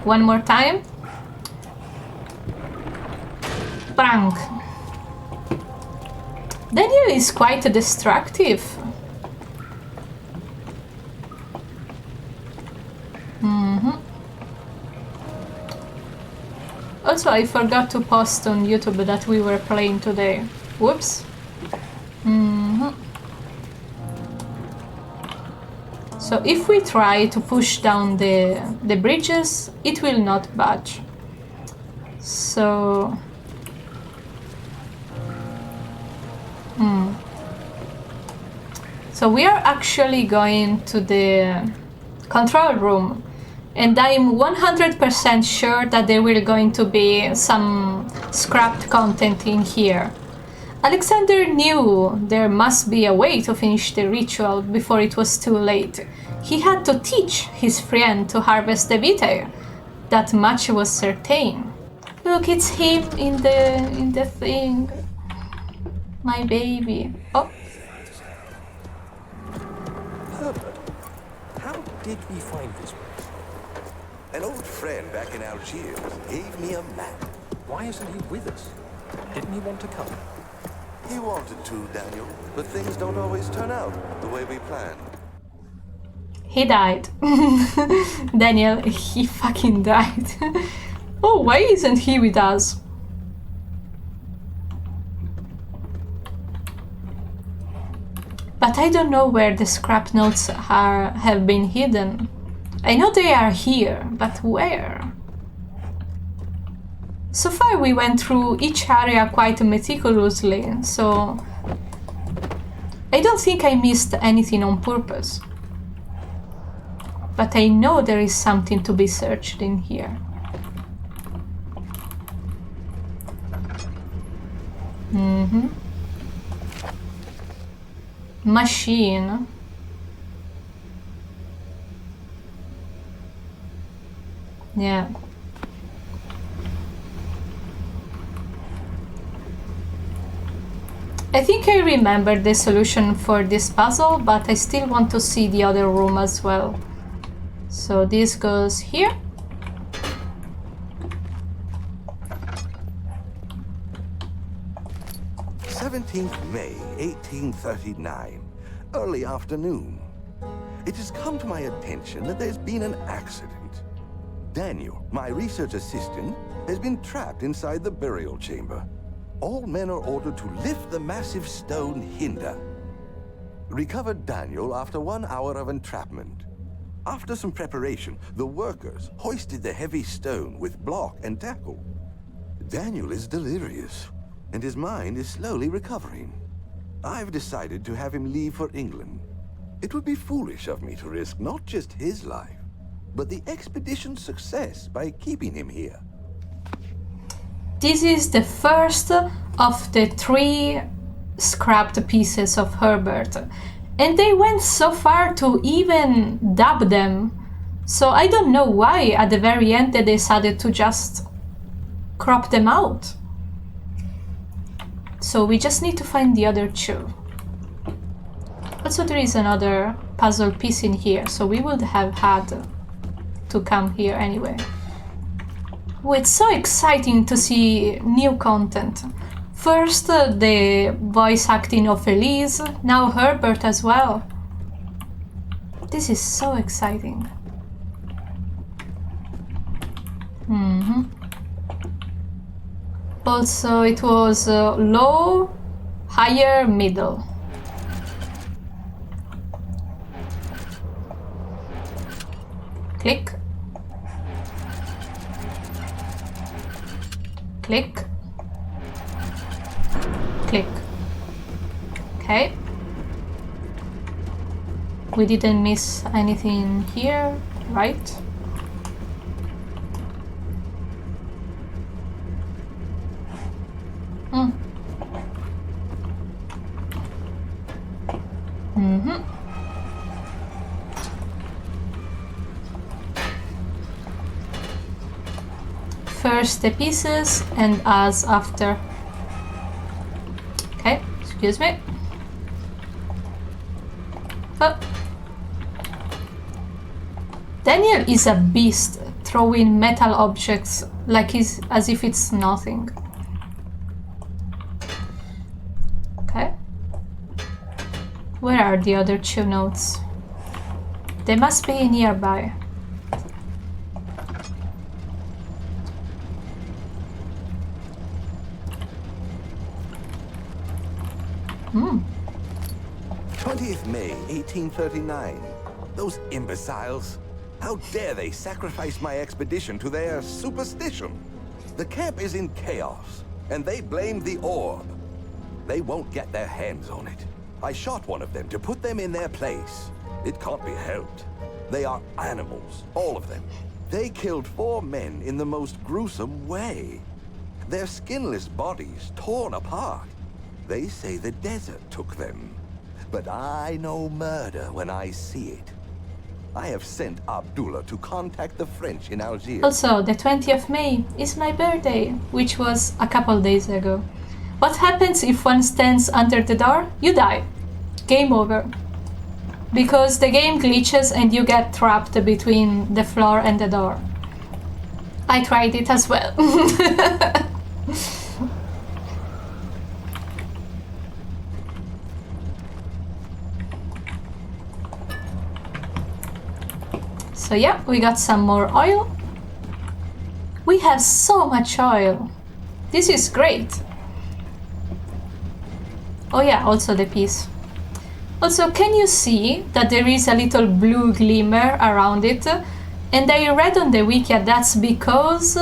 S1: One more time. Prank. Daniel is quite destructive. Also, I forgot to post on YouTube that we were playing today. Whoops. So if we try to push down the bridges, it will not budge. So... So we are actually going to the control room, and I'm 100% sure that there will going to be some scrapped content in here. Alexander knew there must be a way to finish the ritual before it was too late. He had to teach his friend to harvest the vitae. That much was certain. Look, it's him in the thing. My baby. Oh.
S2: Herbert, how did we find this place?
S9: An old friend back in Algiers gave me a map.
S2: Why isn't he with us? Didn't he want to come?
S9: He wanted to, Daniel, but things don't always turn out the way we planned.
S1: He died. Daniel, he fucking died. Oh, why isn't he with us? But I don't know where the scrap notes have been hidden. I know they are here, but where? So far we went through each area quite meticulously, so I don't think I missed anything on purpose. But I know there is something to be searched in here. Machine. Yeah. I think I remember the solution for this puzzle, but I still want to see the other room as well. So this goes here.
S9: May 1839, early afternoon. It has come to my attention that there's been an accident. Daniel, my research assistant, has been trapped inside the burial chamber. All men are ordered to lift the massive stone hinder. Recovered Daniel after 1 hour of entrapment. After some preparation, the workers hoisted the heavy stone with block and tackle. Daniel is delirious, and his mind is slowly recovering. I've decided to have him leave for England. It would be foolish of me to risk not just his life, but the expedition's success by keeping him here.
S1: This is the first of the 3 scrapped pieces of Herbert, and they went so far to even dub them. So I don't know why at the very end they decided to just crop them out. So we just need to find the other 2. Also, there is another puzzle piece in here, so we would have had to come here anyway. Oh, it's so exciting to see new content. First, the voice acting of Elise, now Herbert as well. This is so exciting. Also, it was low, higher, middle. Click. Click. Click. Okay. We didn't miss anything here, right? First the pieces and us after. Okay, excuse me. Oh. Daniel is a beast, throwing metal objects like as if it's nothing. Okay. Where are the other 2 notes? They must be nearby.
S9: 20th May, 1839. Those imbeciles. How dare they sacrifice my expedition to their superstition? The camp is in chaos, and they blame the orb. They won't get their hands on it. I shot one of them to put them in their place. It can't be helped. They are animals, all of them. They killed 4 men in the most gruesome way. Their skinless bodies torn apart. They say the desert took them. But I know murder when I see it. I have sent Abdullah to contact the French in Algiers.
S1: Also, the 20th of May is my birthday, which was a couple days ago. What happens if one stands under the door? You die. Game over. Because the game glitches and you get trapped between the floor and the door. I tried it as well. So yeah, we got some more oil. We have so much oil. This is great. Oh yeah, also the piece. Also, can you see that there is a little blue glimmer around it? And I read on the wiki that's because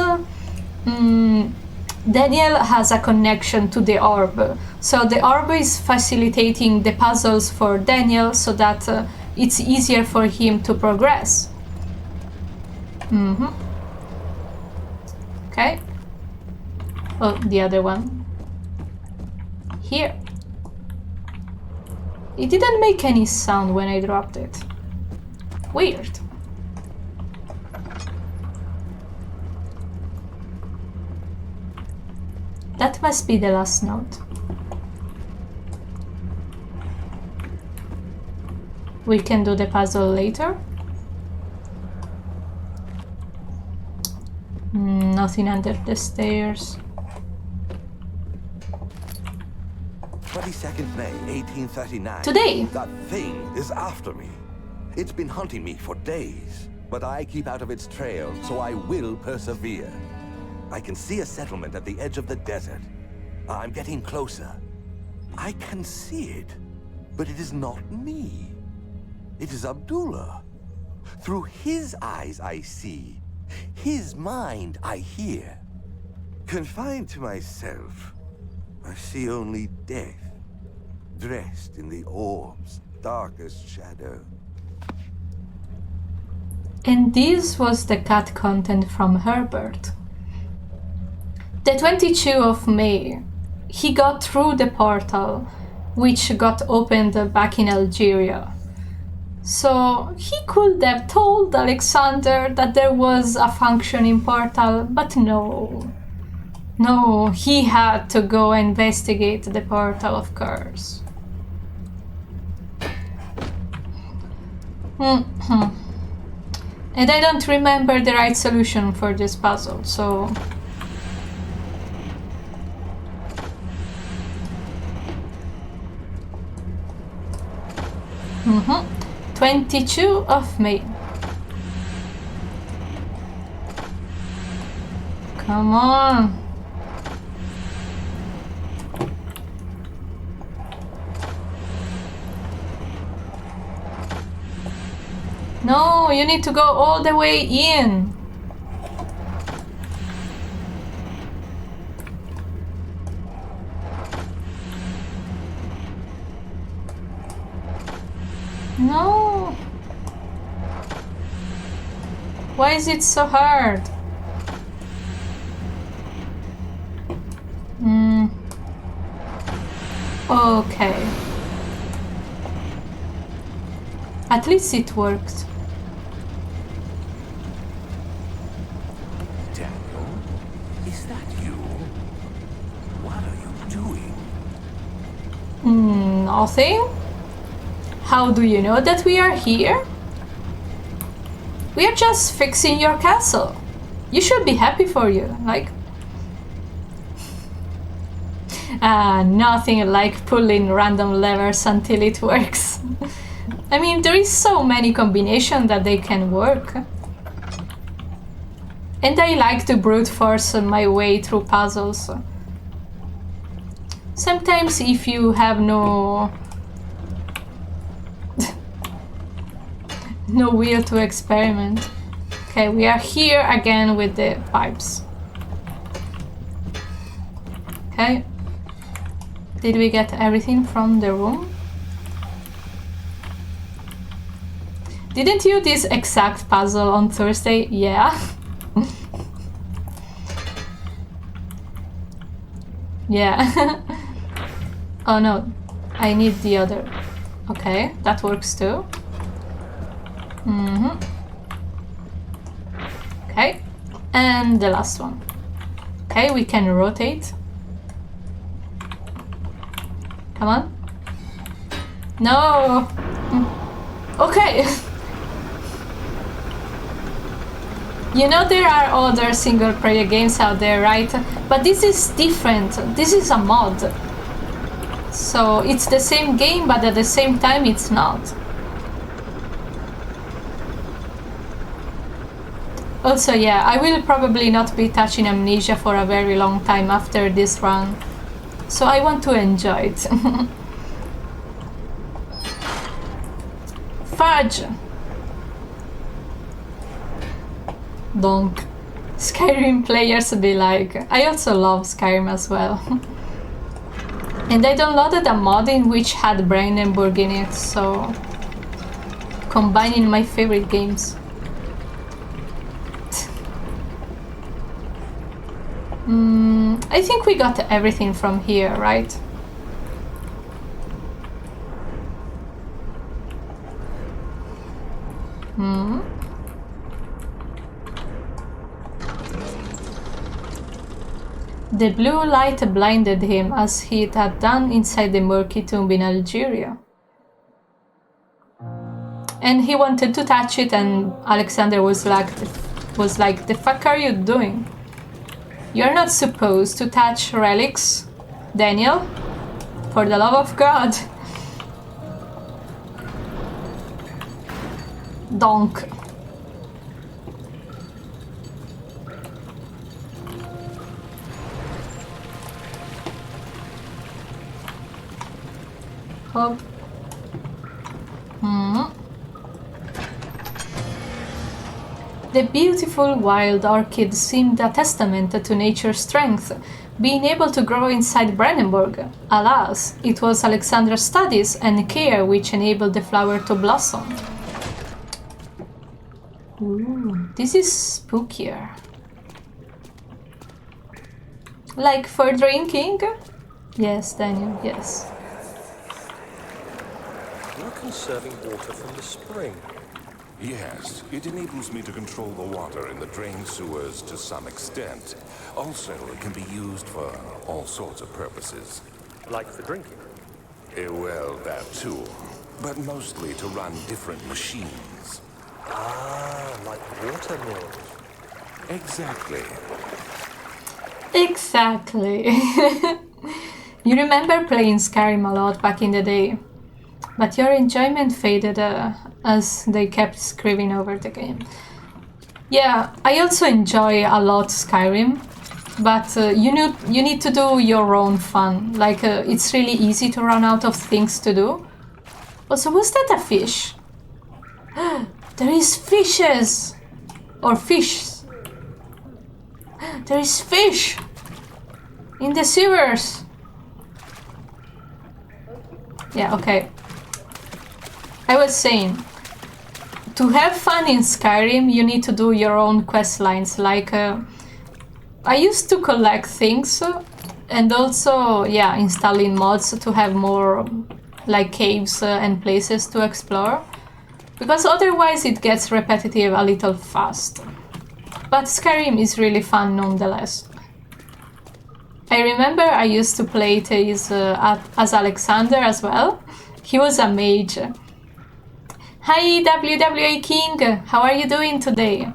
S1: Daniel has a connection to the orb. So the orb is facilitating the puzzles for Daniel so that it's easier for him to progress. Okay. Oh, the other one. Here. It didn't make any sound when I dropped it. Weird. That must be the last note. We can do the puzzle later. Nothing under the stairs.
S9: 22nd May, 1839.
S1: Today!
S9: That thing is after me. It's been hunting me for days, but I keep out of its trail, so I will persevere. I can see a settlement at the edge of the desert. I'm getting closer. I can see it, but it is not me. It is Abdullah. Through his eyes I see. His mind I hear. Confined to myself, I see only death, dressed in the orb's darkest shadow.
S1: And this was the cut content from Herbert. The 22 of May, he got through the portal, which got opened back in Algeria. So he could have told Alexander that there was a functioning portal, but no. No, he had to go investigate the portal, of course. And I don't remember the right solution for this puzzle, so... 22 of May. Come on. No, you need to go all the way in. No. Why is it so hard? Okay. At least it worked.
S3: Daniel, is that you? What are you doing?
S1: Nothing? How do you know that we are here? We are just fixing your castle. You should be happy for you, like... nothing like pulling random levers until it works. I mean, there is so many combinations that they can work. And I like to brute force my way through puzzles. Sometimes if you have no will to experiment. Okay, we are here again with the pipes. Okay. Did we get everything from the room? Didn't you this exact puzzle on Thursday? Yeah. Yeah. Oh no, I need the other. Okay, that works too. Okay, and the last one. Okay, we can rotate. Come on. No. Okay. You know there are other single player games out there, right? But this is different. This is a mod. So it's the same game, but at the same time it's not. Also, yeah, I will probably not be touching Amnesia for a very long time after this run. So I want to enjoy it. Fudge! Donk. Skyrim players be like. I also love Skyrim as well. And I downloaded a mod in which had Brandenburg in it, so... combining my favorite games. I think we got everything from here, right? The blue light blinded him as it had done inside the murky tomb in Algeria. And he wanted to touch it, and Alexander was like, the fuck are you doing? You're not supposed to touch relics, Daniel. For the love of God. Donk. Hop. The beautiful wild orchid seemed a testament to nature's strength, being able to grow inside Brandenburg. Alas, it was Alexander's studies and care which enabled the flower to blossom. Ooh, this is spookier. Like for drinking? Yes, Daniel, yes.
S10: You're conserving water from the spring.
S3: Yes, it enables me to control the water in the drain sewers to some extent. Also, it can be used for all sorts of purposes.
S10: Like for drinking?
S3: Well, that too. But mostly to run different machines.
S10: Ah, like water mills.
S3: Exactly.
S1: Exactly. You remember playing Skyrim a lot back in the day, but your enjoyment faded as they kept screaming over the game. Yeah, I also enjoy a lot Skyrim, but you need to do your own fun. Like, it's really easy to run out of things to do. Also, was that a fish? There is fishes! Or fish. There is fish! In the sewers! Yeah, okay. I was saying, to have fun in Skyrim, you need to do your own quest lines. Like, I used to collect things and also, yeah, installing mods to have more like caves and places to explore. Because otherwise it gets repetitive a little fast. But Skyrim is really fun nonetheless. I remember I used to play it as Alexander as well. He was a mage. Hi WWA King, how are you doing today?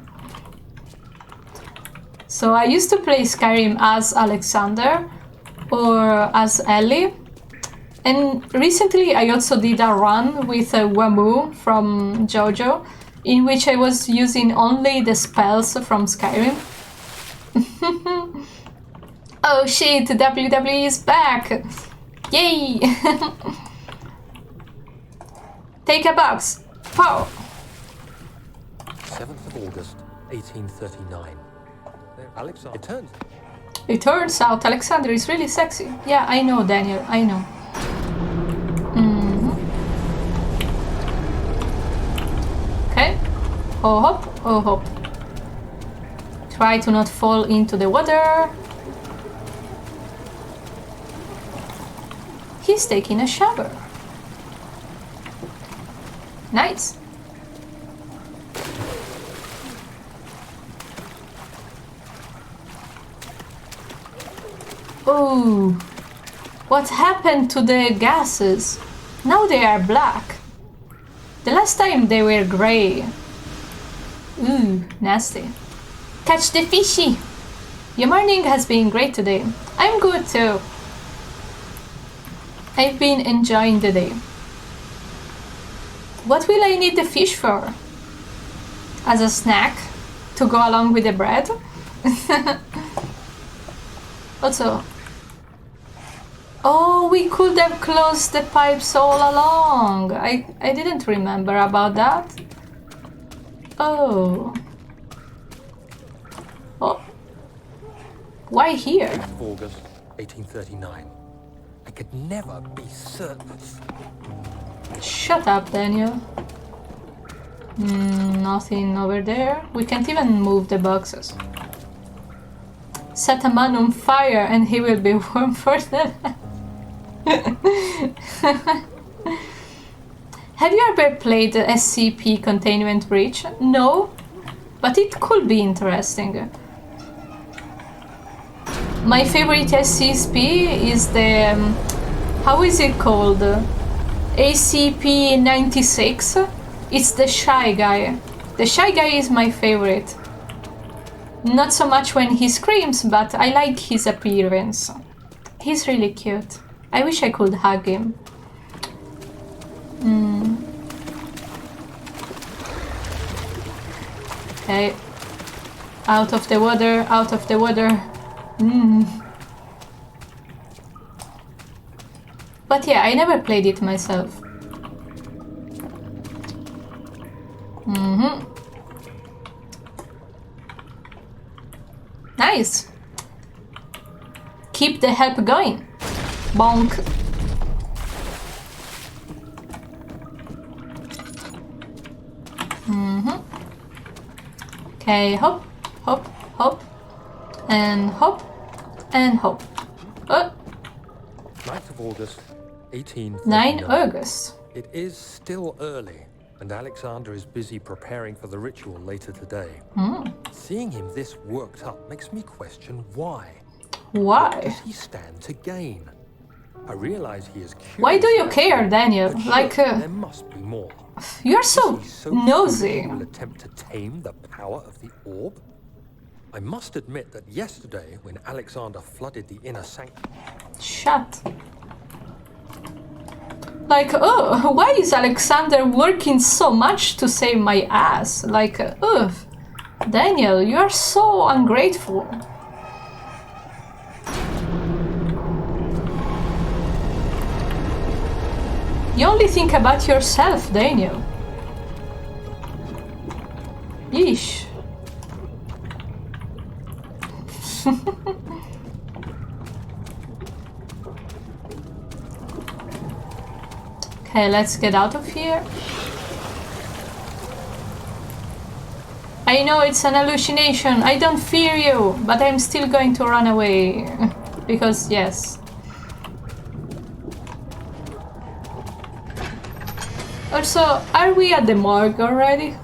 S1: So I used to play Skyrim as Alexander or as Ellie. And recently I also did a run with Wamu from JoJo, in which I was using only the spells from Skyrim. Oh shit, WWE is back! Yay! Take a box! Pow!
S10: 7th of August, 1839. Alexander.
S1: It turns out Alexander is really sexy. Yeah, I know, Daniel, I know. Okay. Oh hop, oh hop. Try to not fall into the water. He's taking a shower. Nice. Oh, what happened to the gases? Now they are black. The last time they were gray. Ooh, nasty. Catch the fishy! Your morning has been great today. I'm good too. I've been enjoying the day. What will I need the fish for? As a snack? To go along with the bread? Also... Oh, we could have closed the pipes all along. I didn't remember about that. Oh. Oh. Why here?
S10: August 1839. I could never be certain.
S1: Shut up, Daniel. Nothing over there. We can't even move the boxes. Set a man on fire and he will be warm for the night. Have you ever played SCP Containment Breach? No, but it could be interesting. My favorite SCP is the... how is it called? ACP-96. It's the Shy Guy. The Shy Guy is my favorite. Not so much when he screams, but I like his appearance. He's really cute. I wish I could hug him. Okay. Out of the water, out of the water. But yeah, I never played it myself. Nice. Keep the help going. Bonk. Okay, hop, hop, hop, and hop, and hop. Oh.
S10: 9th of August, 1839.
S1: 9 August.
S10: It is still early, and Alexander is busy preparing for the ritual later today. Seeing him this worked up makes me question why.
S1: Why?
S10: What does he stand to gain? I realize he is curious.
S1: Why do you care, Daniel?
S10: But
S1: Like,
S10: there must be more.
S1: you're so nosy.
S10: He will attempt to tame the power of the orb? I must admit that yesterday, when Alexander flooded the inner sanctum...
S1: Shut. Like, oh, why is Alexander working so much to save my ass? Like, ugh. Daniel, you are so ungrateful. You only think about yourself, Daniel. Yeesh. Okay, let's get out of here. I know it's an hallucination. I don't fear you, but I'm still going to run away. Because, yes. Also, are we at the morgue already?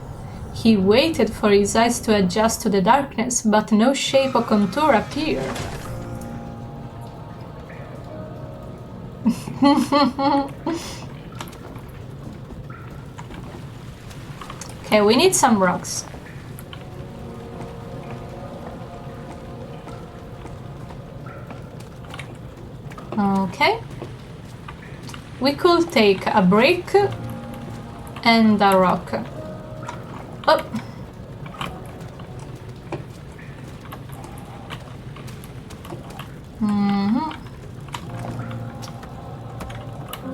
S1: He waited for his eyes to adjust to the darkness, but no shape or contour appeared. Okay, we need some rocks. Okay. We could take a brick and a rock. Oh.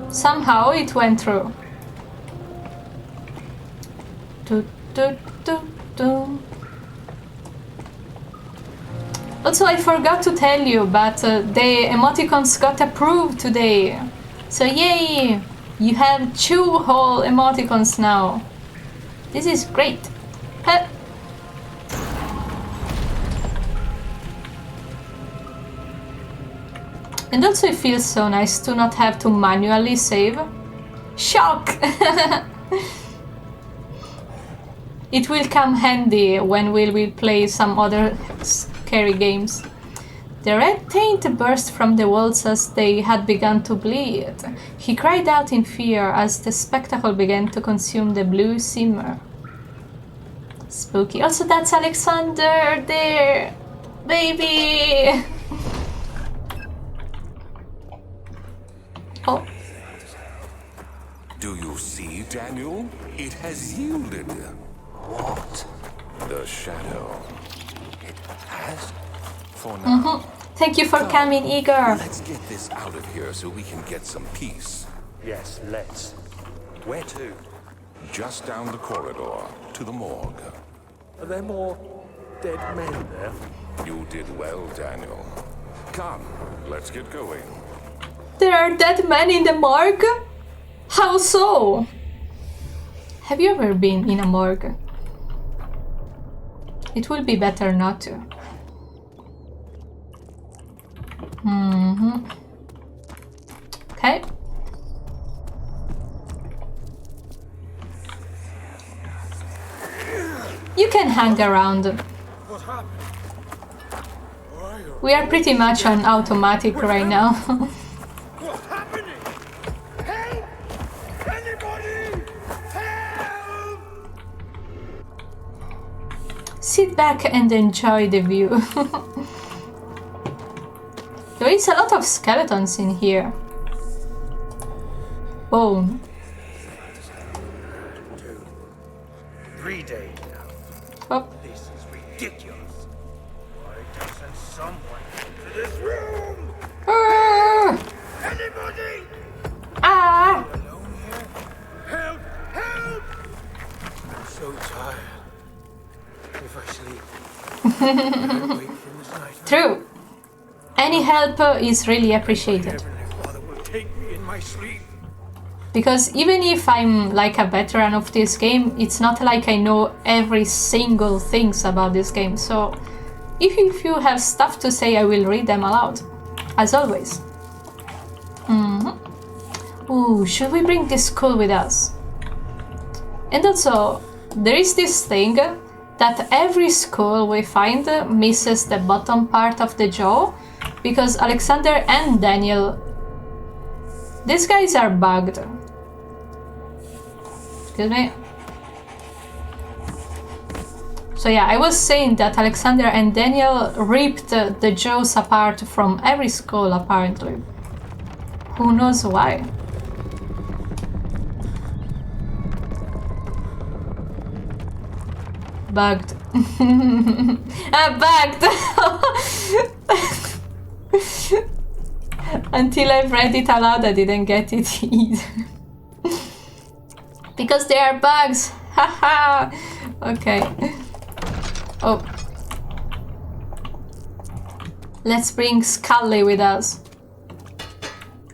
S1: Somehow it went through. Also, I forgot to tell you, but the emoticons got approved today. So yay! You have 2 whole emoticons now. This is great. Huh. And also it feels so nice to not have to manually save. Shock! It will come handy when we will play some other scary games. The red taint burst from the walls as they had begun to bleed. He cried out in fear as the spectacle began to consume the blue simmer. Spooky. Also, that's Alexander there! Baby! Oh.
S3: Do you see, Daniel? It has yielded.
S10: What?
S3: The shadow. It has? For now.
S1: Thank you for coming, Igor.
S3: Let's get this out of here so we can get some peace.
S10: Yes, let's. Where to?
S3: Just down the corridor to the morgue.
S10: Are there more dead men there?
S3: You did well, Daniel. Come, let's get going.
S1: There are dead men in the morgue? How so? Have you ever been in a morgue? It will be better not to. Okay. You can hang around.
S5: What happened? Why are
S1: We are pretty much on automatic right now.
S2: What's happening? Help! Anybody! Help!
S1: Sit back and enjoy the view. There is a lot of skeletons in here. Bone.
S2: 3 days now.
S1: Oh.
S2: This is ridiculous. Why doesn't someone enter this room? Anybody?
S1: Ah!
S2: Alone here? Help! Help! I'm so tired. If I sleep, I'll wake from this nightmare.
S1: True. Any help is really appreciated.
S2: Heavenly Father will take me in my sleep.
S1: Because even if I'm like a veteran of this game, it's not like I know every single things about this game. So if you have stuff to say, I will read them aloud, as always. Ooh, should we bring this skull with us? And also, there is this thing that every skull we find misses the bottom part of the jaw, because Alexander and Daniel, these guys are bugged. Excuse me. So yeah, I was saying that Alexander and Daniel ripped the jaws apart from every skull apparently. Who knows why? Bugged. Bugged! Until I've read it aloud, I didn't get it either. Because they are bugs! Haha! Okay. Oh. Let's bring Scully with us.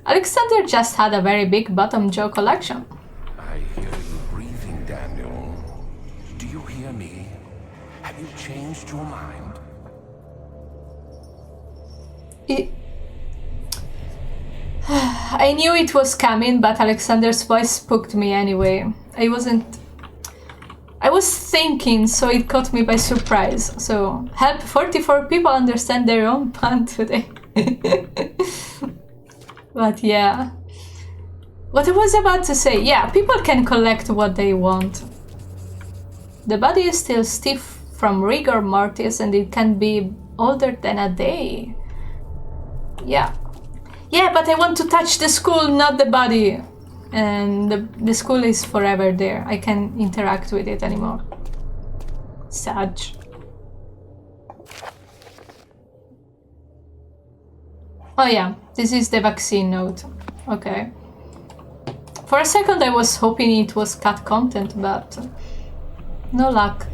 S1: Alexander just had a very big bottom jaw collection.
S3: I hear you breathing, Daniel. Do you hear me? Have you changed your mind?
S1: I knew it was coming, but Alexander's voice spooked me anyway. I was thinking, so it caught me by surprise. So, help 44 people understand their own pun today. But yeah. What I was about to say, yeah, people can collect what they want. The body is still stiff from rigor mortis and it can be older than a day. Yeah. Yeah, but I want to touch the skull, not the body. And the skull is forever there. I can't interact with it anymore. Sad. Oh yeah, this is the vaccine note. Okay. For a second I was hoping it was cut content, but no luck.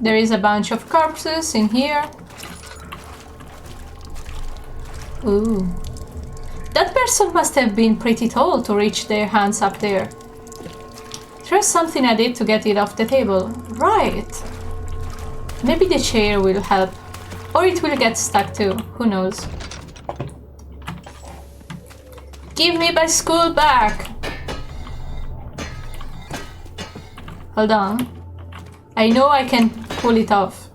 S1: There is a bunch of corpses in here. Ooh. That person must have been pretty tall to reach their hands up there. There's something I did to get it off the table. Right. Maybe the chair will help. Or it will get stuck too. Who knows? Give me my skull back! Hold on. I know I can pull it off.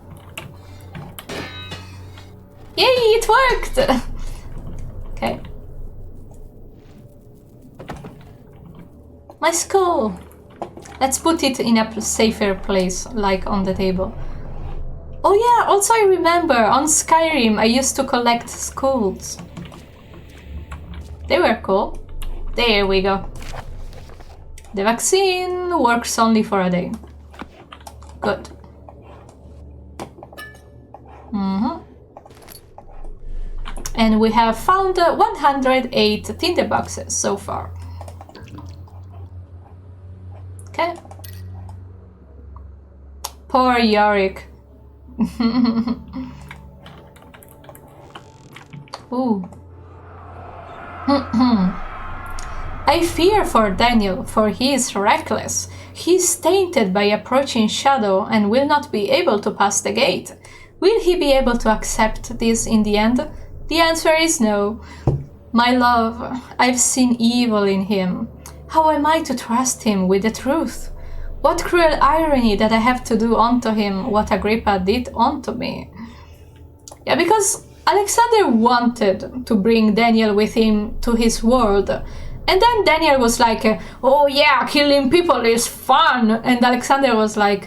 S1: Yay, it worked! Okay. My skull! Let's put it in a safer place, like on the table. Oh yeah, also I remember, on Skyrim I used to collect skulls. They were cool. There we go. The vaccine works only for a day. Good. And we have found 108 tinderboxes so far. Okay. Poor Yorick. Ooh. I fear for Daniel, for he is reckless. He is tainted by approaching shadow and will not be able to pass the gate. Will he be able to accept this in the end? The answer is no. My love, I've seen evil in him. How am I to trust him with the truth? What cruel irony that I have to do unto him what Agrippa did unto me. Yeah, because Alexander wanted to bring Daniel with him to his world. And then Daniel was like, oh yeah, killing people is fun. And Alexander was like,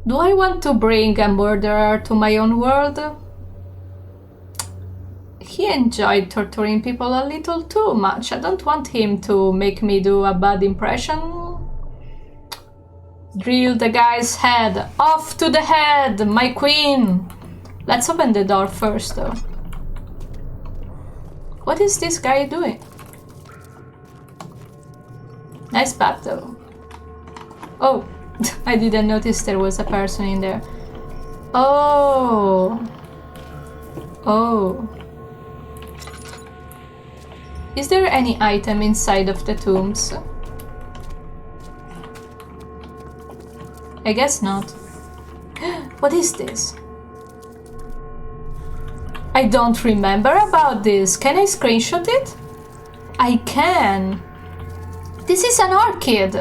S1: do I want to bring a murderer to my own world? He enjoyed torturing people a little too much. I don't want him to make me do a bad impression. Drill the guy's head. Off to the head, my queen. Let's open the door first, though. What is this guy doing? Nice battle. Oh, I didn't notice there was a person in there. Oh. Oh. Is there any item inside of the tombs? I guess not. What is this? I don't remember about this. Can I screenshot it? I can. This is an orchid.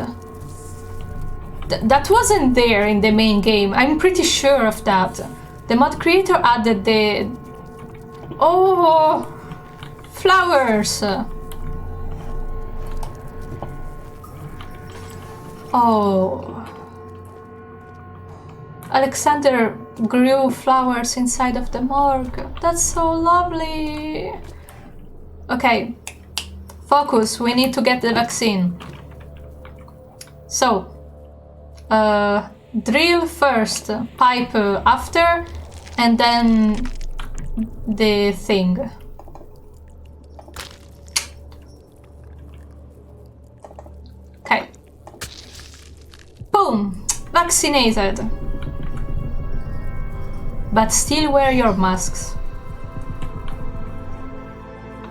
S1: That wasn't there in the main game. I'm pretty sure of that. The mod creator added the... Oh! Flowers! Oh... Alexander grew flowers inside of the morgue. That's so lovely. Okay, focus. We need to get the vaccine. So, drill first, pipe after, and then the thing. Okay. Boom! Vaccinated. But still wear your masks.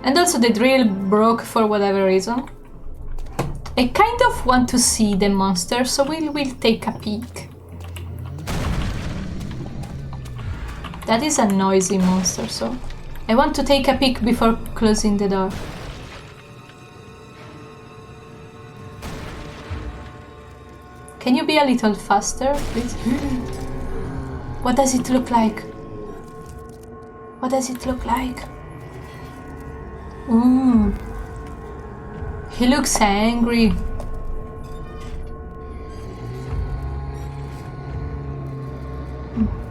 S1: And also the drill broke for whatever reason. I kind of want to see the monster, so we'll take a peek. That is a noisy monster, so I want to take a peek before closing the door. Can you be a little faster, please? What does it look like? What does it look like? Ooh. He looks angry.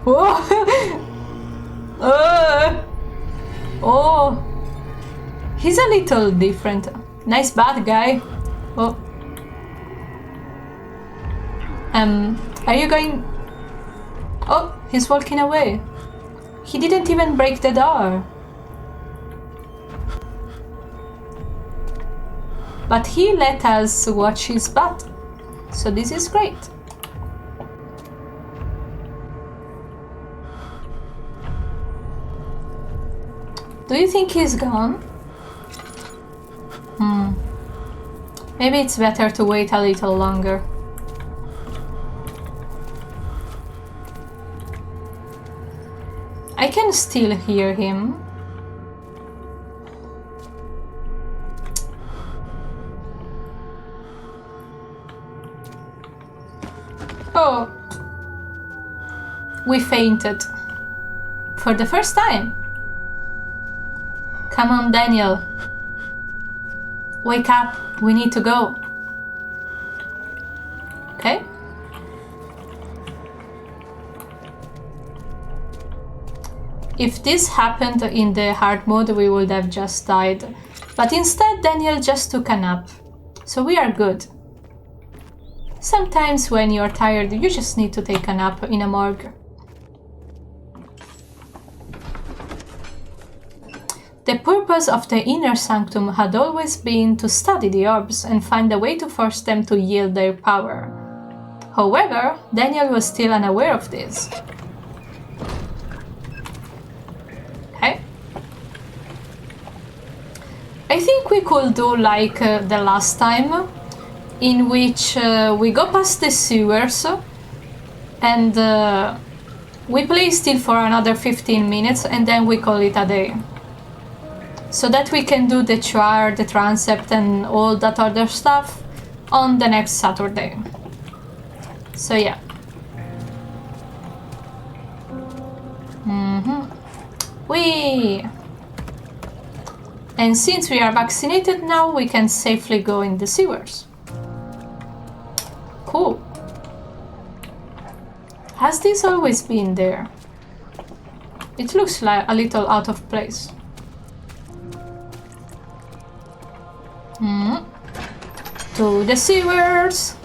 S1: Oh! Oh! He's a little different. Nice bad guy. Oh. Are you going... Oh, he's walking away. He didn't even break the door. But he let us watch his butt. So this is great. Do you think he's gone? Maybe it's better to wait a little longer. I can still hear him. Oh. We fainted. For the first time. Come on, Daniel. Wake up. We need to go. Okay. If this happened in the hard mode, we would have just died. But instead, Daniel just took a nap. So we are good. Sometimes when you're tired, you just need to take a nap in a morgue. The purpose of the inner sanctum had always been to study the orbs and find a way to force them to yield their power. However, Daniel was still unaware of this. Okay. I think we could do like the last time, in which we go past the sewers and we play still for another 15 minutes and then we call it a day. So that we can do the char, the transept and all that other stuff on the next Saturday. So yeah. Whee! And since we are vaccinated now, we can safely go in the sewers. Cool. Has this always been there? It looks like a little out of place. To the sewers.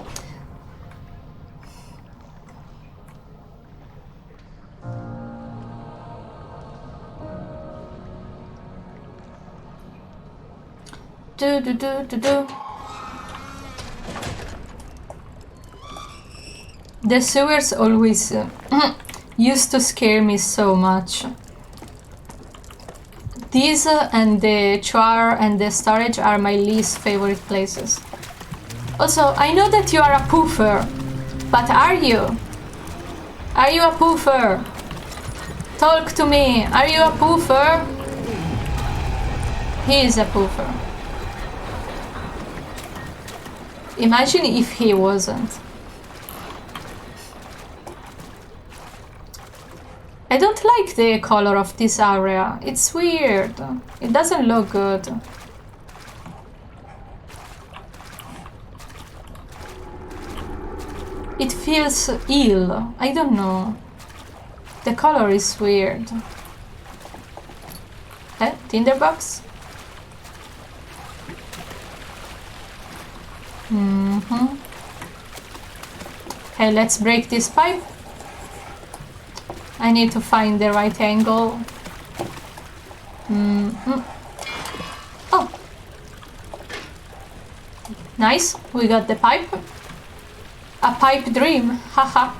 S1: Do. The sewers always used to scare me so much. These and the choir and the storage are my least favorite places. Also, I know that you are a poofer, but are you? Are you a poofer? Talk to me. Are you a poofer? He is a poofer. Imagine if he wasn't. I don't like the color of this area. It's weird. It doesn't look good. It feels ill. I don't know. The color is weird. Tinderbox? Okay, let's break this pipe. I need to find the right angle. Oh! Nice, we got the pipe. A pipe dream, haha.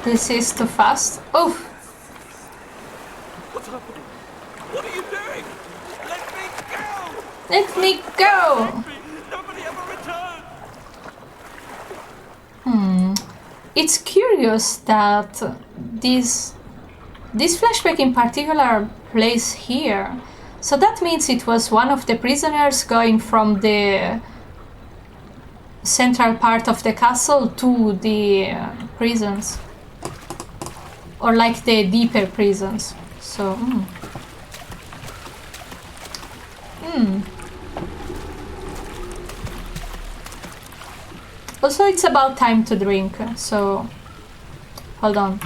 S1: This is too fast. Oh!
S8: What's happening? What are you doing? Let me go!
S1: Let me go!
S8: Nobody ever returned!
S1: It's curious that this flashback in particular plays here. So that means it was one of the prisoners going from the central part of the castle to the prisons. Or like the deeper prisons. So, Also, it's about time to drink, so hold on.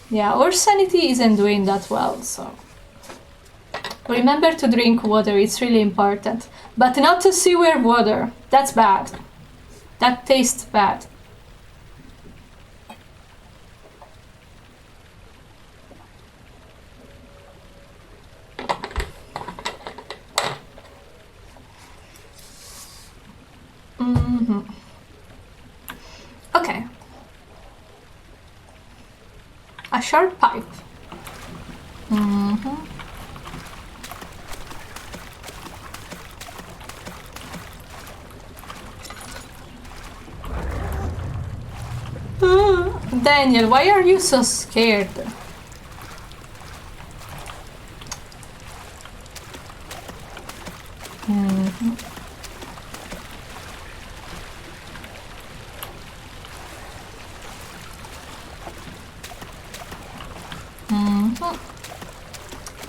S1: Yeah, our sanity isn't doing that well, so remember to drink water, it's really important. But not to sewer water, that's bad. That tastes bad. Okay. A short pipe. Daniel, why are you so scared?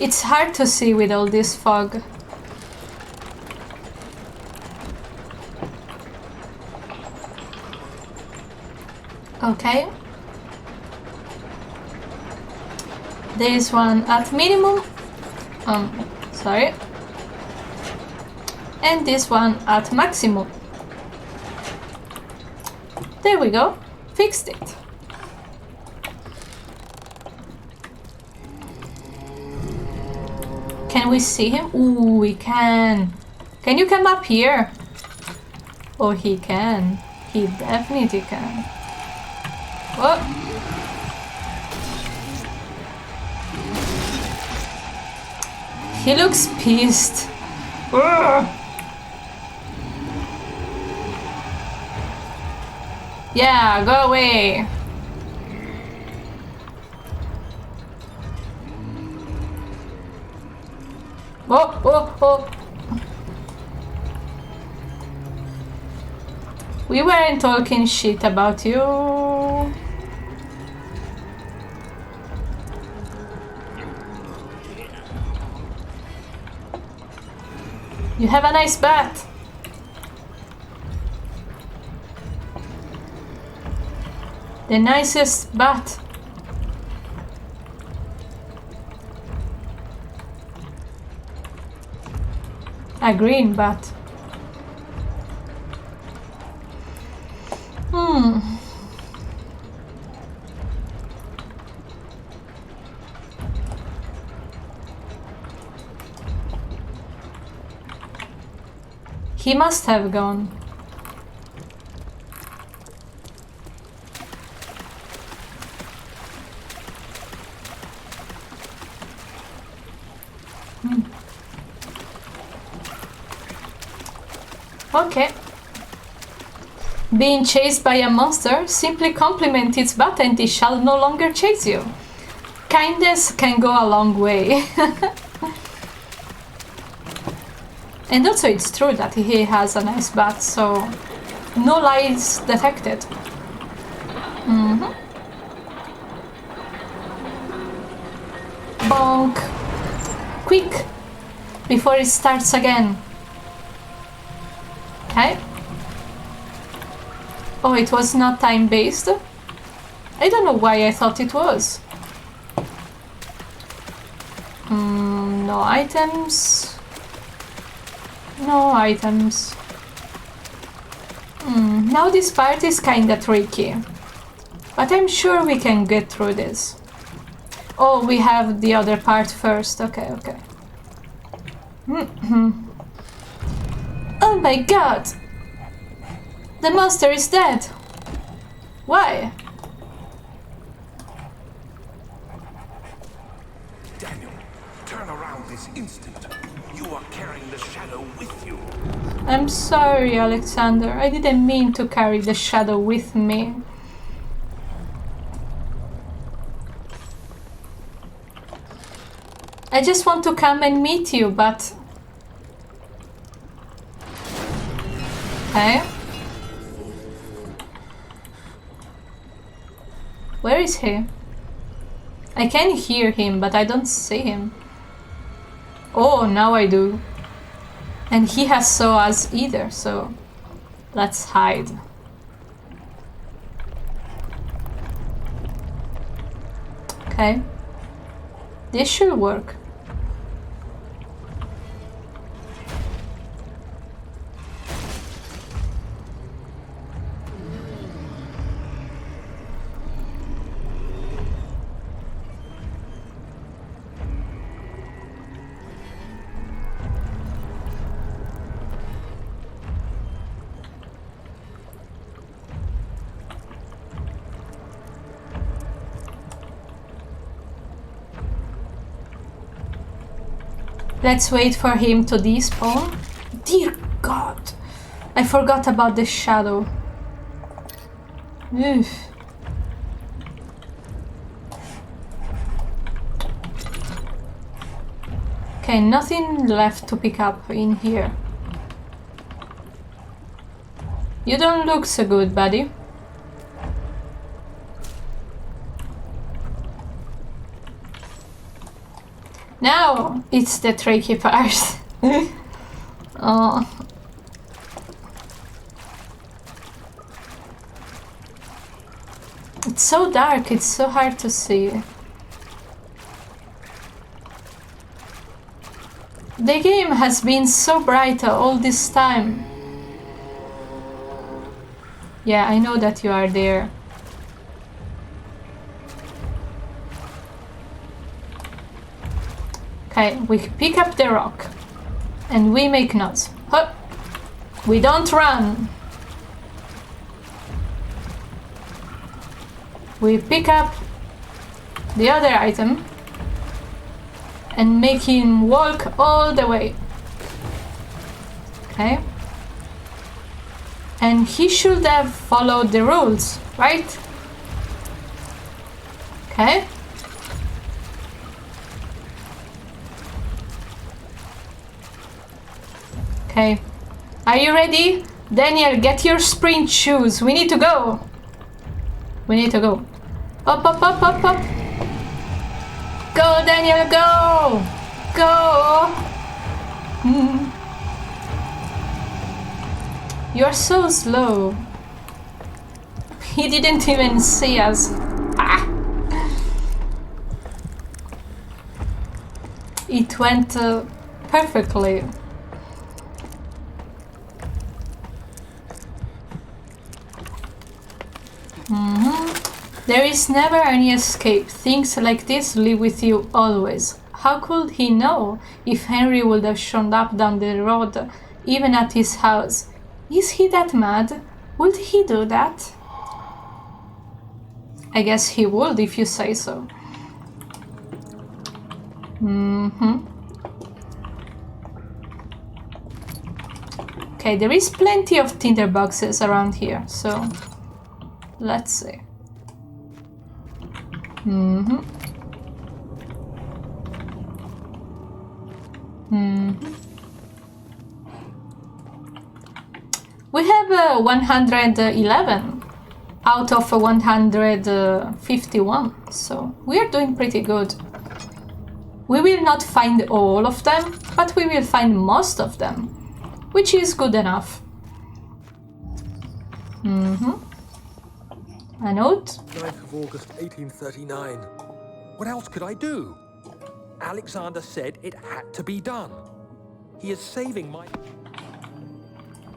S1: It's hard to see with all this fog. Okay. There is one at minimum. Sorry. And this one at maximum. There we go. Fixed it. Can we see him? Ooh, we can. Can you come up here? Oh, he can. He definitely can. What? He looks pissed. Ugh. Yeah, go away. Oh, oh, oh. We weren't talking shit about you. You have a nice bat. The nicest bat. A green bat. He must have gone. Okay. Being chased by a monster, simply compliment its bat and it shall no longer chase you. Kindness can go a long way. And also it's true that he has a nice bat, so no lies detected. Bonk. Quick, before it starts again. Okay. Oh, it was not time-based? I don't know why I thought it was. No items. No items. Now this part is kinda tricky. But I'm sure we can get through this. Oh, we have the other part first. Okay, okay. Oh my god! The monster is dead! Why?
S3: Daniel, turn around this instant. You are carrying the shadow with you.
S1: I'm sorry, Alexander. I didn't mean to carry the shadow with me. I just want to come and meet you, but... Okay. Where is he? I can hear him, but I don't see him. Oh, now I do. And he has saw us either, so let's hide. Okay. This should work. Let's wait for him to despawn. Dear God, I forgot about the shadow. Oof. Okay, nothing left to pick up in here. You don't look so good, buddy. Now it's the tricky part. Oh. It's so dark, it's so hard to see. The game has been so bright all this time. Yeah, I know that you are there. Okay, we pick up the rock and we make knots. Huh. We don't run. We pick up the other item and make him walk all the way. Okay. And he should have followed the rules, right? Okay. Okay. Are you ready? Daniel, get your sprint shoes. We need to go. We need to go. Up, up, up, up, up. Go, Daniel, go. Go. You're so slow. He didn't even see us. Ah. It went perfectly. There is never any escape. Things like this live with you always. How could he know if Henry would have shown up down the road, even at his house? Is he that mad? Would he do that? I guess he would if you say so. Okay, there is plenty of tinder boxes around here, so let's see. We have 111 out of 151, so we are doing pretty good. We will not find all of them, but we will find most of them, which is good enough. A note?
S10: 9th of August, 1839. What else could I do? Alexander said it had to be done. He is saving my...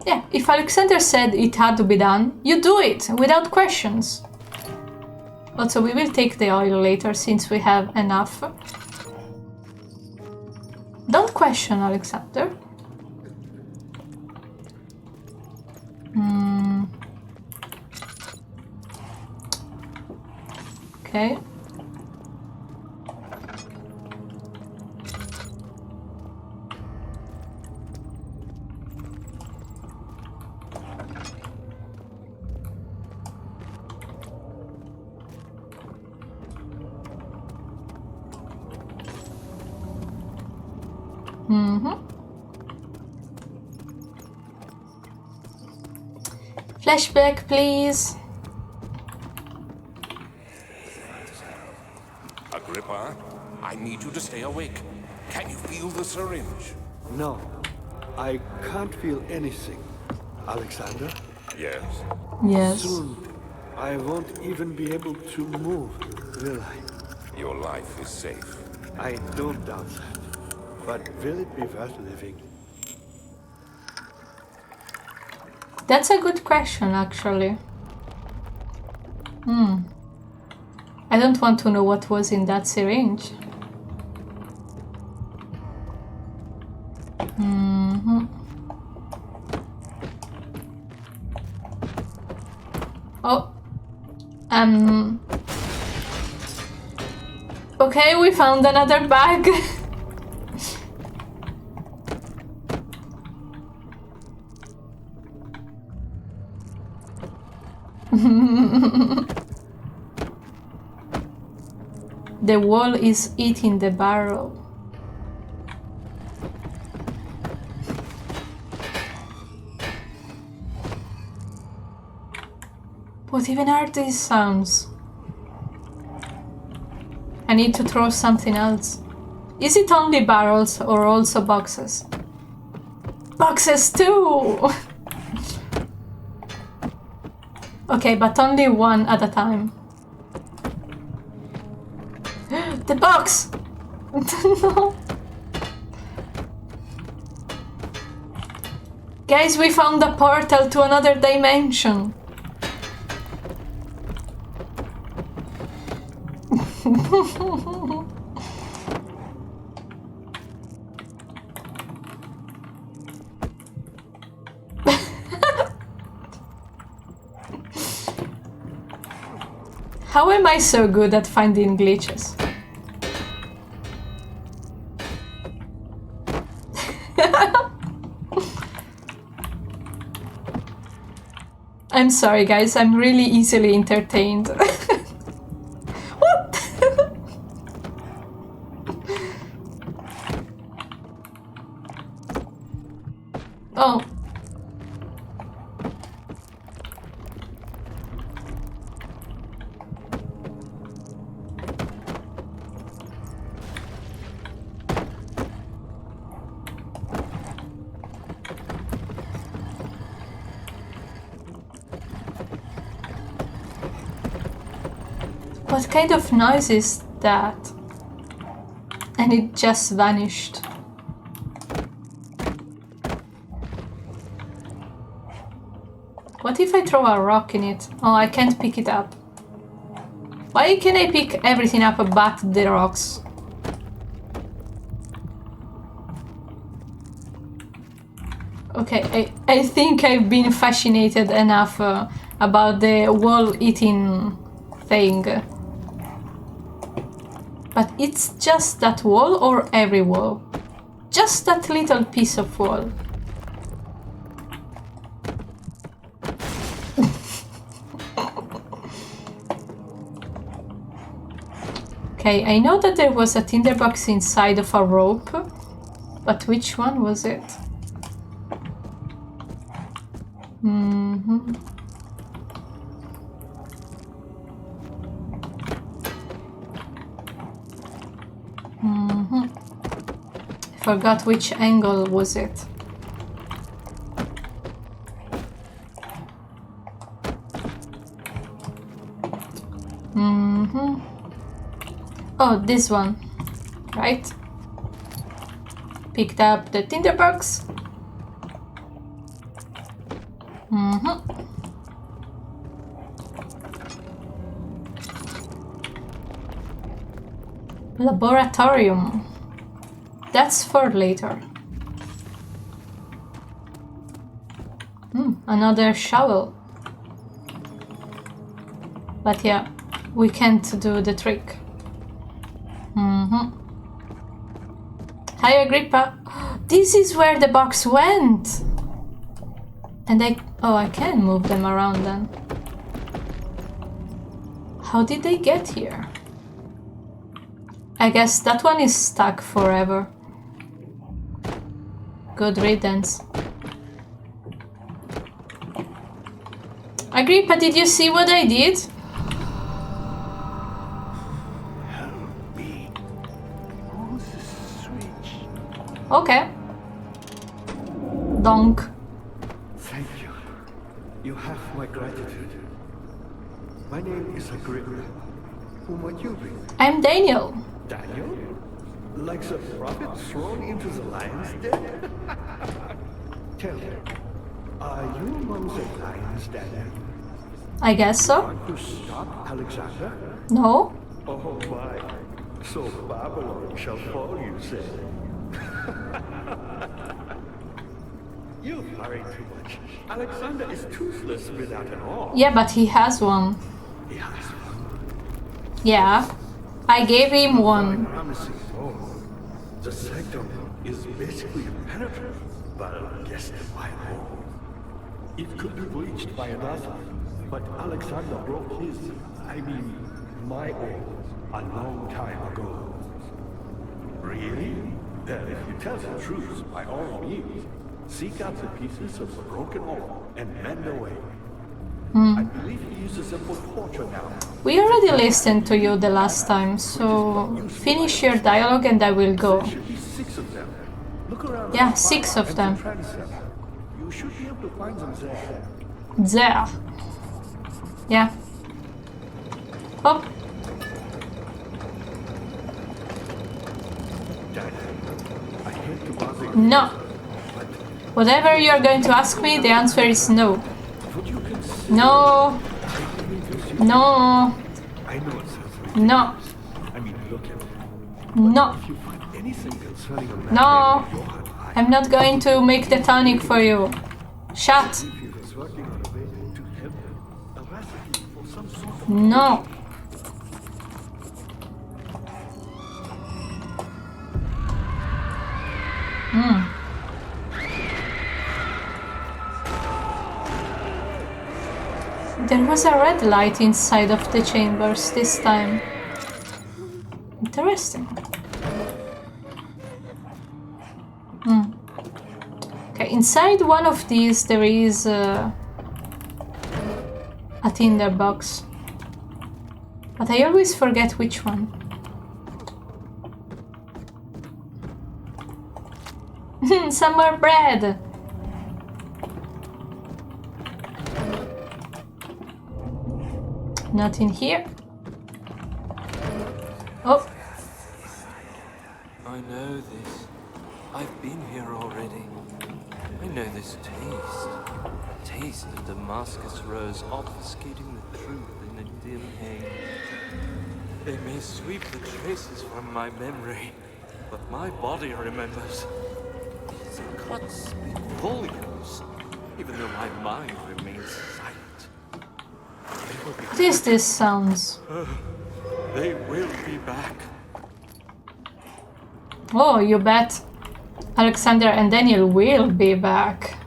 S1: Yeah, if Alexander said it had to be done, you do it, without questions. Also, we will take the oil later, since we have enough. Don't question Alexander. Okay. Flashback, please.
S3: Agrippa, I need you to stay awake. Can you feel the syringe?
S5: No, I can't feel anything. Alexander?
S3: Yes.
S1: Yes.
S5: Soon, I won't even be able to move, will I?
S3: Your life is safe.
S5: I don't doubt that. But will it be worth living?
S1: That's a good question, actually. I don't want to know what was in that syringe. Oh. Okay, we found another bag. The wall is eating the barrel. What even are these sounds? I need to throw something else. Is it only barrels or also boxes? Boxes too! Okay, but only one at a time. The box! No. Guys, we found a portal to another dimension. How am I so good at finding glitches? I'm sorry, guys. I'm really easily entertained. What? Oh. What kind of noise is that? And it just vanished. What if I throw a rock in it? Oh, I can't pick it up. Why can I pick everything up but the rocks? Okay, I think I've been fascinated enough about the wall-eating thing. But it's just that wall or every wall? Just that little piece of wall. Okay, I know that there was a tinderbox inside of a rope, but which one was it? Mm-hmm. Mm-hmm. I forgot which angle was it. Mm-hmm. Oh, this one, right? Picked up the tinderbox. Mm-hmm. Laboratorium. That's for later. Another shovel. But yeah, we can't do the trick. Hi, Agrippa. This is where the box went. And I can move them around then. How did they get here? I guess that one is stuck forever. Good riddance. Agrippa, did you see what I did?
S5: Help me. Who's the switch?
S1: Okay. Donk.
S5: Thank you. You have my gratitude. My name is Agrippa. Who might you be?
S1: I'm Daniel.
S5: Daniel? Like the prophet thrown into the lion's den? Tell me, are you among the lions, Daniel?
S1: I guess so.
S5: Want to stop Alexander?
S1: No?
S5: Oh my. So Babylon shall fall, you say? You hurry too much. Alexander is toothless without an arm.
S1: Yeah, but he has one.
S5: He has one.
S1: Yeah. I gave him one.
S5: Promising. Oh, the sanctum is basically impenetrable, but against my own. It could be breached by another, but Alexander broke his, my own, a long time ago. Really? Then if you tell the truth, by all means, seek out the pieces of the broken oil and mend away. I believe he uses them for torture now.
S1: We already listened to you the last time, so finish your dialogue and I will go.
S5: There should be 6 of them. Look around.
S1: Yeah, 6 of them.
S5: You should be able to find them there.
S1: There. Yeah. Oh.
S5: Dad, I hate to bother you.
S1: No. Whatever you're going to ask me, the answer is no.
S5: Would you consider
S1: No. No.
S5: I know it sounds
S1: No.
S5: I mean, look at it.
S1: No.
S5: If you find anything concerning a man
S1: No.
S5: named Johann,
S1: I'm not going to make the tonic for you. Shut.
S5: he was working on a way to heaven, a recipe for some sort of...
S1: No. There was a red light inside of the chambers this time. Interesting. Okay, inside one of these there is a tinderbox. But I always forget which one. Some more bread! Not in here. Oh.
S8: I know this. I've been here already. I know this taste. Taste of Damascus rose obfuscating the truth in a dim haze. They may sweep the traces from my memory, but my body remembers. These cuts speak volumes, even though my mind remains silent.
S1: What is this sounds?
S8: They will be back.
S1: Oh, you bet. Alexander and Daniel will be back.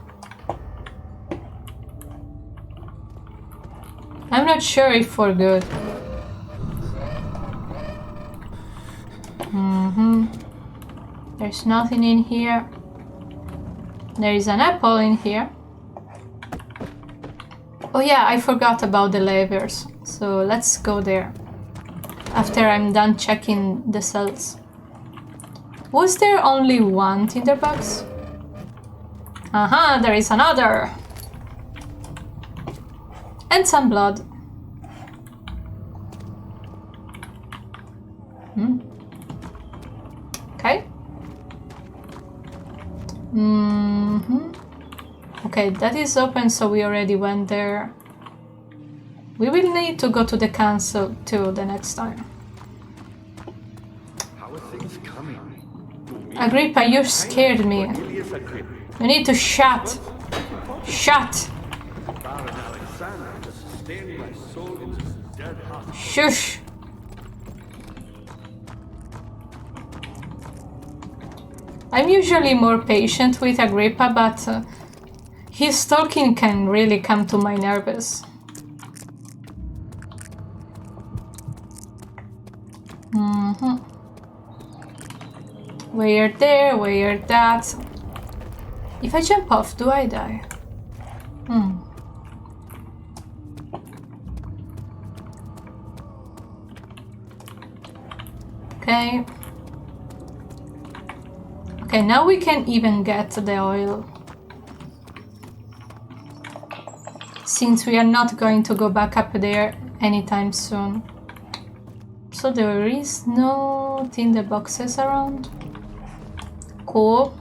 S1: I'm not sure if for good. There's nothing in here. There is an apple in here. Oh yeah, I forgot about the levers. So let's go there. After I'm done checking the cells. Was there only one tinderbox? Aha, there is another! And some blood. Okay. Okay, that is open, so we already went there. We will need to go to the council too the next time.
S5: How are things coming?
S1: Agrippa, you scared me. You need to shut. Shut.
S5: Baron Alexander to sustain my soul into his dead heart.
S1: Shush. I'm usually more patient with Agrippa, but his talking can really come to my nerves. Where there, where that. If I jump off, do I die? Okay. Okay, now we can even get the oil. Since we are not going to go back up there anytime soon. So there is no tinder boxes around. Cool.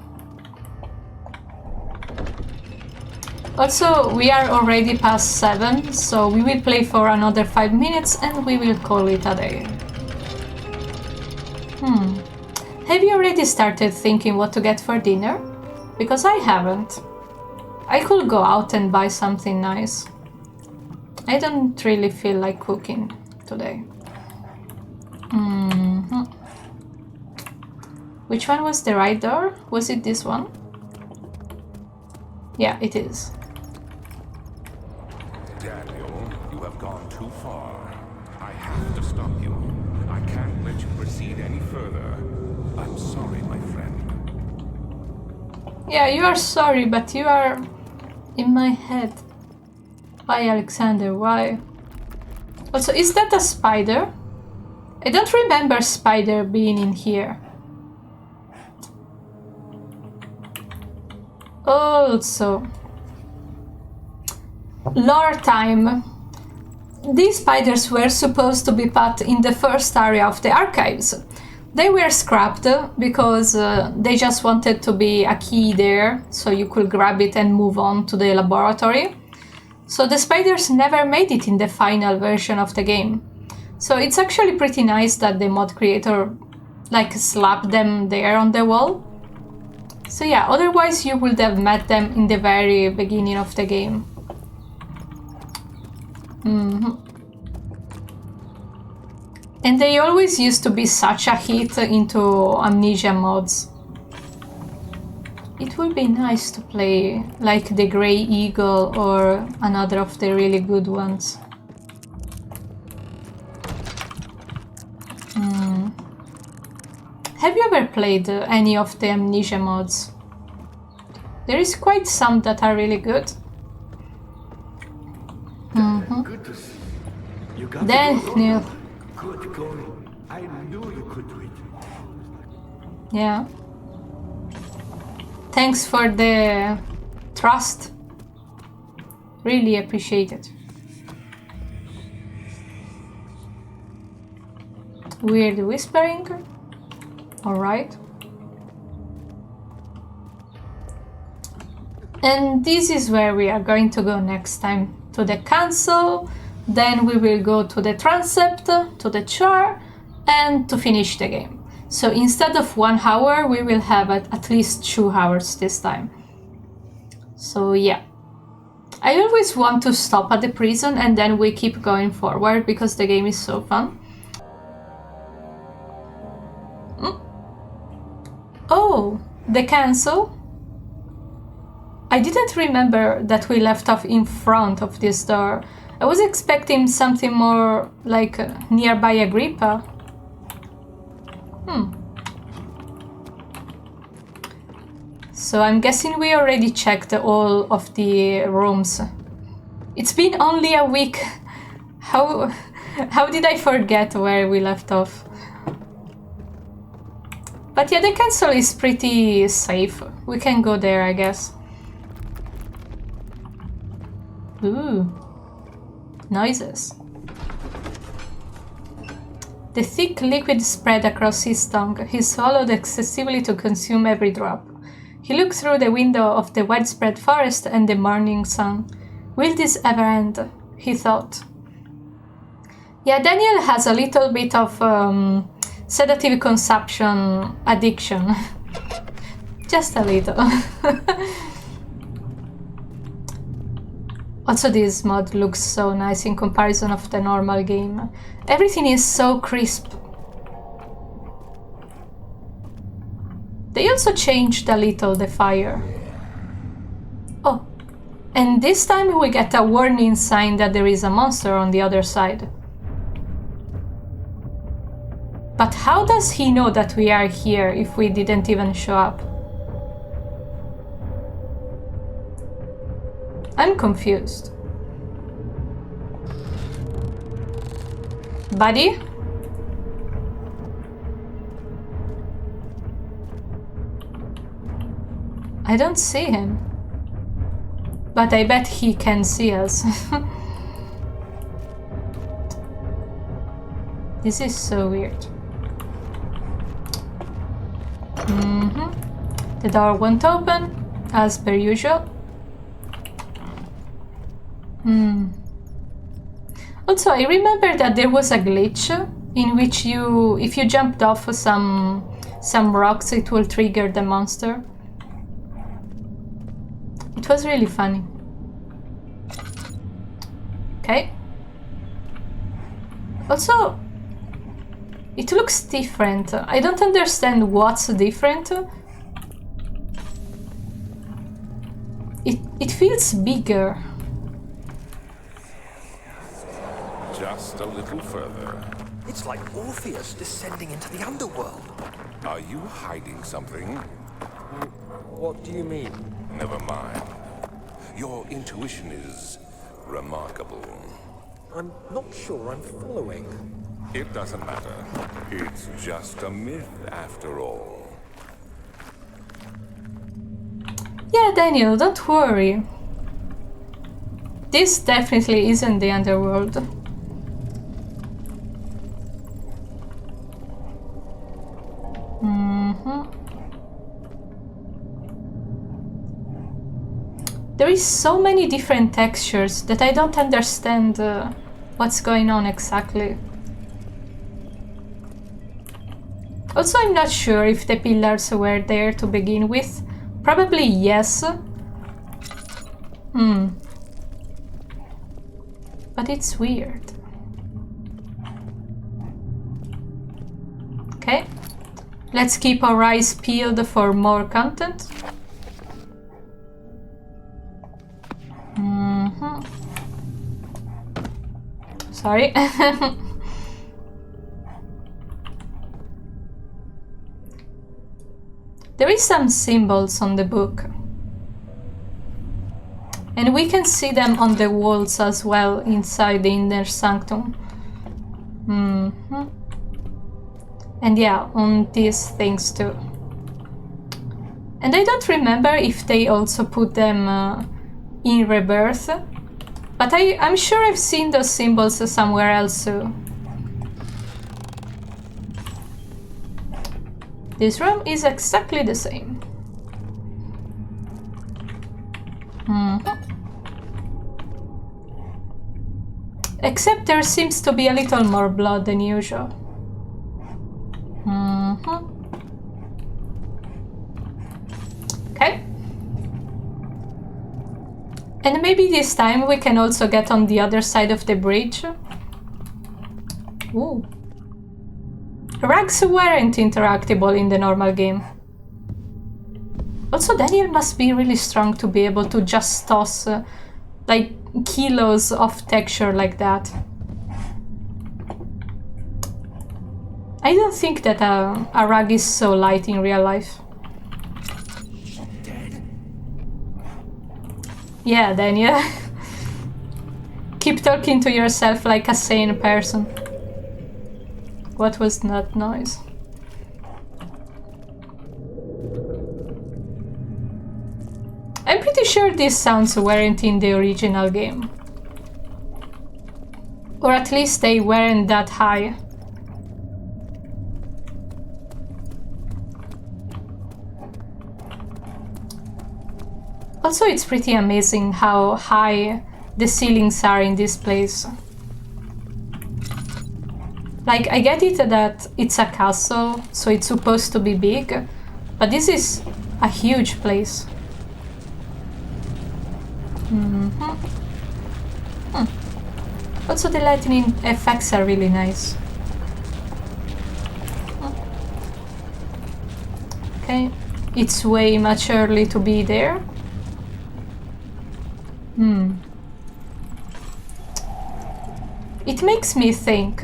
S1: Also, we are already past 7, so we will play for another 5 minutes and we will call it a day. Have you already started thinking what to get for dinner? Because I haven't. I could go out and buy something nice. I don't really feel like cooking today. Which one was the right door? Was it this one? Yeah, it is.
S3: Daniel, you have gone too far. I have to stop you. I can't let you proceed any further. I'm sorry, my friend.
S1: Yeah, you are sorry, but you are in my head. Why, Alexander, why? Also, is that a spider? I don't remember spider being in here. Also, lore time. These spiders were supposed to be put in the first area of the archives. They were scrapped because they just wanted to be a key there, so you could grab it and move on to the laboratory. So the spiders never made it in the final version of the game. So it's actually pretty nice that the mod creator slapped them there on the wall. So yeah, otherwise you would have met them in the very beginning of the game. And they always used to be such a hit into Amnesia mods. It would be nice to play like the Grey Eagle or another of the really good ones. Have you ever played any of the Amnesia mods? There is quite some that are really good.
S5: Good to see you. You got
S1: Daniel.
S5: Good going. I knew you could do it.
S1: Yeah. Thanks for the trust. Really appreciate it. Weird whispering. Alright. And this is where we are going to go next time. To the council, then we will go to the transept, to the chair, and to finish the game. So instead of 1 hour, we will have at least 2 hours this time. So yeah. I always want to stop at the prison and then we keep going forward because the game is so fun. Oh, the council? I didn't remember that we left off in front of this door. I was expecting something more like nearby Agrippa. So I'm guessing we already checked all of the rooms. It's been only a week. How did I forget where we left off? But yeah, the castle is pretty safe. We can go there, I guess. Ooh. Noises. The thick liquid spread across his tongue. He swallowed excessively to consume every drop. He looked through the window of the widespread forest and the morning sun. Will this ever end? He thought. Yeah, Daniel has a little bit of sedative consumption addiction. Just a little. Also, this mod looks so nice in comparison of the normal game. Everything is so crisp. They also changed a little the fire. Oh, and this time we get a warning sign that there is a monster on the other side. But how does he know that we are here if we didn't even show up? I'm confused. Buddy? I don't see him. But I bet he can see us. This is so weird. The door won't open, as per usual. Also, I remember that there was a glitch in which if you jumped off some rocks, it will trigger the monster. It was really funny. Okay. Also, it looks different. I don't understand what's different. It feels bigger.
S3: Just a little further.
S2: It's like Orpheus descending into the underworld.
S3: Are you hiding something?
S10: What do you mean?
S3: Never mind. Your intuition is remarkable.
S10: I'm not sure I'm following.
S3: It doesn't matter. It's just a myth after all.
S1: Yeah, Daniel, don't worry. This definitely isn't the underworld. There is so many different textures that I don't understand what's going on exactly. Also, I'm not sure if the pillars were there to begin with. Probably yes. But it's weird. Okay. Let's keep our eyes peeled for more content. Sorry. There is some symbols on the book. And we can see them on the walls as well inside the inner sanctum. And yeah, on these things too. And I don't remember if they also put them in Rebirth, but I'm sure I've seen those symbols somewhere else too. This room is exactly the same. Except there seems to be a little more blood than usual. Okay. And maybe this time we can also get on the other side of the bridge. Ooh. Rags weren't interactable in the normal game. Also, Daniel must be really strong to be able to just toss like kilos of texture like that. I don't think that a rag is so light in real life. Yeah, Daniel. Keep talking to yourself like a sane person. What was that noise? I'm pretty sure these sounds weren't in the original game. Or at least they weren't that high. Also, it's pretty amazing how high the ceilings are in this place. Like, I get it that it's a castle, so it's supposed to be big, but this is a huge place. Also, the lightning effects are really nice. Okay, it's way much early to be there. It makes me think,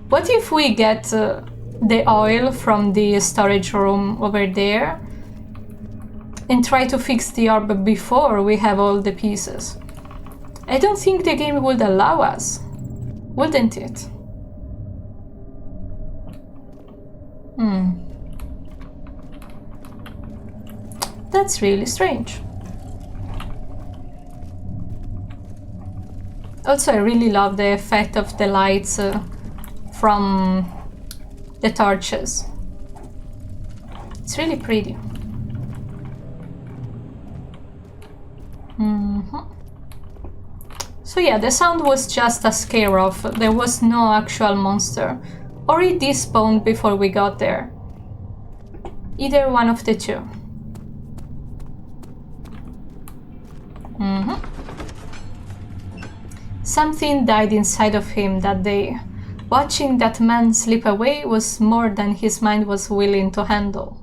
S1: what if we get the oil from the storage room over there and try to fix the orb before we have all the pieces? I don't think the game would allow us, wouldn't it? That's really strange. Also, I really love the effect of the lights from the torches. It's really pretty. So yeah, the sound was just a scare off. There was no actual monster. Or it despawned before we got there. Either one of the two. Something died inside of him that day. Watching that man slip away was more than his mind was willing to handle.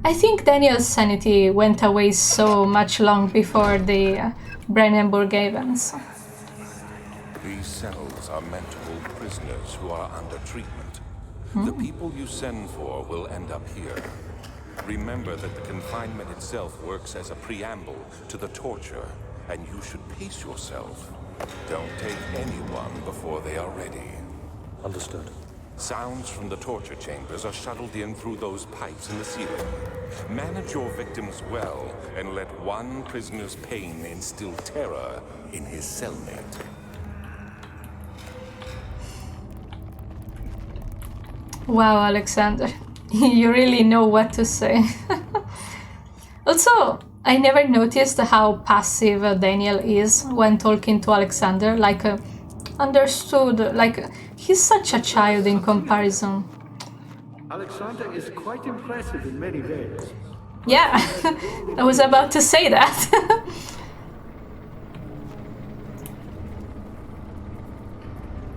S1: I think Daniel's sanity went away so much long before the Brennenburg events.
S3: These cells are meant to hold prisoners who are under treatment. The people you send for will end up here. Remember that the confinement itself works as a preamble to the torture, and you should pace yourself. Don't take anyone before they are ready.
S10: Understood.
S3: Sounds from the torture chambers are shuttled in through those pipes in the ceiling. Manage your victims well, and let one prisoner's pain instill terror in his cellmate.
S1: Wow, Alexander. You really know what to say. Also, I never noticed how passive Daniel is when talking to Alexander. Like, understood. Like, he's such a child in comparison.
S5: Alexander is quite impressive in many ways.
S1: Yeah, I was about to say that.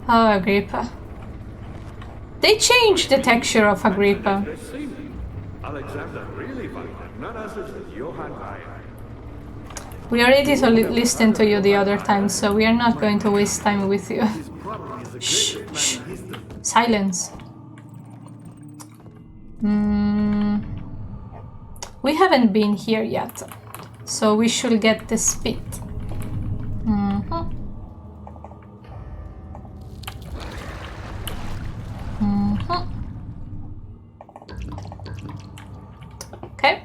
S1: Oh, Agrippa. They changed the texture of Agrippa.
S5: Alexander really fighting none other than Johann Ryan.
S1: We already listened to you the other time, so we are not going to waste time with you. Shh, shh. Silence. We haven't been here yet, so we should get the speed. Okay.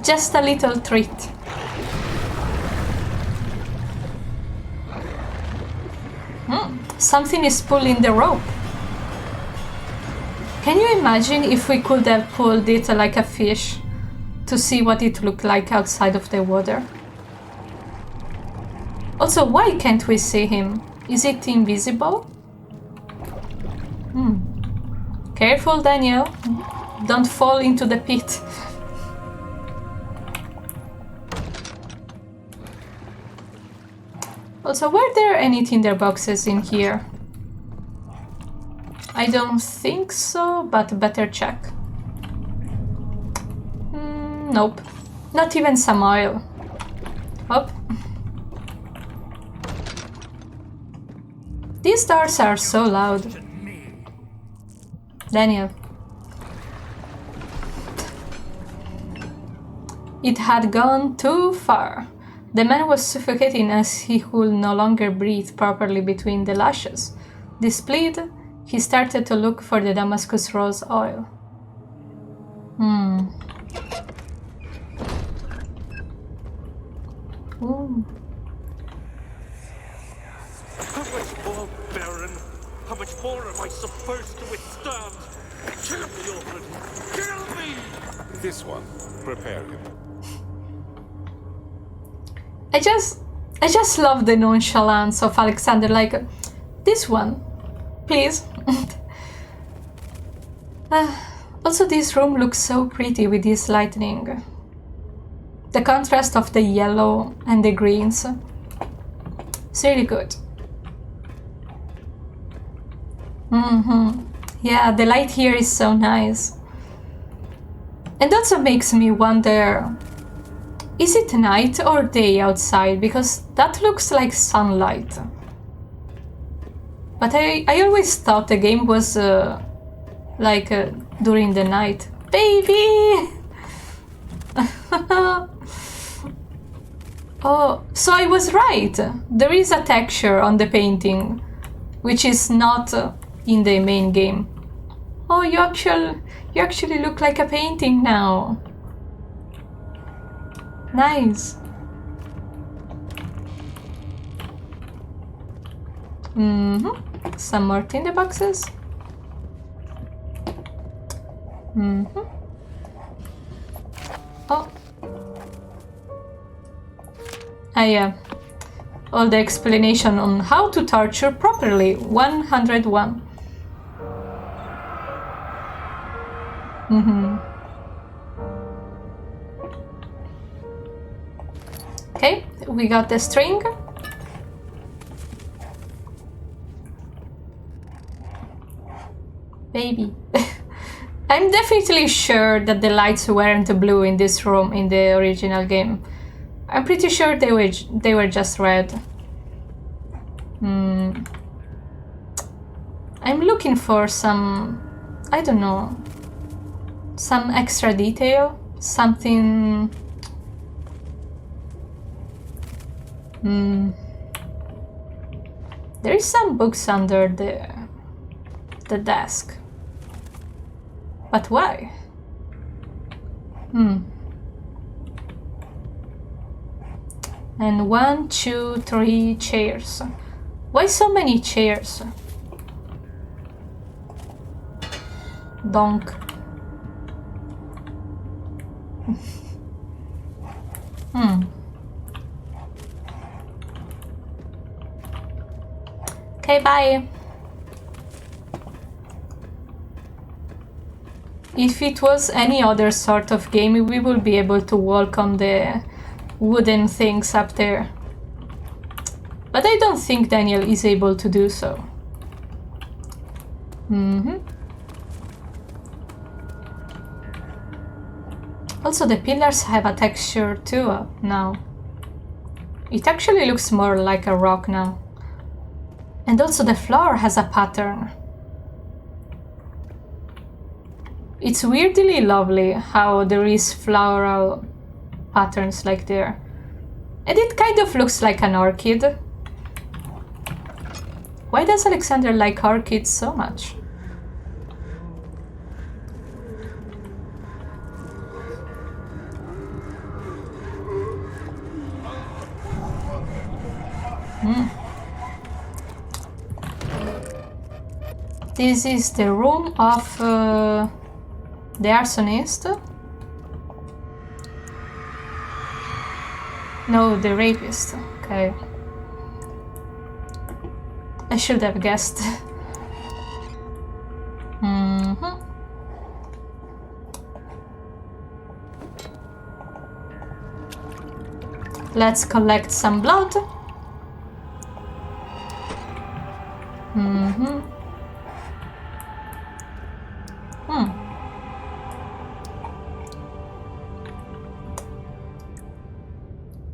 S1: Just a little treat. Something is pulling the rope. Can you imagine if we could have pulled it like a fish to see what it looked like outside of the water? Also, why can't we see him? Is it invisible? Careful, Daniel. Don't fall into the pit. Also, were there any tinderboxes in here? I don't think so, but better check. Nope. Not even some oil. Oh. These doors are so loud. Daniel. It had gone too far. The man was suffocating as he could no longer breathe properly between the lashes. Displeased, he started to look for the Damascus rose oil. Ooh.
S8: How much more, Baron? How much more am I supposed to withstand? Kill me already! Kill me!
S3: This one, prepare him.
S1: I just love the nonchalance of Alexander, like, this one, please. Also, this room looks so pretty with this lighting. The contrast of the yellow and the greens. It's really good. Yeah, the light here is so nice. And also makes me wonder, is it night or day outside? Because that looks like sunlight. But I always thought the game was during the night. Baby! Oh, so I was right. There is a texture on the painting, which is not in the main game. Oh, you actually look like a painting now. Nice. Some more tinderboxes. Oh. Yeah. All the explanation on how to torture properly. 101. Okay, we got the string. Baby. I'm definitely sure that the lights weren't blue in this room in the original game. I'm pretty sure they were just red. I'm looking for some, I don't know, some extra detail, something. There is some books under the desk. But why? And 1, 2, 3 chairs. Why so many chairs? Donk. Okay, bye. If it was any other sort of game, we would be able to walk on the wooden things up there. But I don't think Daniel is able to do so. Also, the pillars have a texture too now. It actually looks more like a rock now. And also the floor has a pattern. It's weirdly lovely how there is floral patterns like there. And it kind of looks like an orchid. Why does Alexander like orchids so much? This is the room of the arsonist. No, the rapist. Okay. I should have guessed. Let's collect some blood.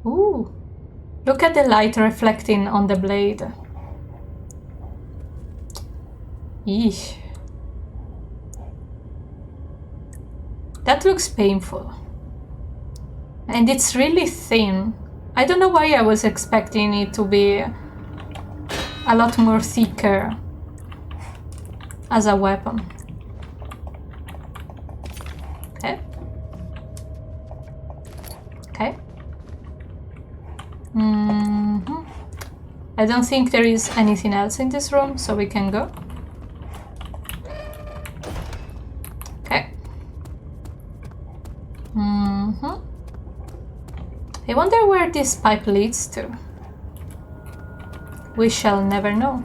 S1: Ooh, look at the light reflecting on the blade. Eesh. That looks painful. And it's really thin. I don't know why I was expecting it to be a lot more thicker as a weapon. Okay. Okay. I don't think there is anything else in this room, so we can go. Okay. I wonder where this pipe leads to. We shall never know.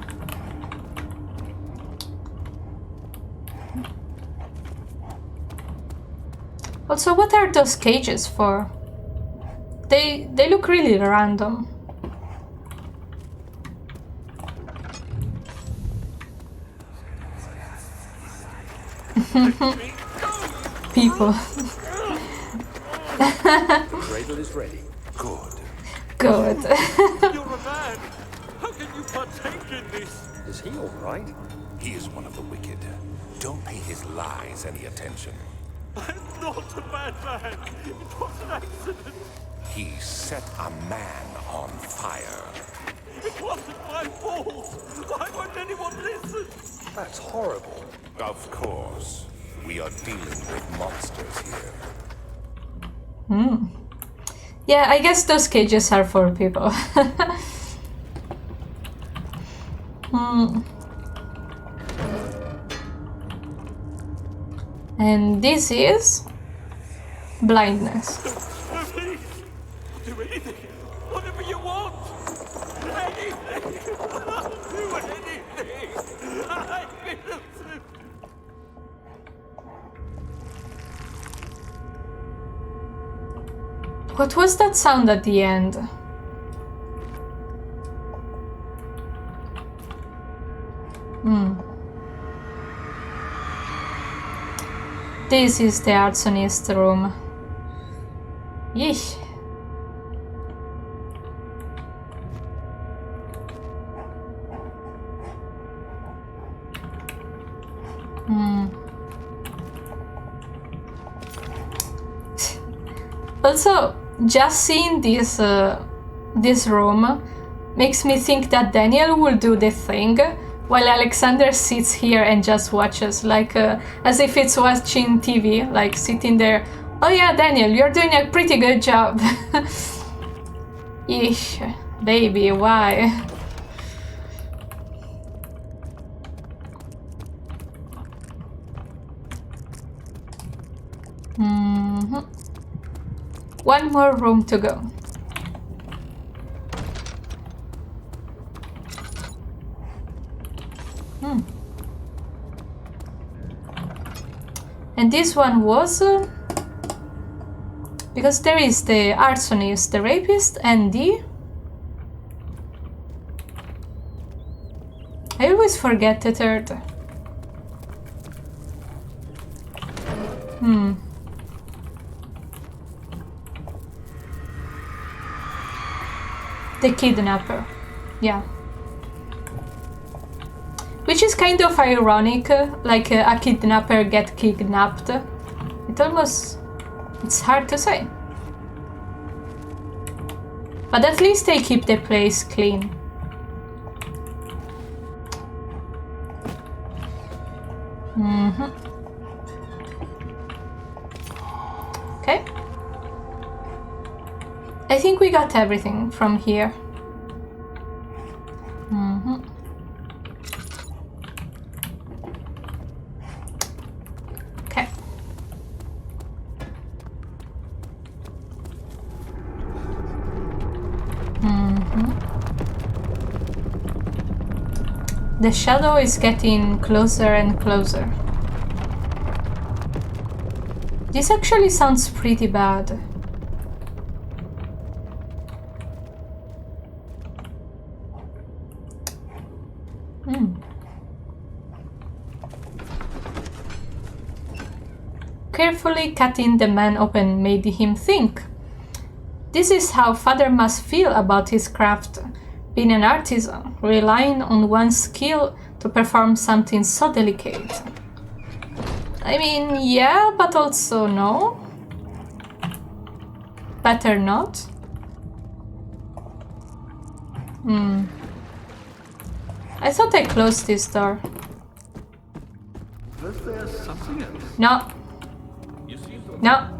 S1: Also, what are those cages for? They look really random. People.
S10: The cradle is ready.
S3: Good.
S1: Good.
S5: You're a man. How can you partake in this?
S10: Is he all right?
S3: He is one of the wicked. Don't pay his lies any attention.
S5: I'm not a bad man. It was an accident.
S3: He set a man on fire.
S5: It wasn't my fault. Why won't anyone listen?
S10: That's horrible.
S3: Of course. We are dealing with monsters here.
S1: Yeah, I guess those cages are for people. And this is blindness.
S5: No, please. Do anything. Whatever you want. Anything. I'll do anything. I'm innocent.
S1: What was that sound at the end? This is the arsonist room. Yeesh. Also, just seeing this room makes me think that Daniel will do the thing while Alexander sits here and just watches, like as if it's watching TV, like sitting there. Oh yeah, Daniel, you're doing a pretty good job. Ish, baby, why? One more room to go. And this one was because there is the arsonist, the rapist, and the... I always forget the third. The kidnapper. Yeah. Which is kind of ironic, like a kidnapper get kidnapped. It's hard to say. But at least they keep the place clean. Okay. I think we got everything from here. Okay. The shadow is getting closer and closer. This actually sounds pretty bad. Carefully cutting the man open made him think. This is how Father must feel about his craft, being an artisan, relying on one's skill to perform something so delicate. I mean, yeah, but also no. Better not. I thought I closed this door.
S5: Was there something else?
S1: No.
S5: You see the
S1: No.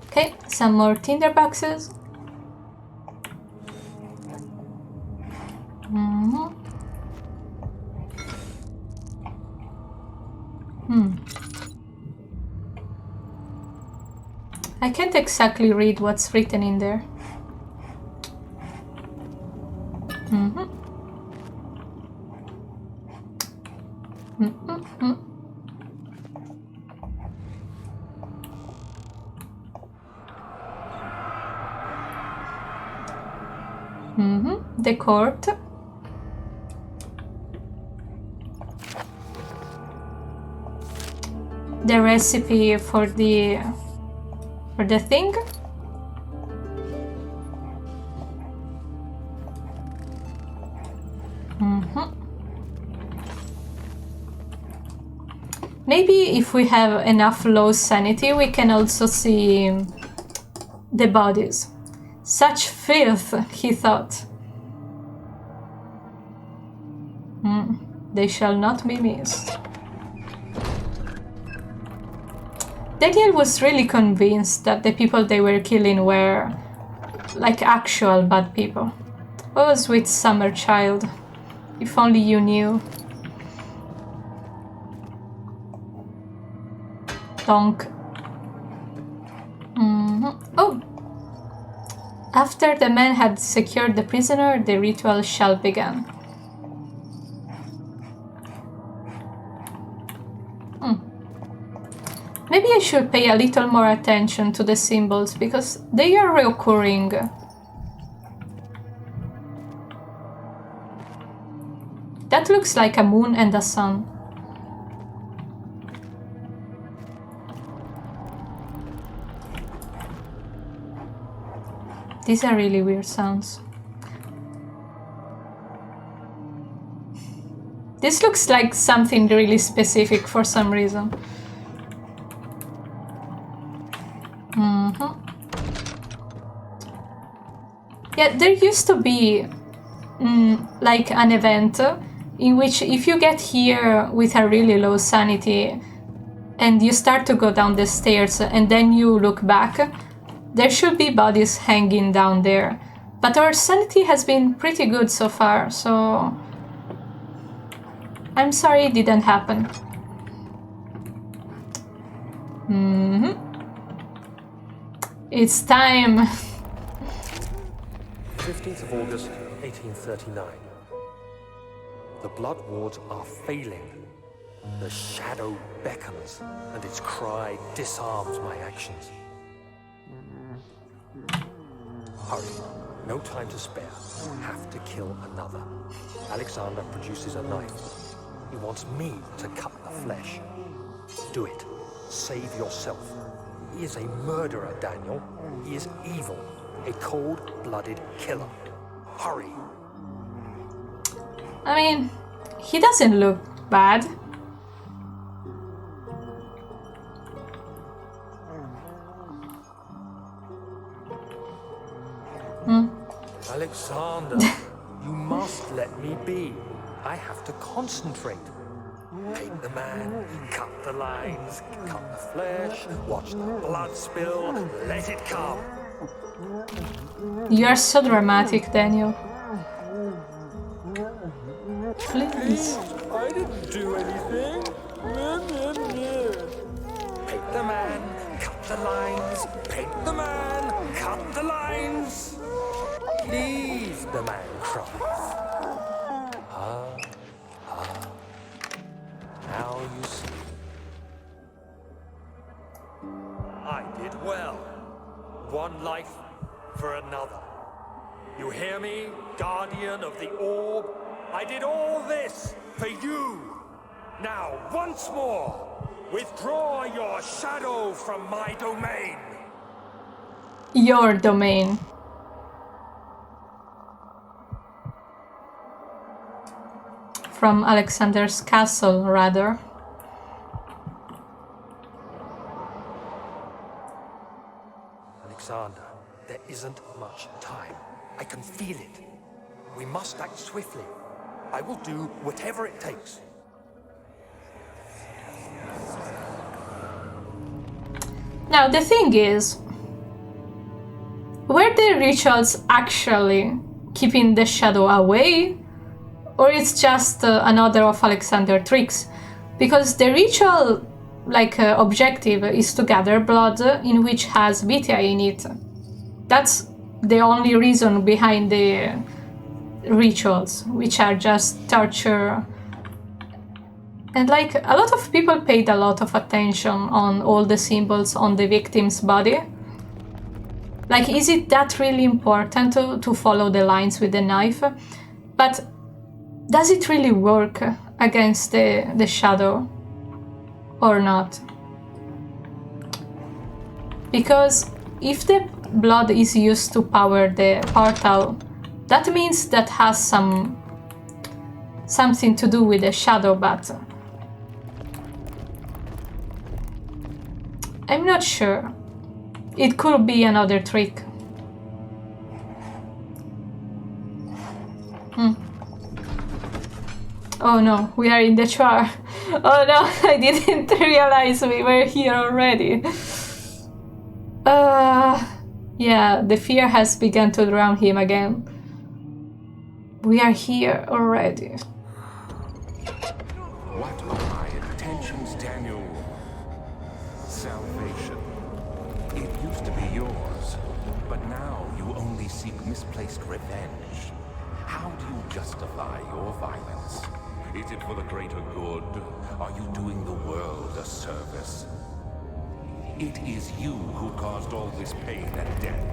S1: Okay, some more tinder boxes. I can't exactly read what's written in there. The court. The recipe for the thing. Maybe if we have enough low sanity, we can also see the bodies. Such filth, he thought. They shall not be missed. Daniel was really convinced that the people they were killing were like actual bad people. What was with Summer Child? If only you knew. Donk. Oh! After the man had secured the prisoner, the ritual shall begin. Maybe I should pay a little more attention to the symbols, because they are recurring. That looks like a moon and a sun. These are really weird sounds. This looks like something really specific for some reason. Yeah, there used to be like an event in which if you get here with a really low sanity and you start to go down the stairs and then you look back, there should be bodies hanging down there. But our sanity has been pretty good so far, so I'm sorry it didn't happen. It's time.
S10: 15th of August, 1839. The blood wards are failing. The shadow beckons, and its cry disarms my actions. Hurry. No time to spare. Have to kill another. Alexander produces a knife. He wants me to cut the flesh. Do it. Save yourself. He is a murderer, Daniel. He is evil. A cold-blooded killer. Hurry.
S1: I mean, he doesn't look bad.
S10: Alexander, you must let me be. I have to concentrate. Paint the man, cut the lines, cut the flesh, watch the blood spill, let it come.
S1: You are so dramatic, Daniel. Please.
S10: I didn't do anything. Paint the man, cut the lines, paint the man, cut the lines. Please, the man cries. Now you see. I did well. One life for another. You hear me, guardian of the orb? I did all this for you. Now, once more, withdraw your shadow from my domain.
S1: Your domain. From Alexander's castle, rather.
S10: Alexander, there isn't much time. I can feel it. We must act swiftly. I will do whatever it takes.
S1: Now, the thing is, were the rituals actually keeping the shadow away? Or it's just another of Alexander's tricks? Because the ritual, objective is to gather blood in which has Vitya in it. That's the only reason behind the rituals, which are just torture. And a lot of people paid a lot of attention on all the symbols on the victim's body. Is it that really important to follow the lines with the knife? But does it really work against the shadow or not? Because if the blood is used to power the portal, that means that has something to do with the shadow, but I'm not sure. It could be another trick. Oh no, we are in the jar. Oh no, I didn't realize we were here already. Yeah, the fear has begun to drown him again. We are here already.
S3: What are my intentions, Daniel? Salvation. It used to be yours, but now you only seek misplaced revenge. How do you justify your violence? Is it for the greater good? Are you doing the world a service? It is you who caused all this pain and death.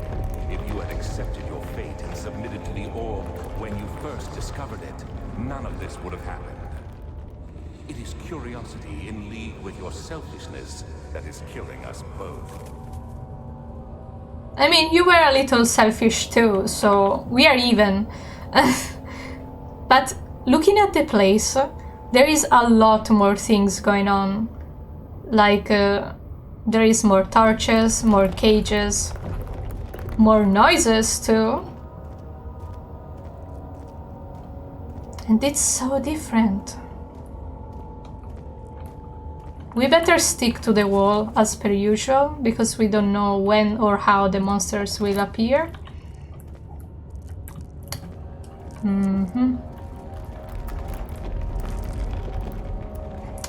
S3: If you had accepted your fate and submitted to the orb when you first discovered it, none of this would have happened. It is curiosity in league with your selfishness that is killing us both.
S1: I mean, you were a little selfish too, so we are even. But looking at the place, there is a lot more things going on. There is more torches, more cages, more noises too. And it's so different. We better stick to the wall as per usual, because we don't know when or how the monsters will appear.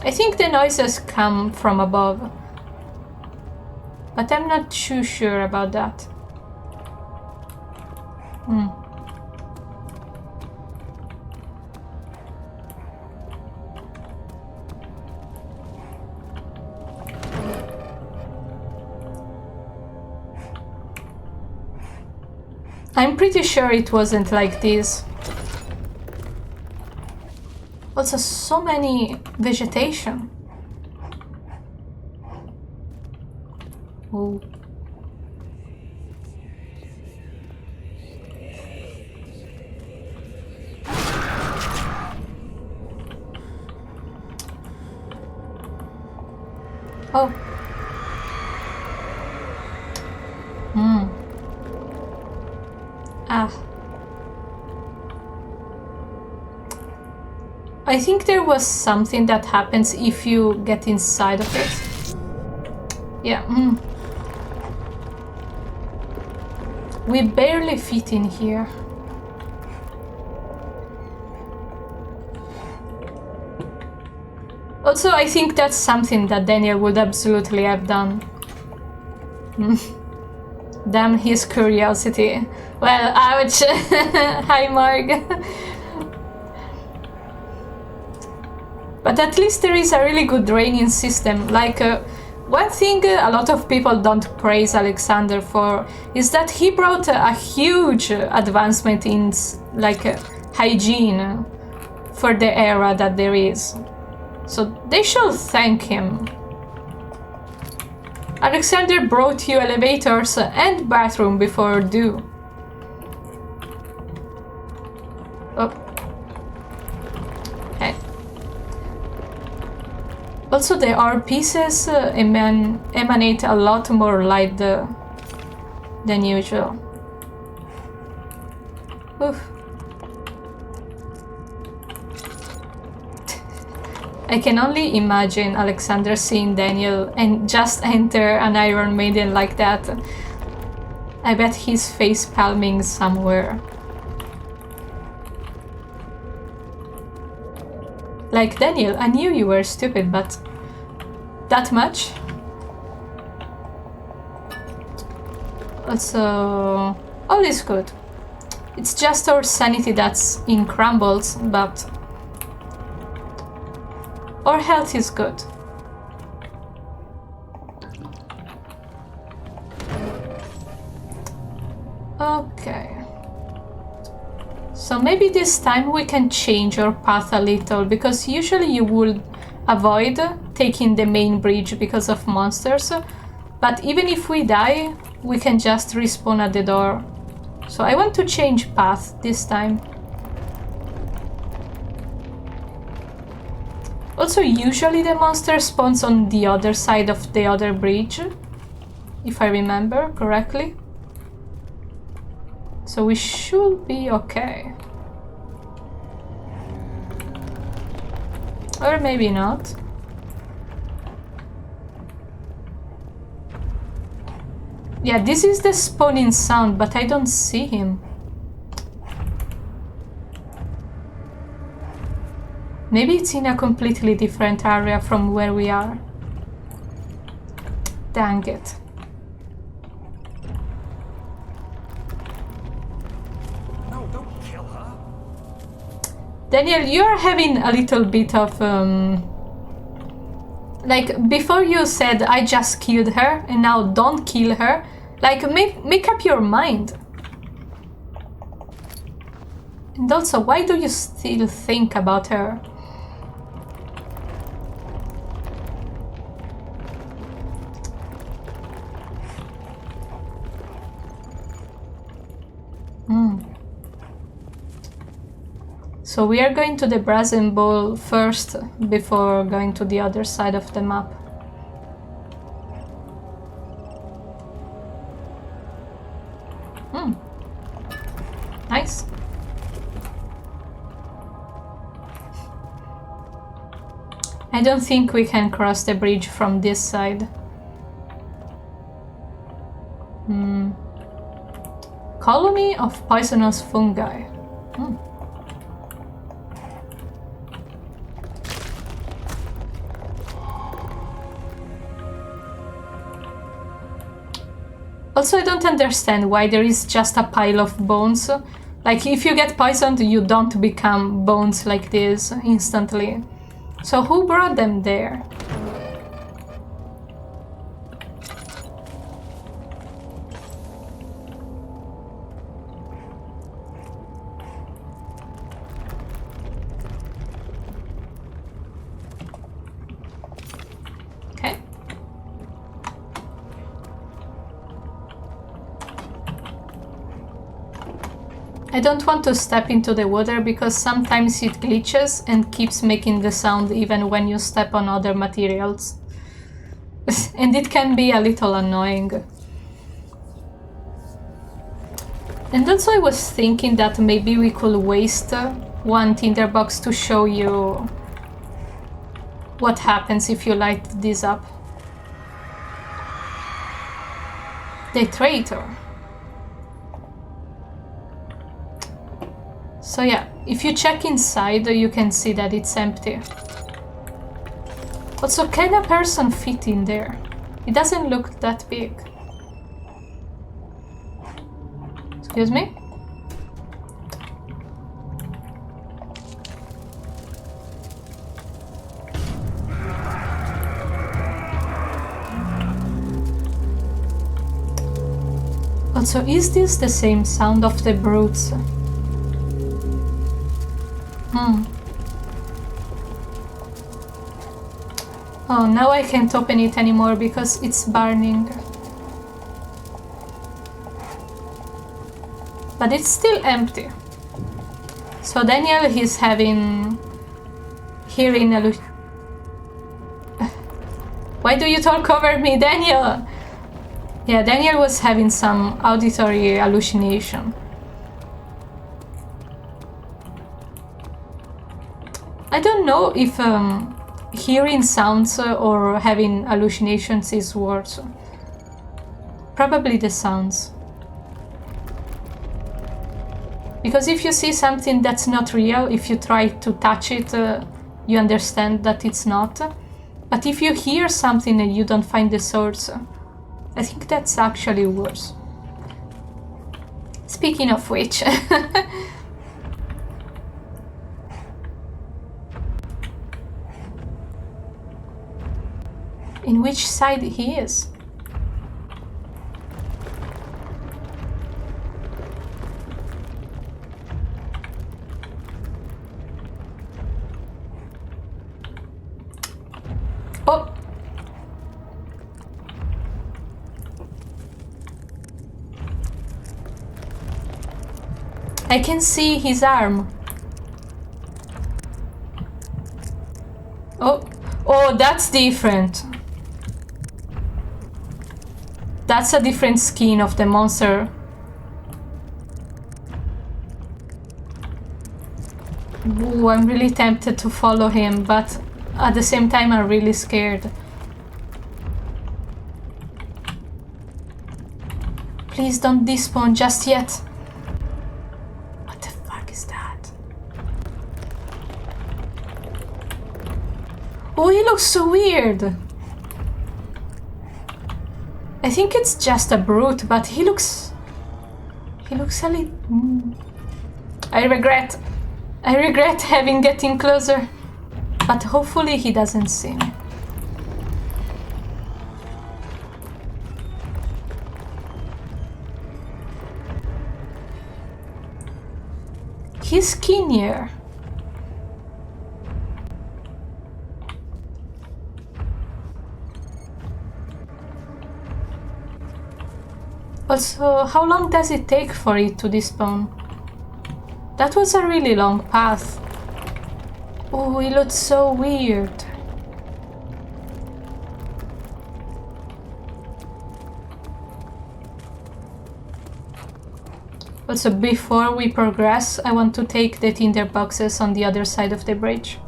S1: I think the noises come from above, but I'm not too sure about that. I'm pretty sure it wasn't like this. Also, so many vegetation. Oh. Oh. Ah. I think there was something that happens if you get inside of it. Yeah. We barely fit in here. Also, I think that's something that Daniel would absolutely have done. Damn his curiosity. Well, ouch. Hi, Marg. But at least there is a really good draining system. Like, one thing a lot of people don't praise Alexander for is that he brought a huge advancement in hygiene for the era that there is. So they should thank him. Alexander brought you elevators and bathroom before due. Oh. Okay. Also, the art pieces emanate a lot more light than usual. Oof. I can only imagine Alexander seeing Daniel and just enter an Iron Maiden like that. I bet he's face palming somewhere. Like, Daniel, I knew you were stupid, but that much? Also, all is good. It's just our sanity that's in crumbles, but our health is good. Okay. So maybe this time we can change our path a little, because usually you would avoid taking the main bridge because of monsters, but even if we die, we can just respawn at the door. So I want to change path this time. Also, usually the monster spawns on the other side of the other bridge, if I remember correctly. So we should be okay. Or maybe not. Yeah, this is the spawning sound, but I don't see him. Maybe it's in a completely different area from where we are. Dang it.
S10: No, don't kill her.
S1: Daniel, you're having a little bit of like, before you said I just killed her and now don't kill her. Like, make up your mind. And also, why do you still think about her? So we are going to the Brazen Bowl first before going to the other side of the map. Nice. I don't think we can cross the bridge from this side. Colony of poisonous fungi. Also, I don't understand why there is just a pile of bones. Like, if you get poisoned, you don't become bones like this instantly. So who brought them there? I don't want to step into the water because sometimes it glitches and keeps making the sound even when you step on other materials. And it can be a little annoying. And also I was thinking that maybe we could waste one tinderbox to show you what happens if you light this up. The traitor. So yeah, if you check inside, you can see that it's empty. Also, can a person fit in there? It doesn't look that big. Excuse me? Also, is this the same sound of the brutes? Oh, now I can't open it anymore because it's burning. But it's still empty. So Daniel is having hearing Why do you talk over me, Daniel? Yeah, Daniel was having some auditory hallucination. I don't know if hearing sounds or having hallucinations is worse. Probably the sounds. Because if you see something that's not real, if you try to touch it, you understand that it's not. But if you hear something and you don't find the source, I think that's actually worse. Speaking of which... In which side he is? Oh! I can see his arm. Oh! Oh, that's different. That's a different skin of the monster. Ooh, I'm really tempted to follow him, but at the same time I'm really scared. Please don't despawn just yet. What the fuck is that? Oh, he looks so weird. I think it's just a brute, but he looks a little... I regret having getting closer, but hopefully he doesn't see me. He's skinnier. Also, how long does it take for it to despawn? That was a really long path. Oh, it looks so weird. Also, before we progress, I want to take the tinder boxes on the other side of the bridge.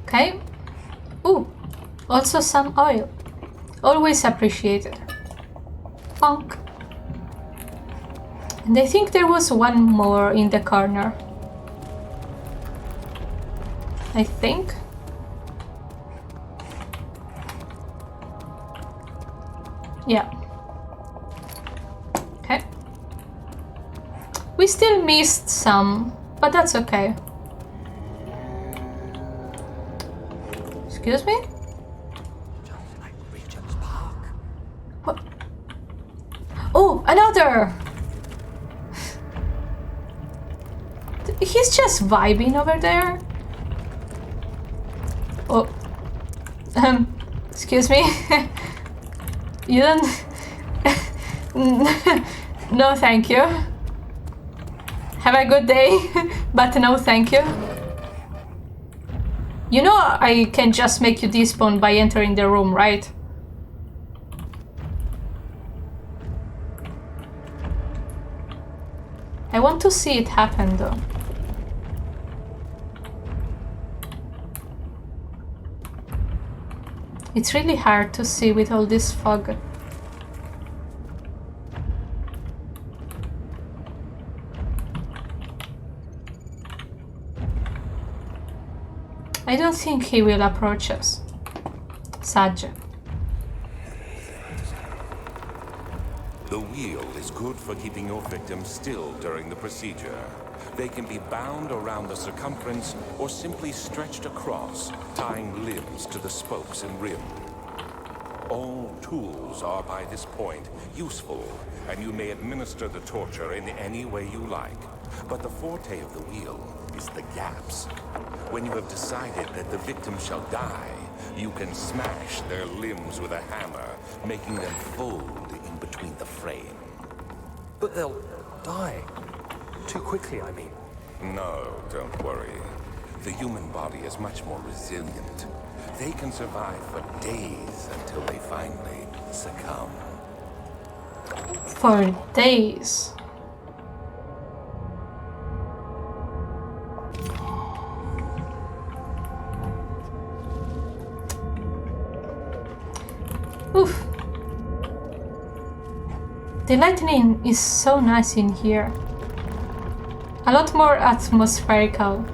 S1: Okay. Ooh, also some oil. Always appreciated. Bonk. And I think there was one more in the corner. I think. Yeah. Okay. We still missed some, but that's okay. Excuse me?
S2: Just like Regent's Park.
S1: What? Oh, another! He's just vibing over there. Oh. Excuse me? You don't... No, thank you. Have a good day, but no, thank you. You know I can just make you despawn by entering the room, right? I want to see it happen, though. It's really hard to see with all this fog. I don't think he will approach us. Saj.
S3: The wheel is good for keeping your victims still during the procedure. They can be bound around the circumference or simply stretched across, tying limbs to the spokes and rim. All tools are by this point useful, and you may administer the torture in any way you like. But the forte of the wheel is the gaps. When you have decided that the victim shall die, you can smash their limbs with a hammer, making them fold in between the frame.
S10: But they'll die. Too quickly, I mean.
S3: No, don't worry. The human body is much more resilient. They can survive for days until they finally succumb.
S1: For days. Oof. The lighting is so nice in here. A lot more atmospherical.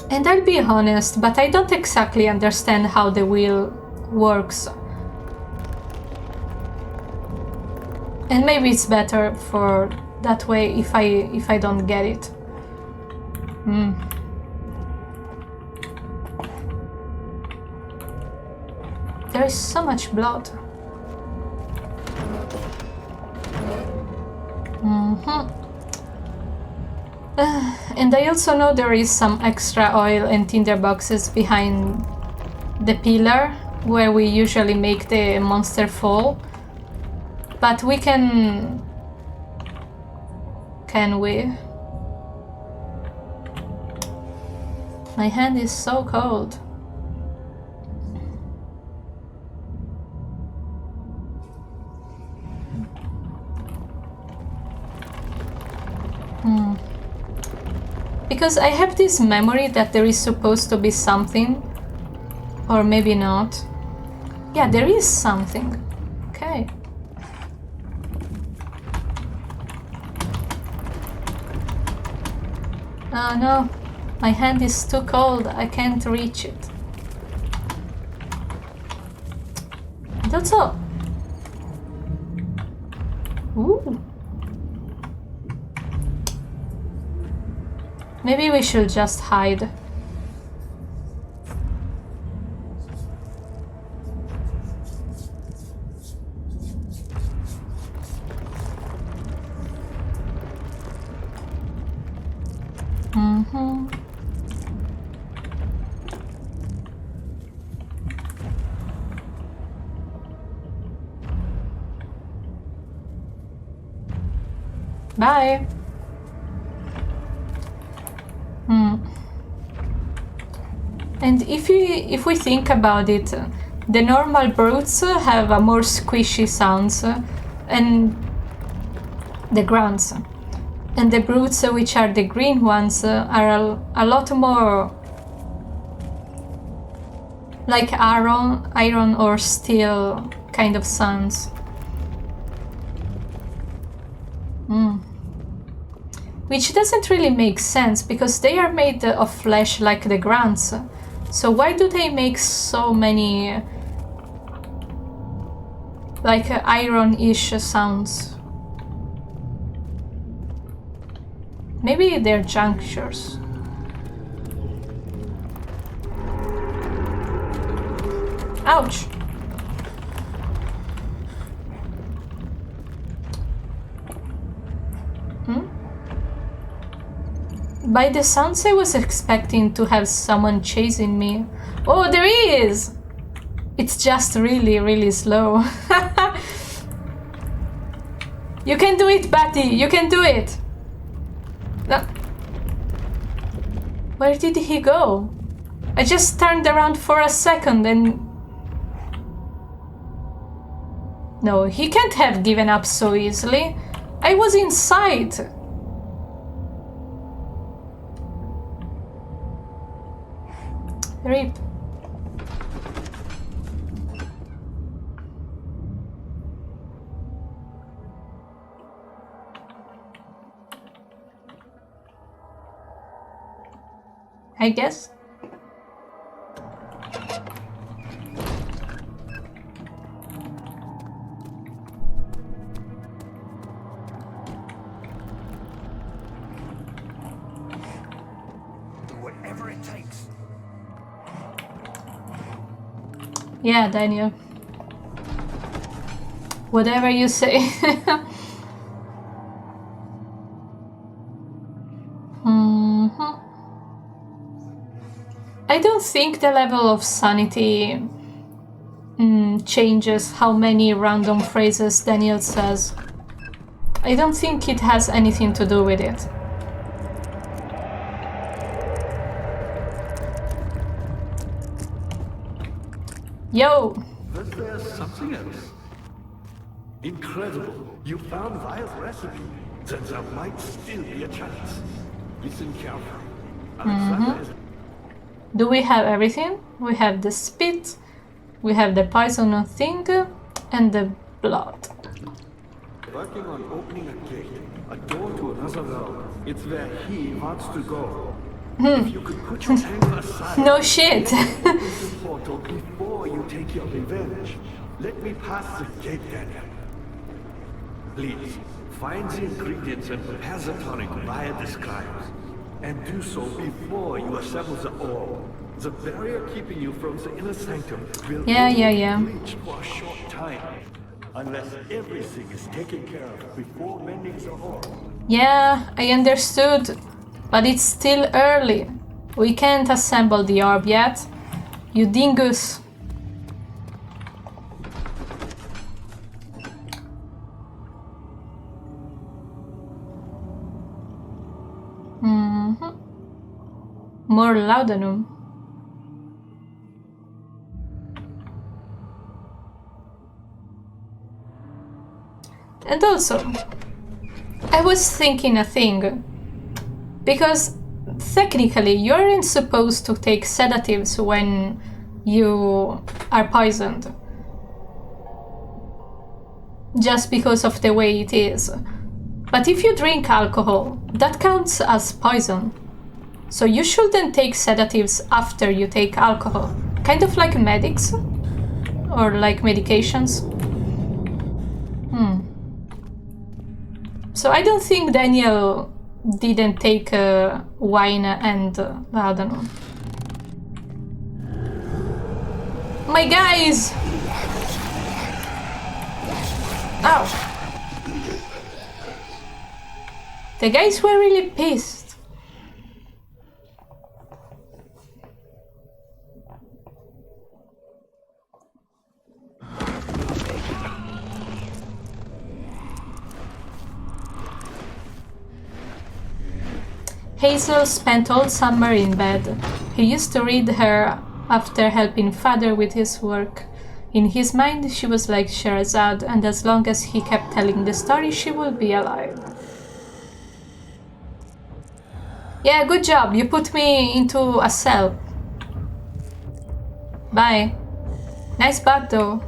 S1: And I'll be honest, but I don't exactly understand how the wheel works. And maybe it's better for that way if I don't get it. There is so much blood. And I also know there is some extra oil and tinder boxes behind the pillar where we usually make the monster fall. But we can we? My hand is so cold. Because I have this memory that there is supposed to be something, or maybe not. Yeah, there is something. Okay. Oh no, my hand is too cold, I can't reach it. That's all. Ooh. Maybe we should just hide. Bye. And if we think about it, the normal brutes have a more squishy sounds, and the grunts, and the brutes, which are the green ones, are a lot more like iron or steel kind of sounds. Which doesn't really make sense, because they are made of flesh like the grunts. So why do they make so many like iron-ish sounds? Maybe they're Ouch. By the sounds, I was expecting to have someone chasing me. Oh, there is! It's just really, really slow. You can do it, Betty! You can do it! No. Where did he go? I just turned around for a second and... No, he can't have given up so easily. I was inside. Rip. I guess.
S2: Do whatever it takes.
S1: Yeah, Daniel. Whatever you say. I don't think the level of sanity changes how many random phrases Daniel says. I don't think it has anything to do with it. Yo!
S5: Was there something else? Incredible. You found Vile's recipe. Then there might still be a chance. Listen carefully. Alexander is...
S1: Do we have everything? We have the spit, we have the poison thing, and the blood.
S5: working on opening a gate, a door to another realm. It's where he wants to go. If you could put your anger aside...
S1: No shit.
S5: This portal before you take your revenge. Let me pass the gate, Daniel. Please, find the ingredients and prepare the tonic via the scribes. And do so before you assemble the orb. The barrier keeping you from the inner sanctum will reach for a short time. Unless everything is taken care of before mending the orb.
S1: Yeah, I understood. But it's still early. We can't assemble the orb yet. You dingus. More laudanum. And also, I was thinking a thing. Because technically you aren't supposed to take sedatives when you are poisoned. Just because of the way it is. But if you drink alcohol, that counts as poison. So you shouldn't take sedatives after you take alcohol. Kind of like medics? Or like medications? So I don't think Daniel didn't take wine and laudanum. My guys! Ow! The guys were really pissed. Hazel spent all summer in bed. He used to read her after helping father with his work. In his mind, she was like Sherazade, and as long as he kept telling the story, she would be alive. Yeah, good job. You put me into a cell. Bye. Nice butt, though.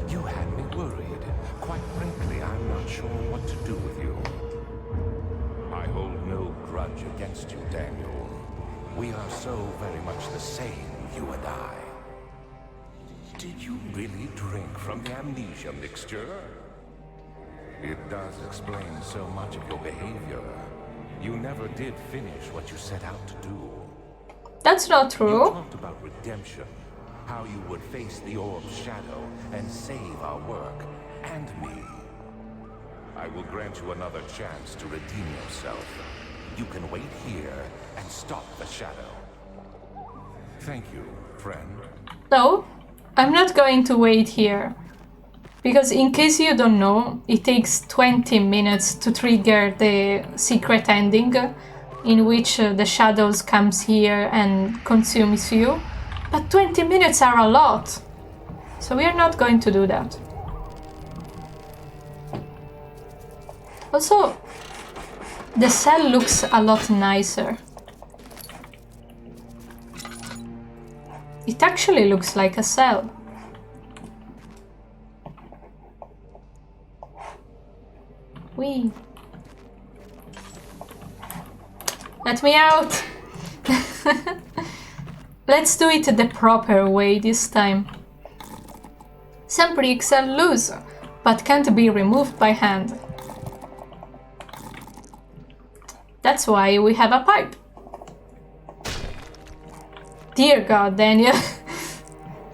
S3: You had me worried. Quite frankly, I'm not sure what to do with you. I hold no grudge against you, Daniel. We are so very much the same, you and I. Did you really drink from the amnesia mixture? It does explain so much of your behavior. You never did finish what you set out to do.
S1: That's not
S3: You
S1: true.
S3: talked about redemption, how you would face the orb's shadow and save our work, and me. I will grant you another chance to redeem yourself. You can wait here and stop the shadow. Thank you, friend.
S1: No, I'm not going to wait here. Because in case you don't know, it takes 20 minutes to trigger the secret ending in which the shadows comes here and consumes you. But 20 minutes are a lot. So we are not going to do that. Also, the cell looks a lot nicer. It actually looks like a cell. Wee. Let me out! Let's do it the proper way this time. Some bricks are loose, but can't be removed by hand. That's why we have a pipe. Dear God, Daniel.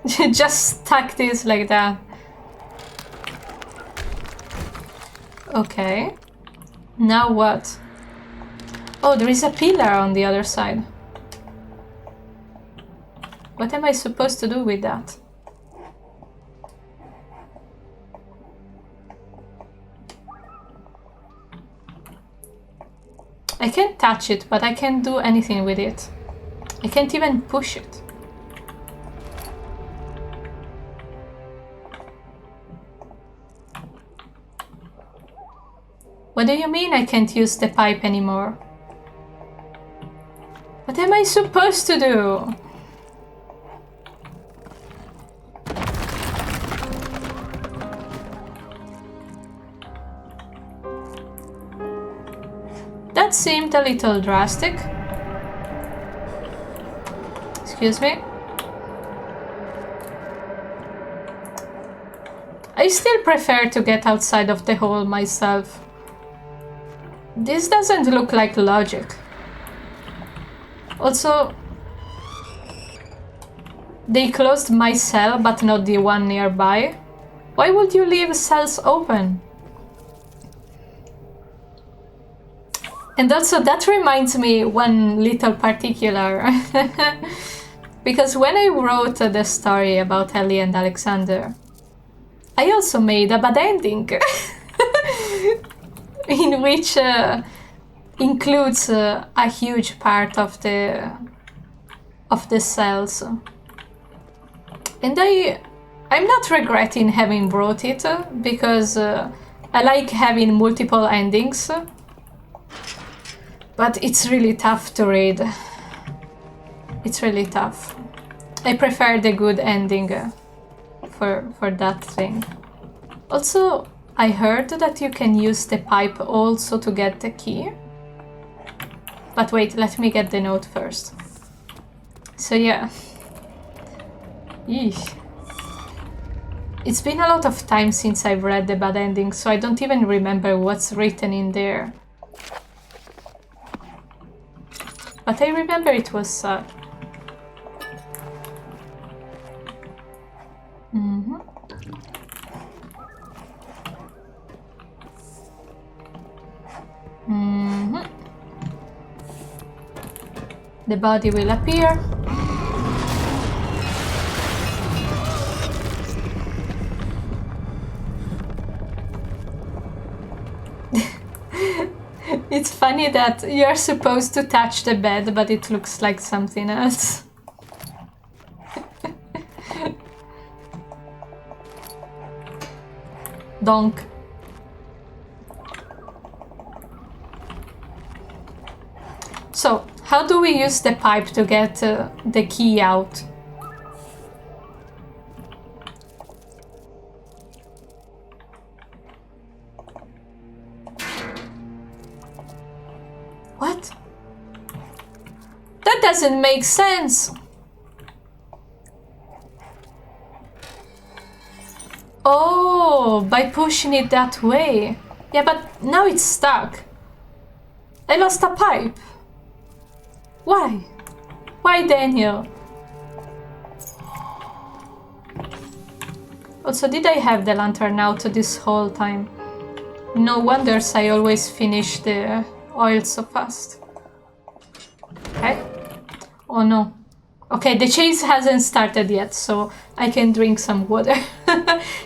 S1: You just stuck this like that. Okay. Now what? Oh, there is a pillar on the other side. What am I supposed to do with that? I can't touch it, but I can't do anything with it. I can't even push it. What do you mean I can't use the pipe anymore? What am I supposed to do? That seemed a little drastic. Excuse me. I still prefer to get outside of the hole myself. This doesn't look like logic. Also, they closed my cell but not the one nearby. Why would you leave cells open? And also that reminds me one little particular. Because when I wrote the story about Ellie and Alexander, I also made a bad ending. In which includes a huge part of the cells. And I'm not regretting having wrote it, because I like having multiple endings. But it's really tough to read. It's really tough. I prefer the good ending for that thing. Also, I heard that you can use the pipe also to get the key. But wait, let me get the note first. So yeah. Eesh. It's been a lot of time since I've read the bad ending, so I don't even remember what's written in there. But I remember it was sad. Mm-hmm. Mm-hmm. The body will appear. It's funny that you're supposed to touch the bed, but it looks like something else. Donk. So, how do we use the pipe to get the key out? What? That doesn't make sense. Oh, by pushing it that way. Yeah, but now it's stuck. I lost a pipe. Why? Why, Daniel? Also, did I have the lantern out this whole time? No wonders I always finish the oil so fast. Okay. Oh no. Okay, the chase hasn't started yet, so I can drink some water.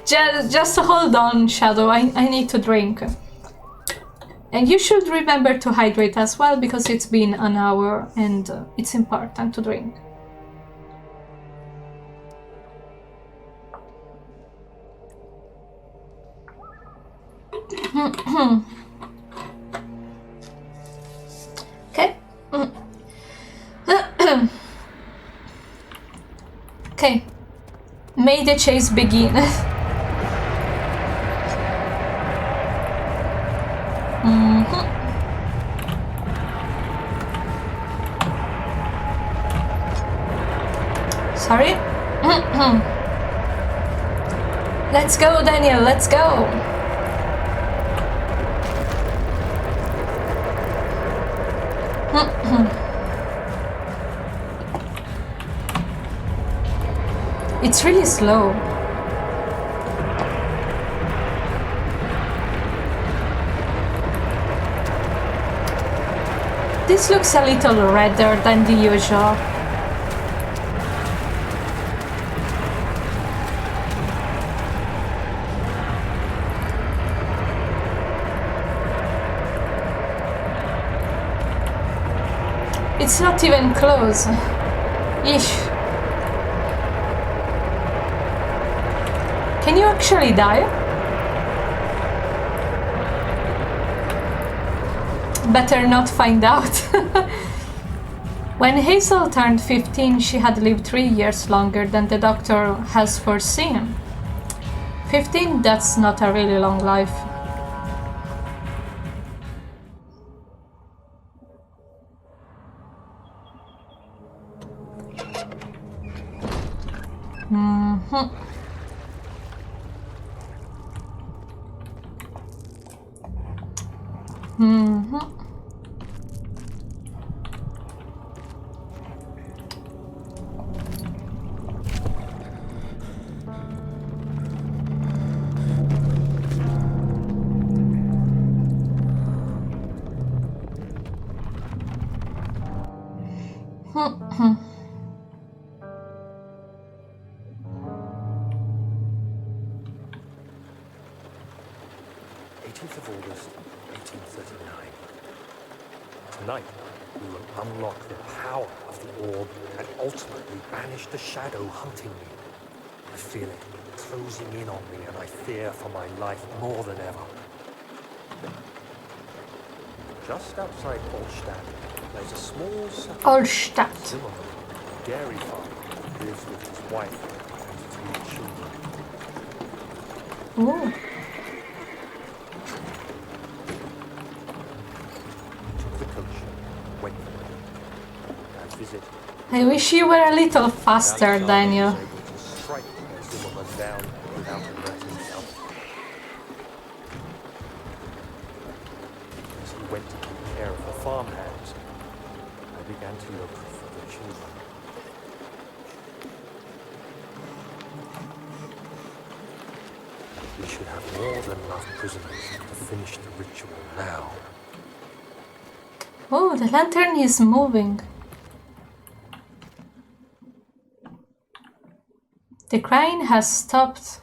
S1: just hold on, Shadow. I need to drink. And you should remember to hydrate as well, because it's been an hour and it's important to drink. Okay. Okay. May the chase begin. Sorry. Let's go, Daniel, let's go. It's really slow. This looks a little redder than the usual. It's not even close. Eesh. Can you actually die? Better not find out. When Hazel turned 15, she had lived 3 years longer than the doctor has foreseen. 15, that's not a really long life.
S10: August 1839. Tonight, we will unlock the power of the orb and ultimately banish the shadow hunting me. I feel it closing in on me, and I fear for my life more than ever. Just outside Olstadt, there's a small
S1: Olstadt.
S10: Zimmerman, dairy farmer, lives with his wife and 2 children.
S1: Ooh.
S10: Took the coach, went for it. And visit.
S1: I wish you were a little faster, Daniel.
S10: Was able to strike Zimmerman down without hurting himself. As he went to take care of the farmhands, I began to look for the children. We should have more than enough prisoners to finish the ritual now.
S1: Oh, the lantern is moving. The crying has stopped.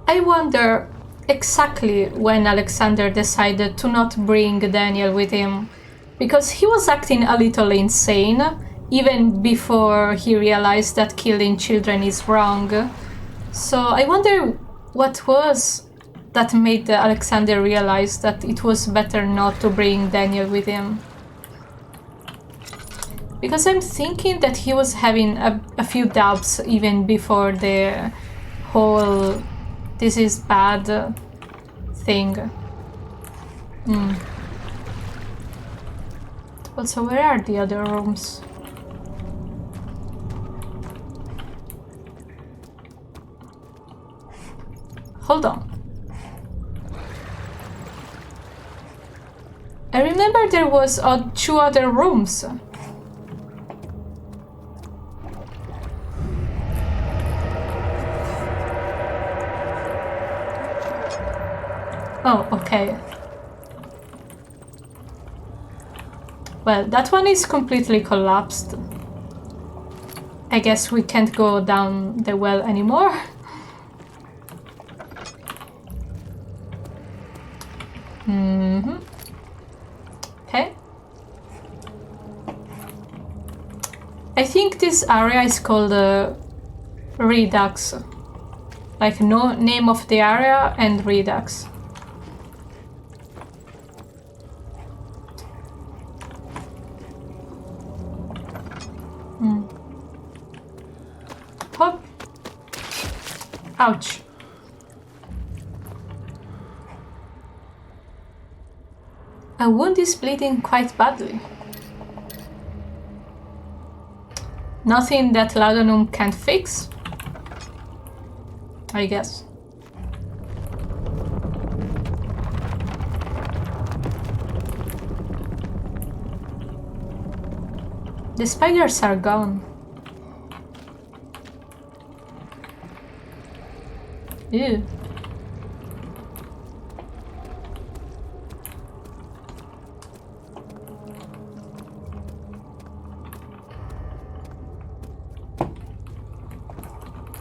S1: I wonder exactly when Alexander decided to not bring Daniel with him, because he was acting a little insane, even before he realized that killing children is wrong. So I wonder what was that made Alexander realize that it was better not to bring Daniel with him. Because I'm thinking that he was having a few doubts even before the whole "this is bad" thing. Also, where are the other rooms? Hold on. I remember there was 2 other rooms. Oh, okay. Well, that one is completely collapsed. I guess we can't go down the well anymore. Okay. I think this area is called Redux. Like no name of the area and Redux. Hop. Ouch. A wound is bleeding quite badly. Nothing that laudanum can't fix? I guess. The spiders are gone. Ew.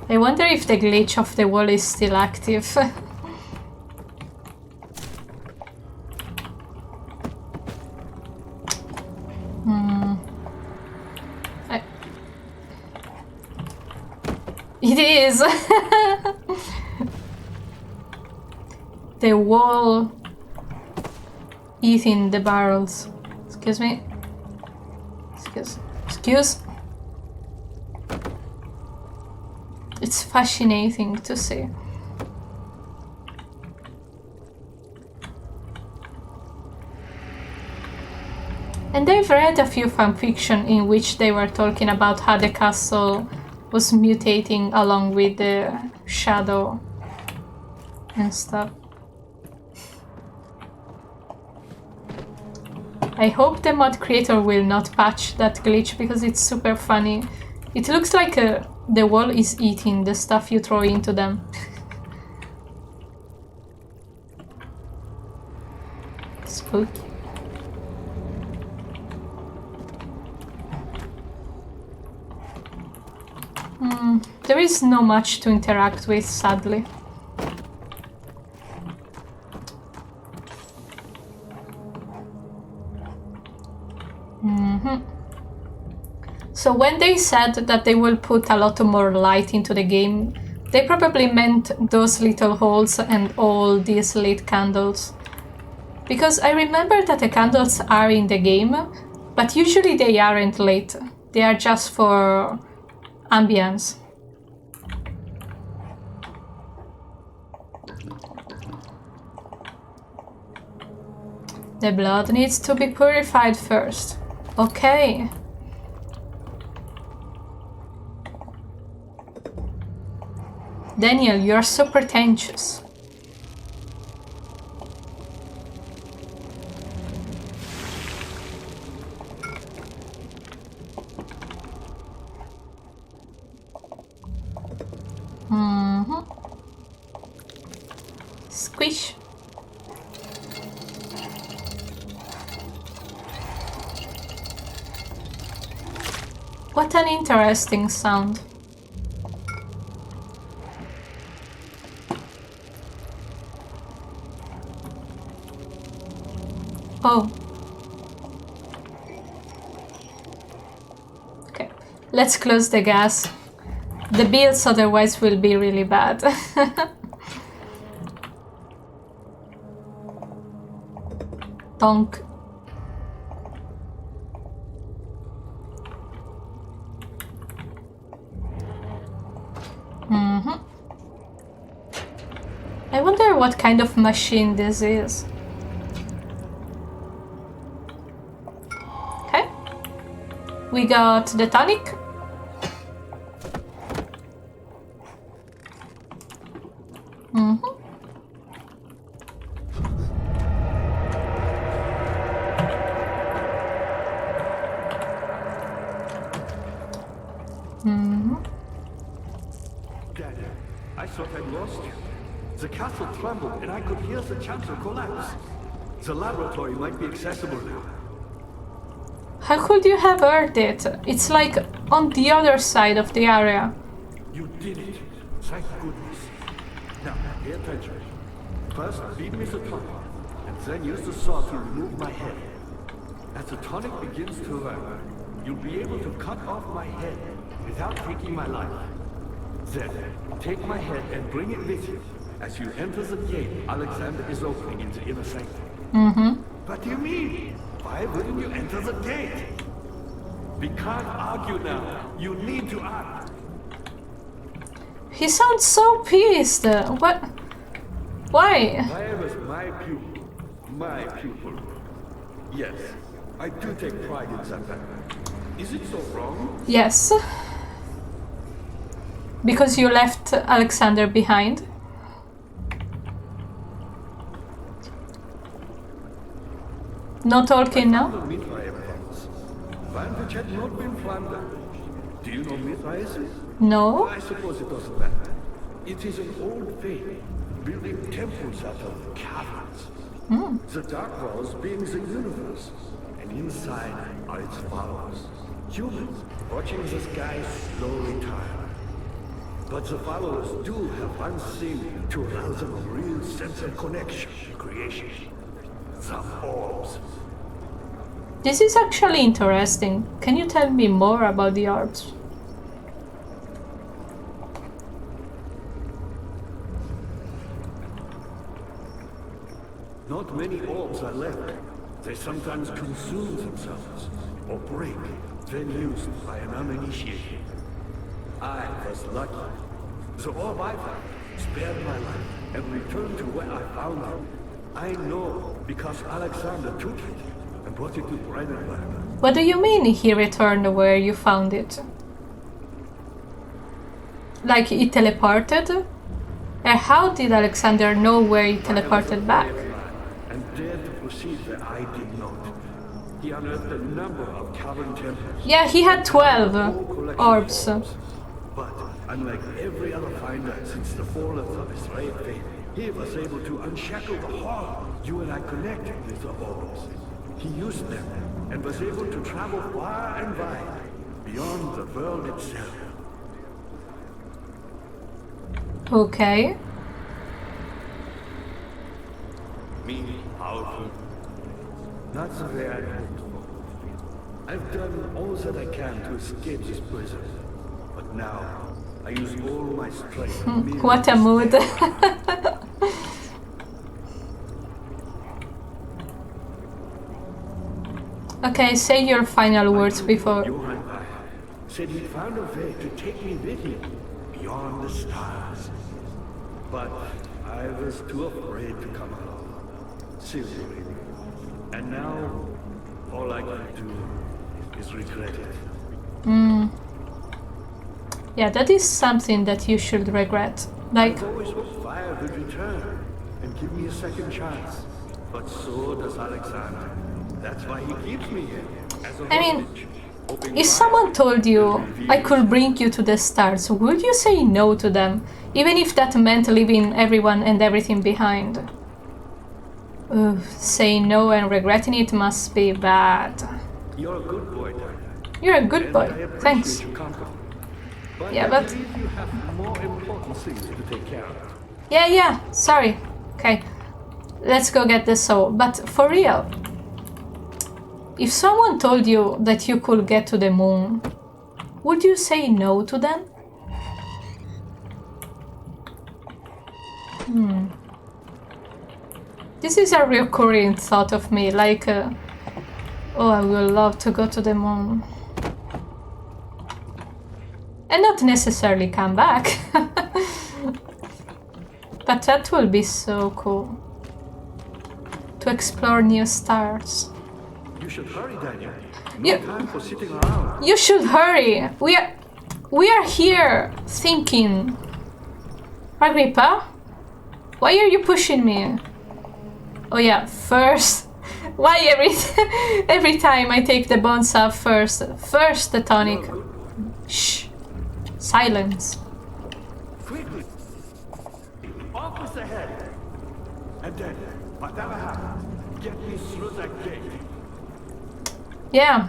S1: I wonder if the glitch of the wall is still active. It is! The wall eating the barrels. Excuse me. Excuse. It's fascinating to see. And I've read a few fanfiction in which they were talking about how the castle was mutating along with the shadow and stuff. I hope the mod creator will not patch that glitch because it's super funny. It looks like the wall is eating the stuff you throw into them. Spooky. There is no much to interact with, sadly. So when they said that they will put a lot more light into the game, they probably meant those little holes and all these lit candles. Because I remember that the candles are in the game, but usually they aren't lit. They are just for ambience. The blood needs to be purified first. Okay. Daniel, you're so pretentious. Squish. What an interesting sound. Oh. Okay, let's close the gas. The bills otherwise will be really bad. Donk. I wonder what kind of machine this is. Okay. We got the tonic.
S5: I thought I'd lost you. The castle trembled and I could hear the chancel collapse. The laboratory might be accessible now.
S1: How could you have heard it? It's like on the other side of the area.
S5: You did it. Thank goodness. Now, pay attention. First, beat me the tonic, and then use the saw to remove my head. As the tonic begins to run, you'll be able to cut off my head without taking my life. Then, take my head and bring it with you. As you enter the gate Alexander is opening in the inner sanctum. What do you mean? Why wouldn't you enter the gate? We can't argue now. You need to act.
S1: He sounds so pissed. What? Why?
S5: I was my pupil. My pupil. Yes, I do take pride in that fact. Is it so wrong?
S1: Yes. Because you left Alexander behind. No talking now?
S5: Vantage had not been plundered. Do you know Mithraism?
S1: No.
S5: I suppose it doesn't matter. It is an old faith, building temples out of caverns. The dark walls being the universe, and inside are its followers. Humans watching the sky slowly turn. But the followers do have one thing to arouse them a real sense of connection to creation. Some orbs.
S1: This is actually interesting. Can you tell me more about the orbs?
S5: Not many orbs are left. They sometimes consume themselves, or break, then used by an uninitiated. I was lucky. The orb I found spared my life and returned to where I found it. I know because Alexander took it and brought it to Brandenburg.
S1: What do you mean he returned where you found it? Like he teleported? And how did Alexander know where he teleported back?
S5: And dared to proceed where I did not. He unearthed a number of cavern temples.
S1: Yeah, he had 12 orbs.
S5: But unlike every other finder since the fall of Israel faith, he was able to unshackle the horror you and I connected with the orbs. He used them and was able to travel far and wide, beyond the world itself.
S1: Okay.
S5: Me, powerful. Not the way I hoped for. I've done all that I can to escape this prison. But now, I use all my strength.
S1: What a mood. Okay, say your final words before.
S5: Johann said he found a way to take me with him beyond the stars. But I was too afraid to come along. Seriously. And now, all I can do is regret it.
S1: Yeah, that is something that you should regret. Like,
S5: I've always hoped fire would return and give me a second chance. But so does Alexander. That's why he keeps me here. As a
S1: I mean,
S5: hostage, hoping
S1: if
S5: fire
S1: someone told you,
S5: will
S1: I
S5: reveal
S1: could bring you to the stars, would you say no to them? Even if that meant leaving everyone and everything behind? Ugh, saying no and regretting it must be bad.
S5: You're a good boy, Dad.
S1: You're a good
S5: And
S1: boy,
S5: I appreciate
S1: thanks.
S5: your comfort. But
S1: Yeah,
S5: I
S1: but-
S5: believe you have more important things to take care of.
S1: Yeah, sorry. Okay, let's go get the soul. But for real, if someone told you that you could get to the moon, would you say no to them? This is a recurring thought of me, like, oh, I would love to go to the moon. And not necessarily come back. But that will be so cool. To explore new stars.
S5: You should hurry, Daniel. No
S1: Yeah.
S5: time for sitting around.
S1: You should hurry. We are here thinking. Agrippa, why are you pushing me? Oh yeah, first. Why every time I take the bones off first? First the tonic. Shh. Silence.
S5: Quickly, office ahead. And then, whatever happens, get me through that gate.
S1: Yeah.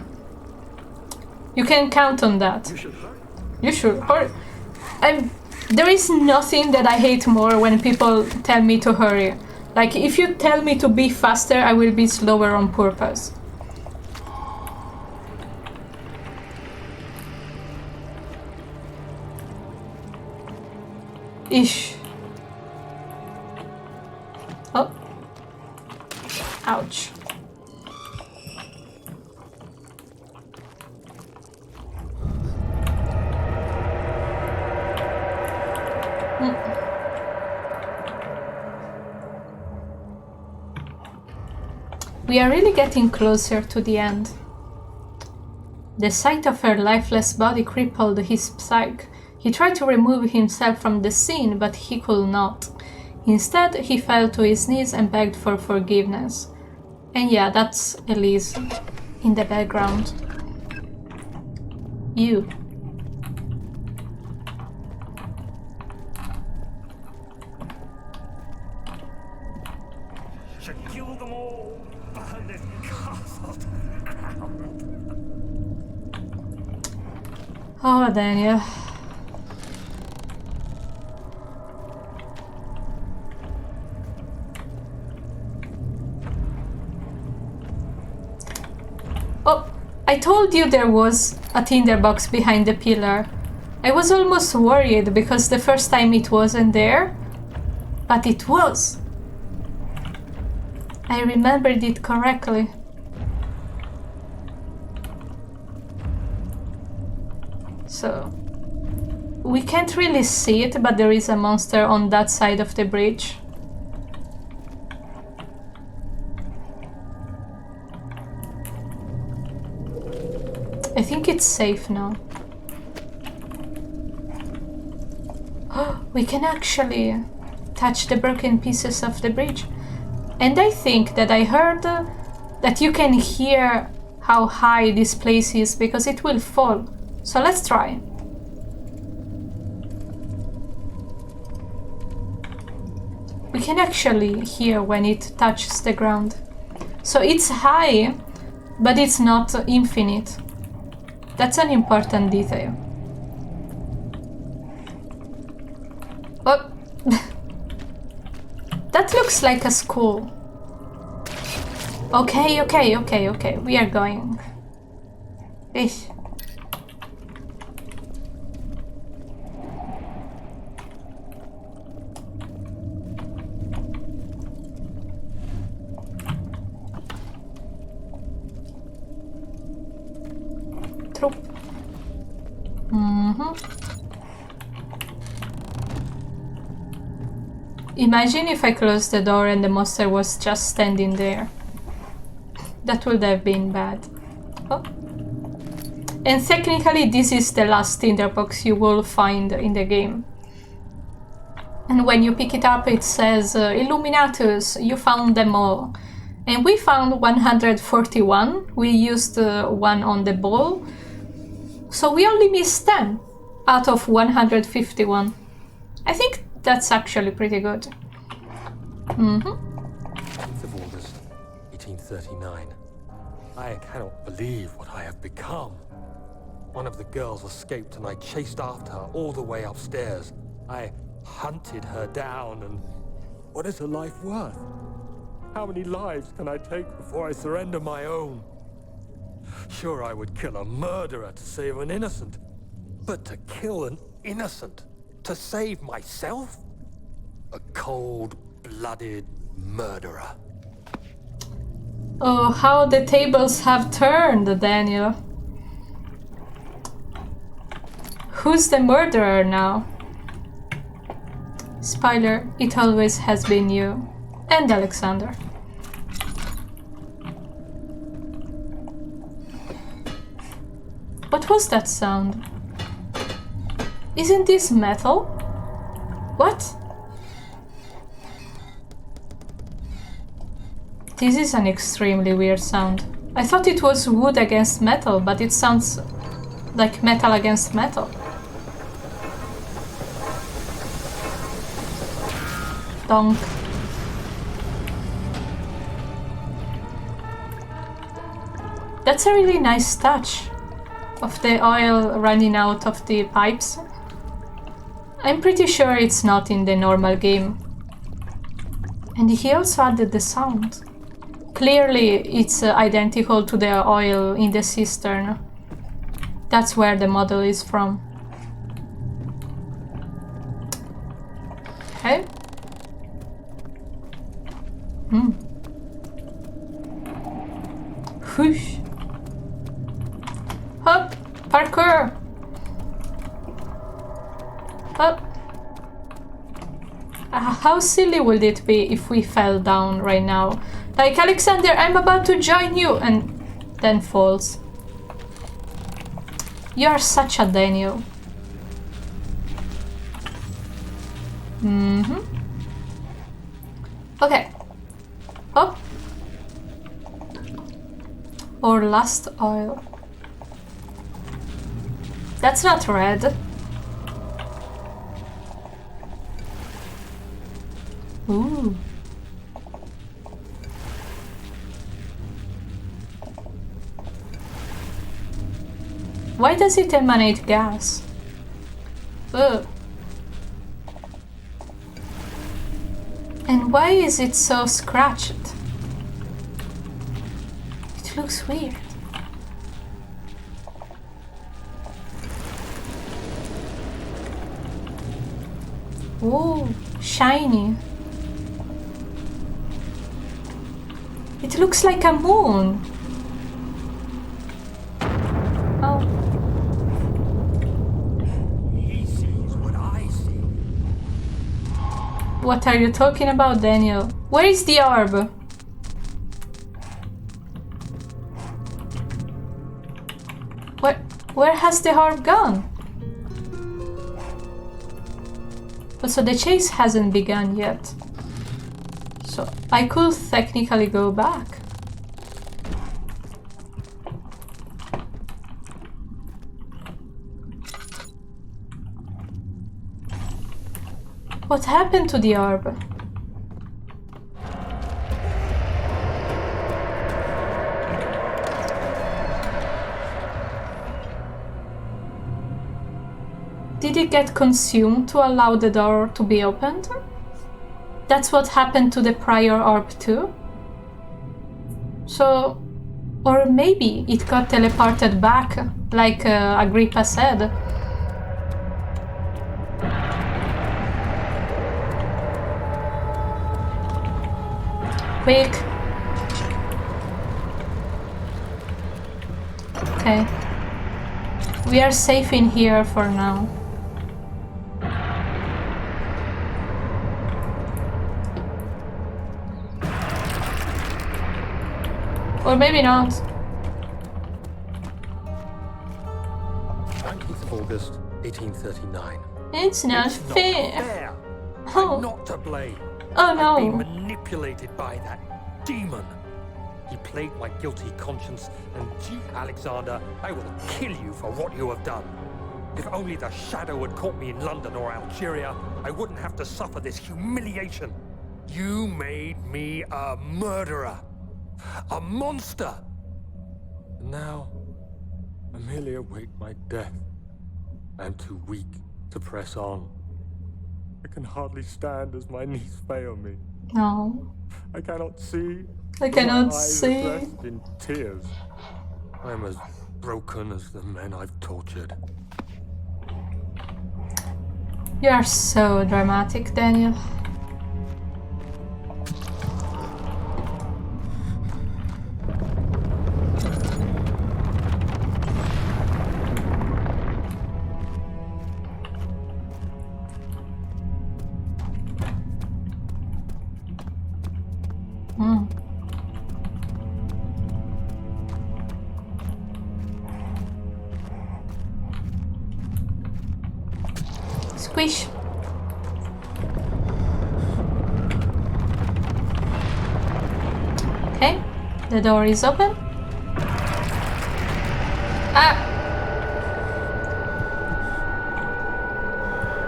S1: You can count on that.
S5: You should hurry.
S1: You should hurry. There is nothing that I hate more when people tell me to hurry. Like, if you tell me to be faster, I will be slower on purpose. Ish. Oh. Ouch. We are really getting closer to the end. The sight of her lifeless body crippled his psyche. He tried to remove himself from the scene, but he could not. Instead, he fell to his knees and begged for forgiveness. And yeah, that's Elise in the background. You.
S10: Should kill them all. Burn this castle.
S1: Oh, Daniel. Oh, I told you there was a tinderbox behind the pillar. I was almost worried because the first time it wasn't there, but it was. I remembered it correctly. So, we can't really see it, but there is a monster on that side of the bridge. I think it's safe now. Oh, we can actually touch the broken pieces of the bridge. And I think that I heard that you can hear how high this place is because it will fall. So let's try. We can actually hear when it touches the ground. So it's high, but it's not infinite. That's an important detail. Oh. That looks like a school. Okay. We are going. Ish. Troop. Imagine if I closed the door and the monster was just standing there. That would have been bad. Oh. And technically this is the last tinderbox you will find in the game. And when you pick it up it says, Illuminatus, you found them all. And we found 141. We used one on the ball. So we only missed 10 out of 151. I think that's actually pretty good.
S10: 10th of August, 1839. I cannot believe what I have become. One of the girls escaped and I chased after her all the way upstairs. I hunted her down and... what is her life worth? How many lives can I take before I surrender my own? Sure, I would kill a murderer to save an innocent. But to kill an innocent to save myself? A cold-blooded murderer.
S1: Oh, how the tables have turned, Daniel. Who's the murderer now? Spoiler, it always has been you. And Alexander. What was that sound? Isn't this metal? What? This is an extremely weird sound. I thought it was wood against metal, but it sounds like metal against metal. Donk. That's a really nice touch of the oil running out of the pipes. I'm pretty sure it's not in the normal game. And he also added the sound. Clearly it's identical to the oil in the cistern. That's where the model is from. Okay. Whoosh. Hop! Parkour! Hop! How silly would it be if we fell down right now? Like, Alexander, I'm about to join you! And then falls. You are such a Daniel. Okay. Up. Or last oil. That's not red. Ooh. Why does it emanate gas? Ugh. And why is it so scratched? It looks weird. Ooh, shiny. It looks like a moon. Oh.
S10: He sees what I see.
S1: What are you talking about, Daniel? Where is the orb? Where has the orb gone? So the chase hasn't begun yet. So I could technically go back. What happened to the orb? Did it get consumed to allow the door to be opened? That's what happened to the prior orb too? So, or maybe it got teleported back, like Agrippa said. Quick. Okay. We are safe in here for now. Or maybe not.
S10: 19th of August, 1839.
S1: It's not fair.
S10: Fair.
S1: Oh.
S10: I'm not to blame.
S1: Oh
S10: I've
S1: no.
S10: been manipulated by that demon. He played my guilty conscience, and gee, Alexander, I will kill you for what you have done. If only the shadow had caught me in London or Algeria, I wouldn't have to suffer this humiliation. You made me a murderer. A monster! And now, I merely await my death. I am too weak to press on. I can hardly stand as my knees fail me.
S1: No.
S10: I cannot see.
S1: I cannot
S10: My eyes
S1: see.
S10: are dressed in tears. I am as broken as the men I've tortured.
S1: You are so dramatic, Daniel. Squish. Okay, the door is open. Ah!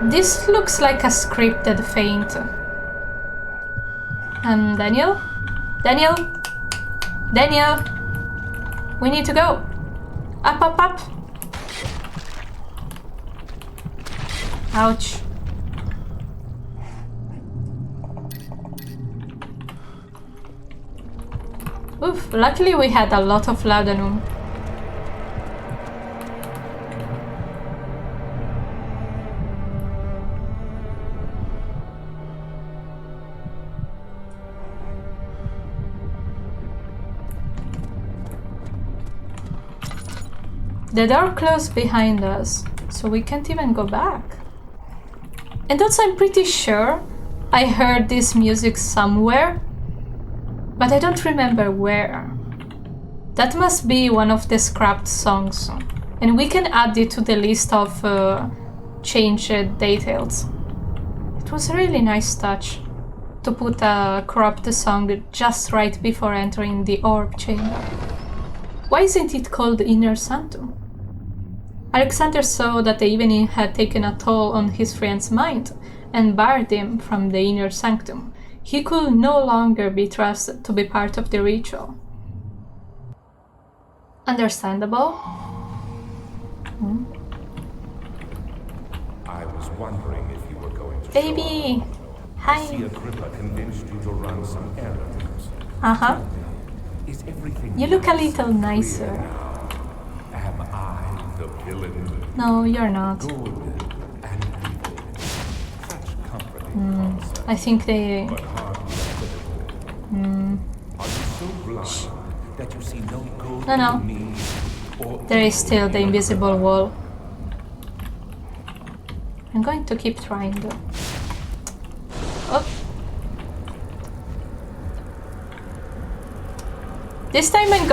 S1: This looks like a scripted feint. Daniel? Daniel? Daniel? We need to go. Up, up, up. Ouch. Oof, luckily we had a lot of laudanum. The door closed behind us, so we can't even go back. And also I'm pretty sure I heard this music somewhere, but I don't remember where. That must be one of the scrapped songs, and we can add it to the list of changed details. It was a really nice touch to put a cropped song just right before entering the orb chamber. Why isn't it called Inner Sanctum? Alexander saw that the evening had taken a toll on his friend's mind and barred him from the Inner Sanctum. He could no longer be trusted to be part of the ritual. Understandable.
S3: I was wondering if you were going to
S1: Baby! Hi!
S3: see Agrippa convinced you to run some errands.
S1: Uh-huh.
S3: Is everything
S1: You look a little nicer.
S3: Am I the villain?
S1: No, you're not.
S3: Good and evil. Such comforting concept,
S1: I think they...
S3: but hardly applicable. Are you so blind that you see no good
S1: No.
S3: in me or
S1: There is
S3: evil
S1: still the
S3: in
S1: invisible
S3: Agrippa?
S1: wall. I'm going to keep trying though. Oh. This time I'm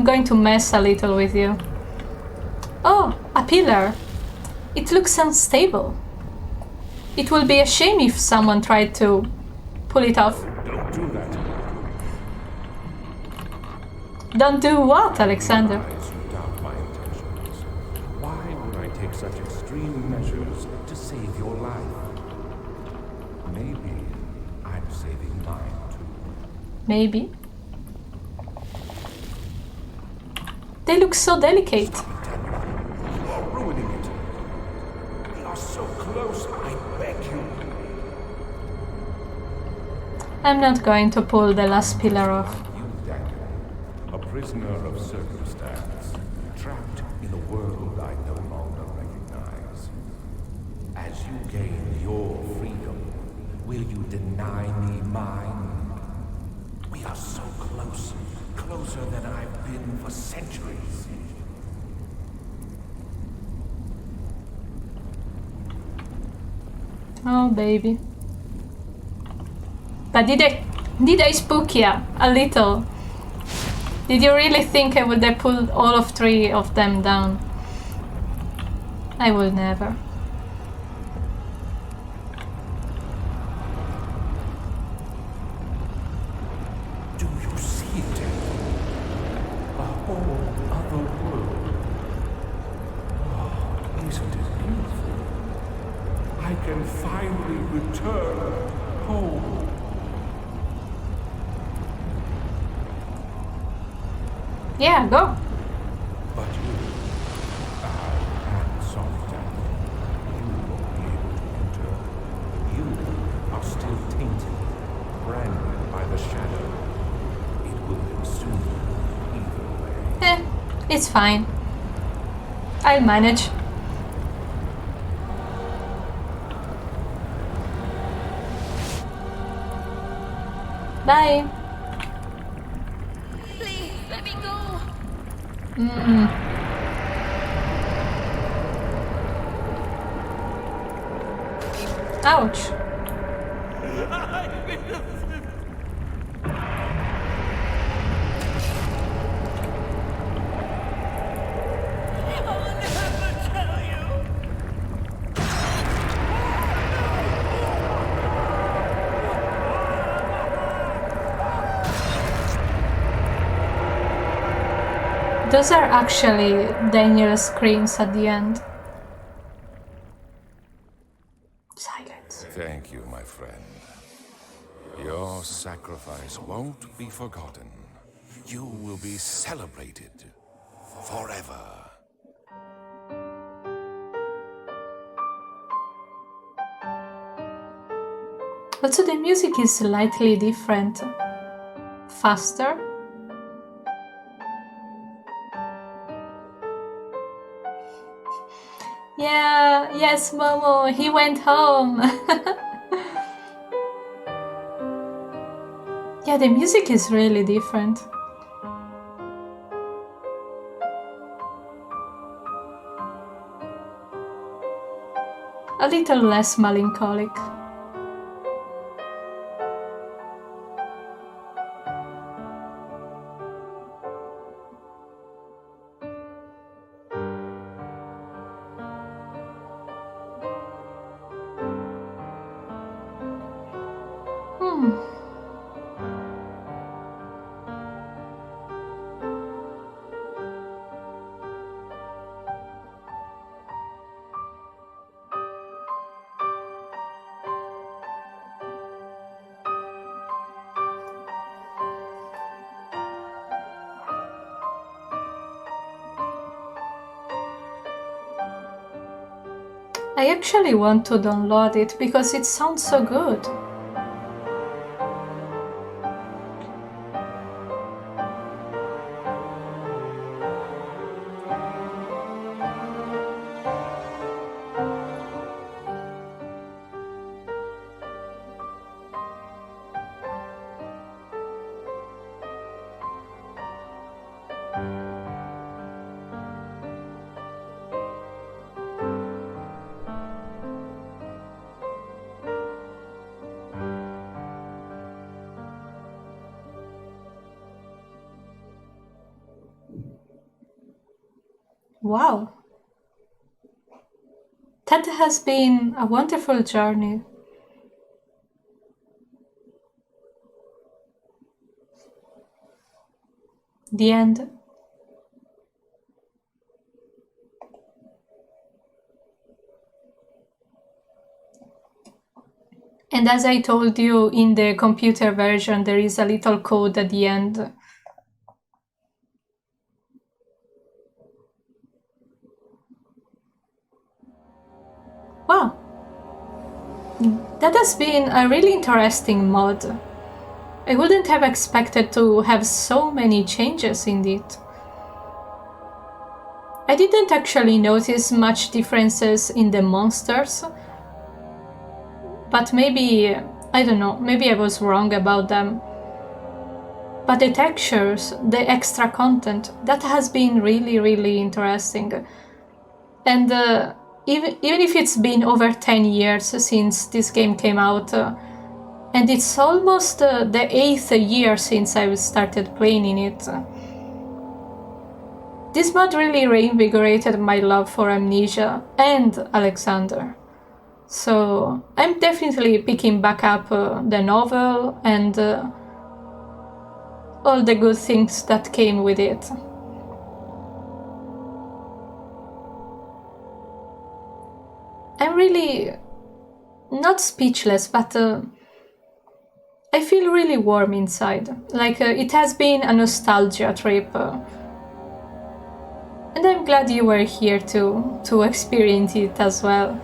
S1: going to mess a little with you. Oh, a pillar. It looks unstable. It will be a shame if someone tried to pull it off.
S3: Don't do that.
S1: Don't do what, Alexander?
S3: Lies, you doubt my intentions. Why would I take such extreme measures to save your life? Maybe I'm saving mine too.
S1: Maybe. They look so delicate.
S3: You are ruining it. We are so close, I beg you.
S1: I'm not going to pull the last pillar off.
S3: You, Daniel, a prisoner of circumstance, trapped in a world I no longer recognize. As you gain your freedom, will you deny me mine? We are so close, closer than I've been for centuries.
S1: Oh, baby. But did I spook you a little? Did you really think I would have pulled all of 3 of them down? I will never.
S3: Do you see it? A whole other world. Oh, isn't it beautiful? I can finally return home.
S1: Yeah, go.
S3: But you, I'm sorry, Daniel. You won't be able to enter. You are still tainted, branded by the shadow. It will consume you either way.
S1: It's fine. I'll manage. Bye.
S6: Please, let me go.
S1: Ouch. Those are actually Daniel's screams at the end. Silence.
S3: Thank you, my friend. Your sacrifice won't be forgotten. You will be celebrated forever.
S1: Also, the music is slightly different. Faster. Yeah, yes, Momo, he went home. Yeah, the music is really different. A little less melancholic. I actually want to download it because it sounds so good. Wow. That has been a wonderful journey. The end. And as I told you, in the computer version, there is a little code at the end. Wow. That has been a really interesting mod. I wouldn't have expected to have so many changes in it. I didn't actually notice much differences in the monsters, but maybe, I don't know, maybe I was wrong about them. But the textures, the extra content, that has been really, really interesting. And even if it's been over 10 years since this game came out, and it's almost the 8th year since I started playing in it, this mod really reinvigorated my love for Amnesia and Alexander. So I'm definitely picking back up the novel and all the good things that came with it. I'm really not speechless, but I feel really warm inside. Like it has been a nostalgia trip. And I'm glad you were here to experience it as well.